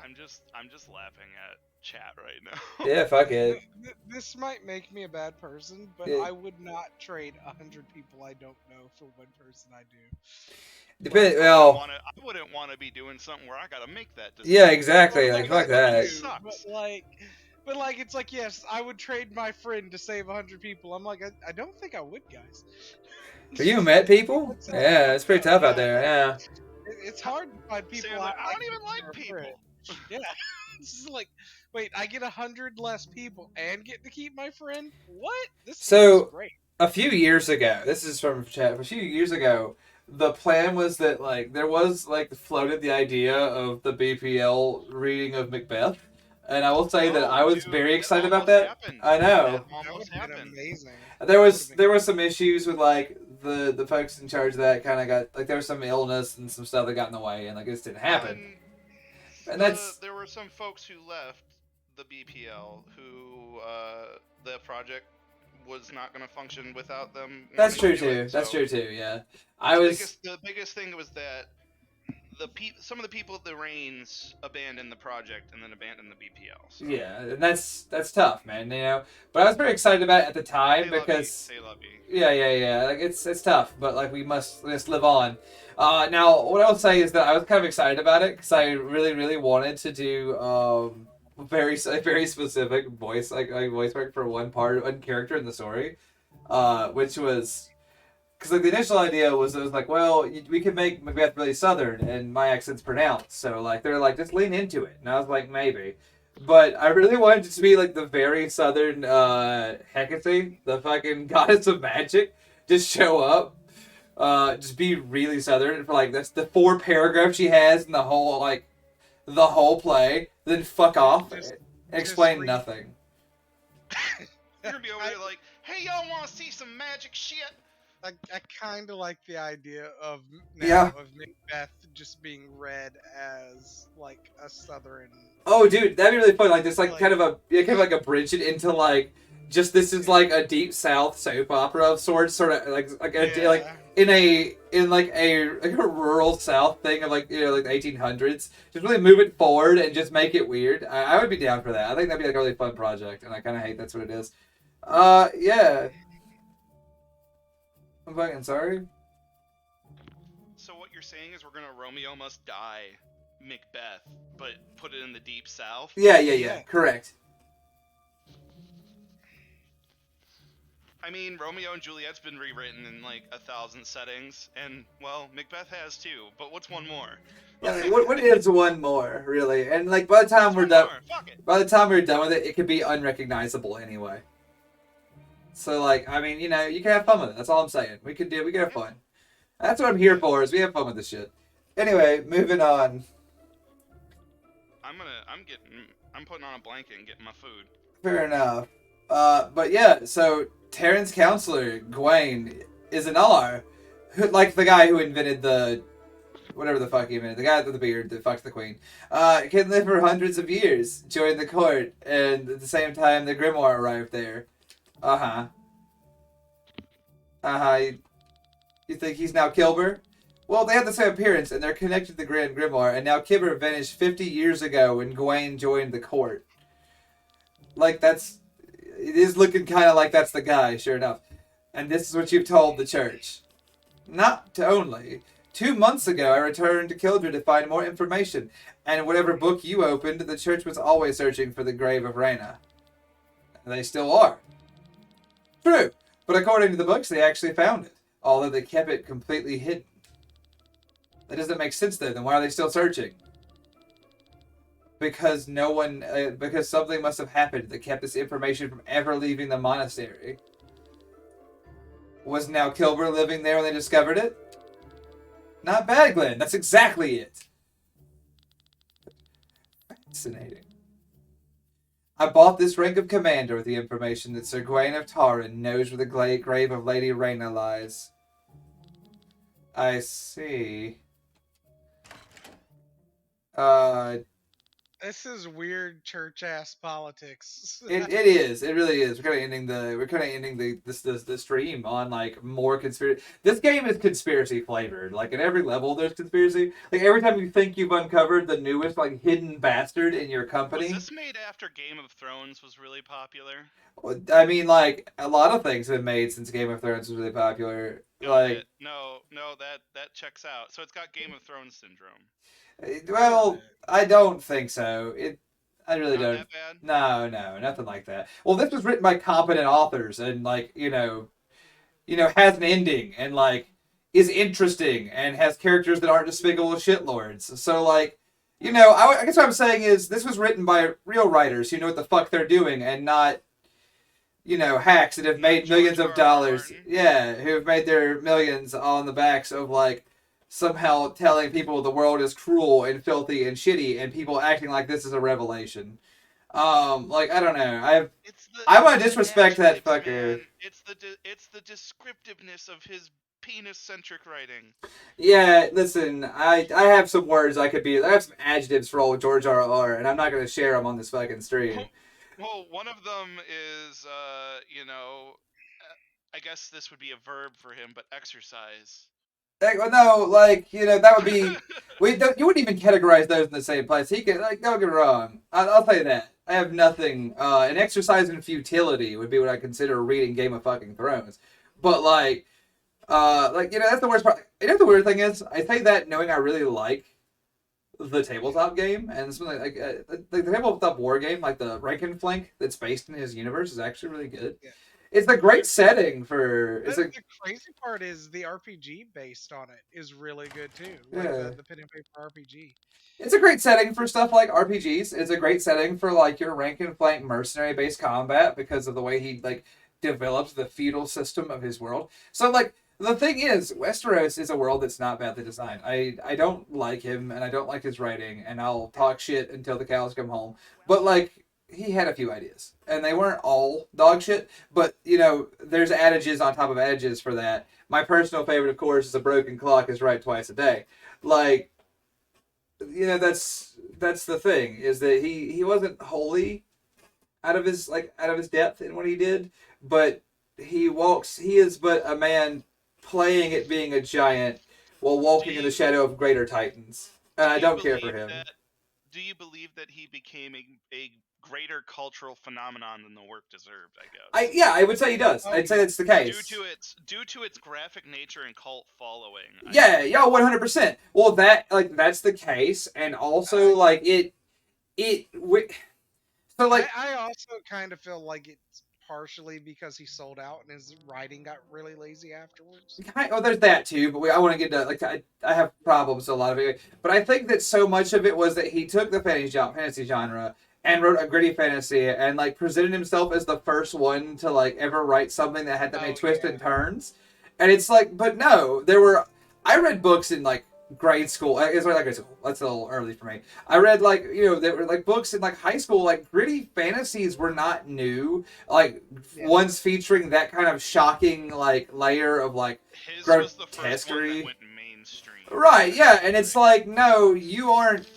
I'm just laughing at chat right now. Yeah, fuck it. this might make me a bad person, but Yeah. I would not trade 100 people I don't know for one person I do. Depend. I Well, wouldn't want to be doing something where I gotta make that decision. yeah, exactly. Well, Like, fuck that. Sucks. But like, it's like, yes, I would trade my friend to save 100 people. I'm like, I don't think I would, guys. Have you met people? Yeah, it's pretty tough out there. Yeah. It's hard to find people. Sam, I don't even like are people. friends. Yeah, it's just like, wait, I get 100 less people and get to keep my friend. What? This So- is great. A few years ago, this is from chat. A few years ago, the plan was that like there was like floated the idea of the BPL reading of Macbeth, and I will say that I was very excited about that. Happened. I know. That That almost would have been happened. amazing. There were some issues with like the folks in charge of that kind of got like there was some illness and some stuff that got in the way, and like it just didn't happen. And that's there were some folks who left the BPL who the project was not going to function without them. that's true wanting to do too. it, That's so true too. Yeah, I was. the biggest thing was that some of the people at the reins abandoned the project and then abandoned the BPL. So. Yeah, and that's tough, man. You know, but I was very excited about it at the time because they love you. yeah. Like it's tough, but like we must live on. Now what I'll say is that I was kind of excited about it because I really wanted to do very specific voice voice work for one character in the story, which was. Because like the initial idea was it was like, well, we could make Macbeth really southern and my accent's pronounced, so like they're like just lean into it, and I was like maybe, but I really wanted it to be like the very southern Hecate, the fucking goddess of magic, just show up, just be really southern for like that's the 4 paragraphs she has in the whole play, then fuck off, Just- explain read- nothing. You're gonna be over there like, hey, y'all want to see some magic shit? I kind of like the idea of of Macbeth just being read as like a southern. Oh, dude, that'd be really fun. Like, just like kind of like a bridge it into like just this is like a deep South soap opera of sorts, sort of like in a rural South thing of like like the 1800s. Just really move it forward and just make it weird. I would be down for that. I think that'd be like a really fun project, and I kind of hate that's what it is. Yeah. I'm fucking sorry. So what you're saying is we're gonna Romeo Must Die Macbeth, but put it in the Deep South? Yeah. Correct. I mean, Romeo and Juliet's been rewritten in like 1,000 settings, and well, Macbeth has too. But what's one more? Yeah, what is one more, really? And like by the time we're done, by the time we're done with it, it could be unrecognizable anyway. So like, I mean, you can have fun with it. That's all I'm saying. We can have fun. That's what I'm here for. Is we have fun with this shit. Anyway, moving on. I'm putting on a blanket and getting my food. Fair enough. But yeah, so Terran's counselor, Gawain, is an Alar, like the guy who invented the whatever the fuck he invented, the guy with the beard that fucked the queen, can live for hundreds of years, join the court, and at the same time the grimoire arrived there. You think he's now Kilber? Well, they have the same appearance, and they're connected to the Grand Grimoire, and now Kilber vanished 50 years ago when Gawain joined the court. Like, it is looking kind of like that's the guy, sure enough. And this is what you've told the church. Not only. 2 months ago, I returned to Kildred to find more information, and whatever book you opened, the church was always searching for the grave of Rhaena. And they still are. True, but according to the books, they actually found it, although they kept it completely hidden. That doesn't make sense, though. Then why are they still searching? Because because something must have happened that kept this information from ever leaving the monastery. Was now Kilber living there when they discovered it? Not bad, Glenn. That's exactly it. Fascinating. I bought this rank of commander with the information that Sir Gawain of Taran knows where the grave of Lady Rhaena lies. I see. This is weird church ass politics. It is. It really is. We're kind of ending the stream on like more conspiracy. This game is conspiracy flavored. Like at every level, there's conspiracy. Like every time you think you've uncovered the newest like hidden bastard in your company. Was this made after Game of Thrones was really popular? I mean, like a lot of things have been made since Game of Thrones was really popular. Like no, that checks out. So it's got Game of Thrones syndrome. well, I don't think so. I really Not don't. that bad? No, nothing like that. Well, this was written by competent authors, and like has an ending, and like is interesting, and has characters that aren't despicable shitlords. So like, I guess what I'm saying is this was written by real writers who know what the fuck they're doing, and not hacks that have made millions of dollars. Yeah, who have made their millions on the backs of like somehow telling people the world is cruel and filthy and shitty, and people acting like this is a revelation. Like I don't know. I want to disrespect that fucker. Man. It's the descriptiveness of his penis-centric writing. Yeah, listen, I have some words I have some adjectives for old George R.R. and I'm not gonna share them on this fucking stream. Well, one of them is, I guess this would be a verb for him, but exercise. No, like that would be. You wouldn't even categorize those in the same place. He could don't get me wrong. I'll tell you that. I have nothing. An exercise in futility would be what I consider reading Game of fucking Thrones. But that's the worst part. You know what the weird thing is? I say that knowing I really like the tabletop game, and something like the tabletop war game, like the Rank and Flank that's based in his universe, is actually really good. Yeah. It's a great setting for. The crazy part is the RPG based on it is really good too. Like the pen and paper RPG. It's a great setting for stuff like RPGs. It's a great setting for like your rank and flank mercenary based combat because of the way he like develops the feudal system of his world. So like the thing is, Westeros is a world that's not badly designed. I don't like him and I don't like his writing, and I'll talk shit until the cows come home. But like he had a few ideas, and they weren't all dog shit, but there's adages on top of adages for that. My personal favorite, of course, is a broken clock is right twice a day. Like, that's the thing, is that he wasn't wholly out of his depth in what he did, but he is but a man playing at being a giant while walking in the shadow of greater titans. And I don't care for him. Do you believe that he became a greater cultural phenomenon than the work deserved, I guess? I would say he does. I'd say that's the case. Due to its graphic nature and cult following. 100%. Well, that's the case, and also so like I also kind of feel like it's partially because he sold out and his writing got really lazy afterwards. There's that too, but I want to get to I have problems with a lot of it, but I think that so much of it was that he took the fantasy genre and wrote a gritty fantasy and like presented himself as the first one to like ever write something that had that many twists and turns, and it's like, but no, I read books in like grade school. It's not grade school. That's a little early for me. I read there were like books in like high school. Like gritty fantasies were not new. Like ones featuring that kind of shocking like layer of like his grotesquerie. Was the first one that went mainstream. Right? Yeah, and it's like, no, you aren't.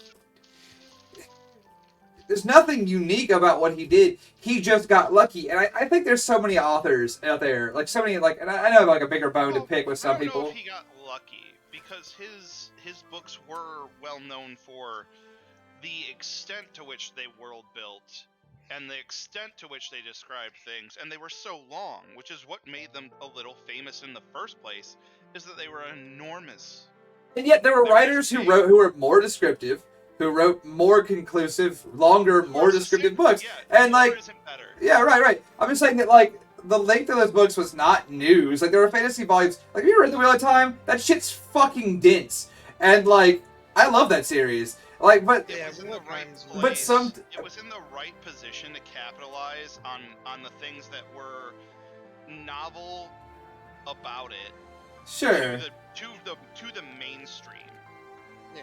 There's nothing unique about what he did. He just got lucky, and I think there's so many authors out there, like so many, like, and I know I have like a bigger bone to pick with some people. I don't know if he got lucky because his books were well known for the extent to which they world built and the extent to which they described things, and they were so long, which is what made them a little famous in the first place, is that they were enormous. And yet there were writers who were more descriptive, who wrote more conclusive, longer, more descriptive books. Yeah, and like, yeah, right. I'm just saying that like the length of those books was not news. Like there were fantasy volumes. Like have you ever read The Wheel of Time? That shit's fucking dense. And like I love that series. Like, but it was in the right place. But it was in the right position to capitalize on the things that were novel about it. Sure. To the mainstream. Yeah.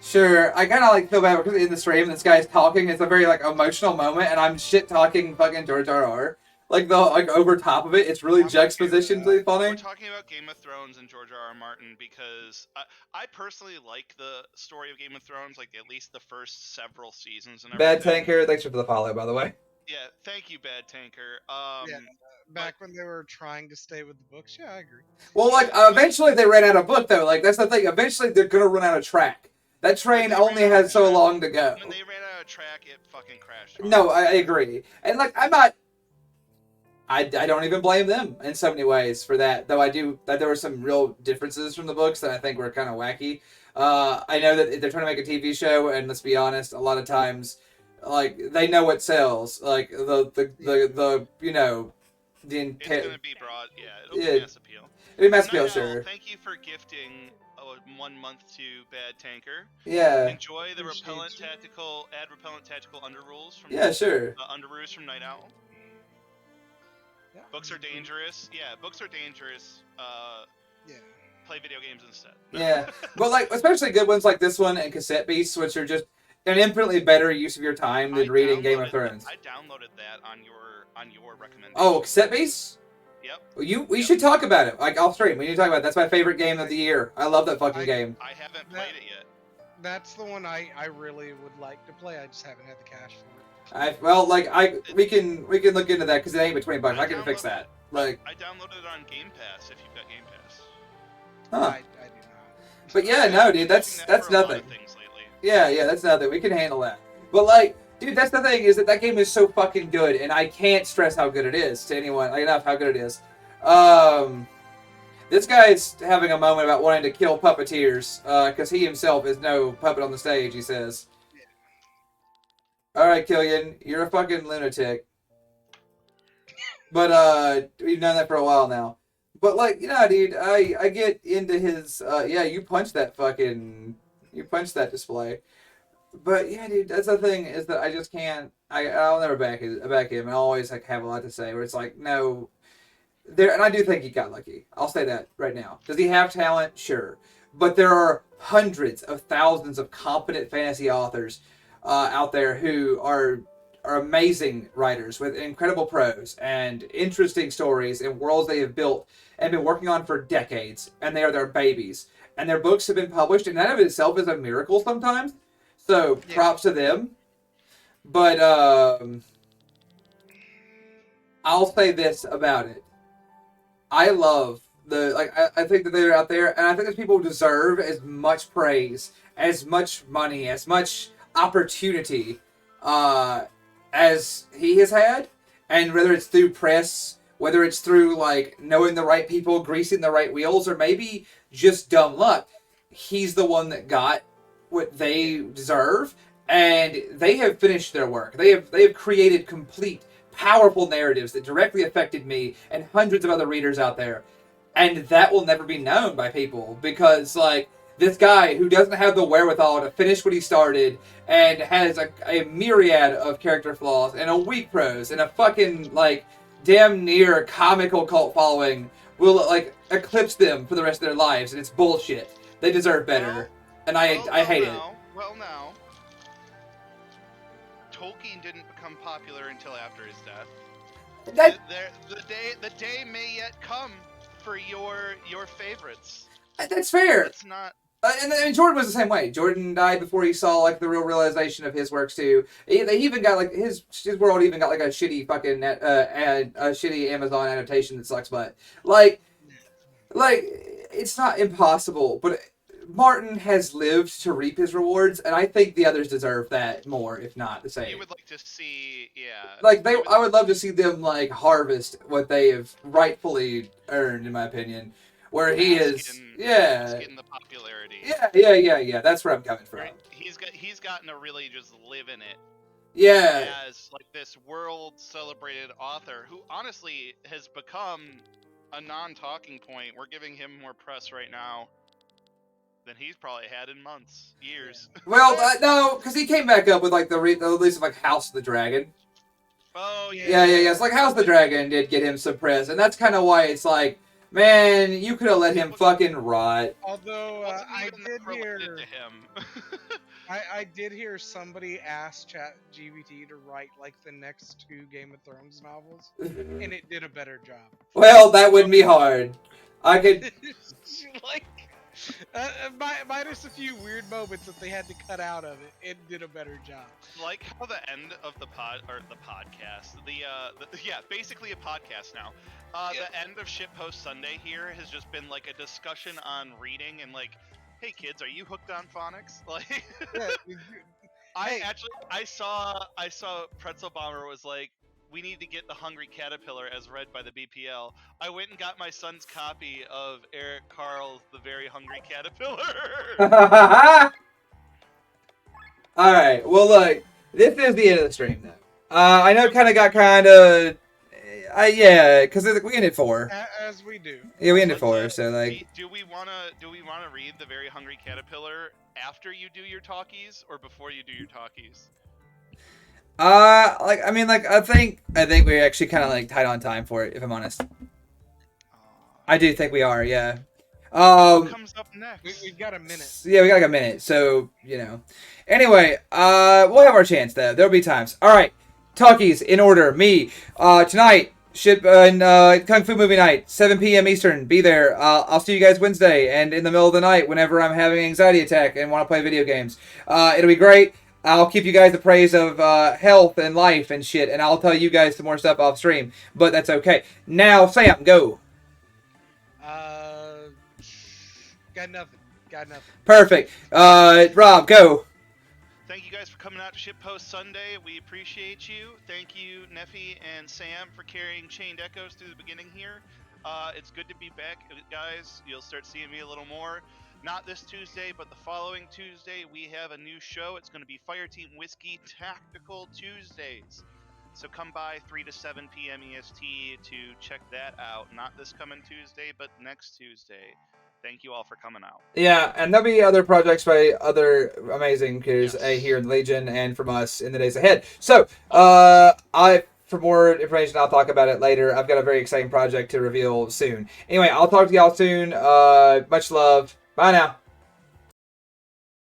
Sure, I kind of like feel bad because in the stream this guy's talking. It's a very like emotional moment, and I'm shit talking fucking George R.R. Like the like over top of it. It's really I'm okay with juxtapositionally We're funny. talking about Game of Thrones and George R. R. Martin because I personally like the story of Game of Thrones, like at least the first several seasons and Bad everything. Tanker, thanks for the follow, by the way. Yeah, thank you, Bad Tanker. Yeah, back when they were trying to stay with the books. Yeah, I agree. Well, like eventually they ran out of book though. Like that's the thing. Eventually they're gonna run out of track. That train they only ran out has of so track. long to go. When they ran out of track, it fucking crashed. No, I agree. And like I'm not. I don't even blame them in so many ways for that. Though I do that there were some real differences from the books that I think were kind of wacky. I know that they're trying to make a TV show, and let's be honest, a lot of times, like they know what sells. Like the you know the It's gonna be broad. Yeah, it'll Yeah. be mass appeal. it'd be mass appeal, Night sure. Owl, thank you for gifting 1 month to Bad Tanker. Yeah. Enjoy the Appreciate repellent you. tactical under rules from Yeah, sure. under rules from Night Owl. Yeah. Books are dangerous. Yeah, books are dangerous. Yeah. Play video games instead. Yeah, but like especially good ones like this one and Cassette Beasts, which are just an infinitely better use of your time than reading Game of Thrones. I downloaded that on your recommendation. Oh, Cassette Beasts? Yep. We should talk about it. Like off stream, we need to talk about it. That's my favorite game of the year. I love that fucking game. I haven't played it yet. That's the one I really would like to play. I just haven't had the cash for it. We can look into that because it ain't but $20. I can fix that. Like, I downloaded it on Game Pass if you've got Game Pass. huh? I do not. But yeah, no, dude, that's for a lot of nothing. things lately. Yeah, that's nothing. We can handle that. But like, dude, that's the thing is that game is so fucking good, and I can't stress how good it is to anyone. Like enough how good it is. This guy's having a moment about wanting to kill puppeteers because he himself is no puppet on the stage. He says. All right, Killian, you're a fucking lunatic. But we've known that for a while now. But like, you know, dude, I get into his you punched that display. But yeah, dude, that's the thing is that I just can't. I'll never back him. I always like have a lot to say. Where it's like, no, and I do think he got lucky. I'll say that right now. Does he have talent? Sure, but there are hundreds of thousands of competent fantasy authors out there who are amazing writers with incredible prose and interesting stories and worlds they have built and been working on for decades, and they are their babies. And their books have been published, and that of itself is a miracle sometimes. So props to them. But I'll say this about it. I love I think that they're out there, and I think that people deserve as much praise, as much money, as much opportunity as he has had. And whether it's through press, whether it's through like knowing the right people, greasing the right wheels, or maybe just dumb luck, he's the one that got what they deserve, and they have finished their work. They have created complete, powerful narratives that directly affected me and hundreds of other readers out there, and that will never be known by people because like this guy who doesn't have the wherewithal to finish what he started and has a myriad of character flaws and a weak prose and a fucking like damn near comical cult following will like eclipse them for the rest of their lives, and it's bullshit. They deserve better. And I hate it. Well, now, Tolkien didn't become popular until after his death. The day may yet come for your favorites. That's fair. It's not. And Jordan was the same way. Jordan died before he saw like the real realization of his works too. They even got like his world even got like a shitty fucking a shitty Amazon adaptation that sucks butt. Like it's not impossible, but Martin has lived to reap his rewards, and I think the others deserve that more, if not the same. You would like to see, yeah. Like I would love to see them like harvest what they have rightfully earned, in my opinion. Where he is, getting the popularity. Yeah. That's where I'm coming from. Right. He's gotten to really just live in it. Yeah. As like this world celebrated author who honestly has become a non-talking point. We're giving him more press right now than he's probably had in months, years. Well, no, because he came back up with like the release of like House of the Dragon. Oh yeah. Yeah. It's like House of the Dragon did get him some press, and that's kind of why it's like Man, you could have let him fucking rot. Although Wasn't I even did that related hear, to him. I did hear somebody ask ChatGPT to write like the next 2 Game of Thrones novels, and it did a better job. Well, that wouldn't be hard. I could. Like, minus a few weird moments that they had to cut out of it, it did a better job. Like how the end of the podcast, yeah, basically a podcast now. The end of Shitpost Sunday here has just been like a discussion on reading and like, hey kids, are you hooked on phonics? Like, Yeah, I saw Pretzel Bomber was like, we need to get The Hungry Caterpillar as read by the BPL. I went and got my son's copy of Eric Carle's The Very Hungry Caterpillar. All right. Well, look, this is the end of the stream, though. I know it kind of, yeah, because we ended 4. as we do. Yeah, we ended Let's, 4. So like, do we wanna read The Very Hungry Caterpillar after you do your talkies or before you do your talkies? I think we're actually kind of like tight on time for it. If I'm honest, I do think we are. Yeah. What comes up next? We've got a minute. Yeah, we got like a minute. So Anyway, we'll have our chance though. There'll be times. All right, talkies in order. Me, tonight. Kung Fu Movie Night, 7 p.m. Eastern. Be there. I'll see you guys Wednesday and in the middle of the night whenever I'm having an anxiety attack and want to play video games. It'll be great. I'll keep you guys appraised of health and life and shit, and I'll tell you guys some more stuff off stream. But that's okay. Now, Sam, go. Got nothing. Perfect. Rob, go. Thank you guys for coming out to Shitpost Sunday. We appreciate you. Thank you, Nephi and Sam, for carrying Chained Echoes through the beginning here. It's good to be back, guys. You'll start seeing me a little more. Not this Tuesday, but the following Tuesday, we have a new show. It's going to be Fireteam Whiskey Tactical Tuesdays. So come by 3 to 7 p.m. EST to check that out. Not this coming Tuesday, but next Tuesday. Thank you all for coming out. Yeah, and there'll be other projects by other amazing creators here in Legion and from us in the days ahead. So, for more information, I'll talk about it later. I've got a very exciting project to reveal soon. Anyway, I'll talk to y'all soon. Much love. Bye now.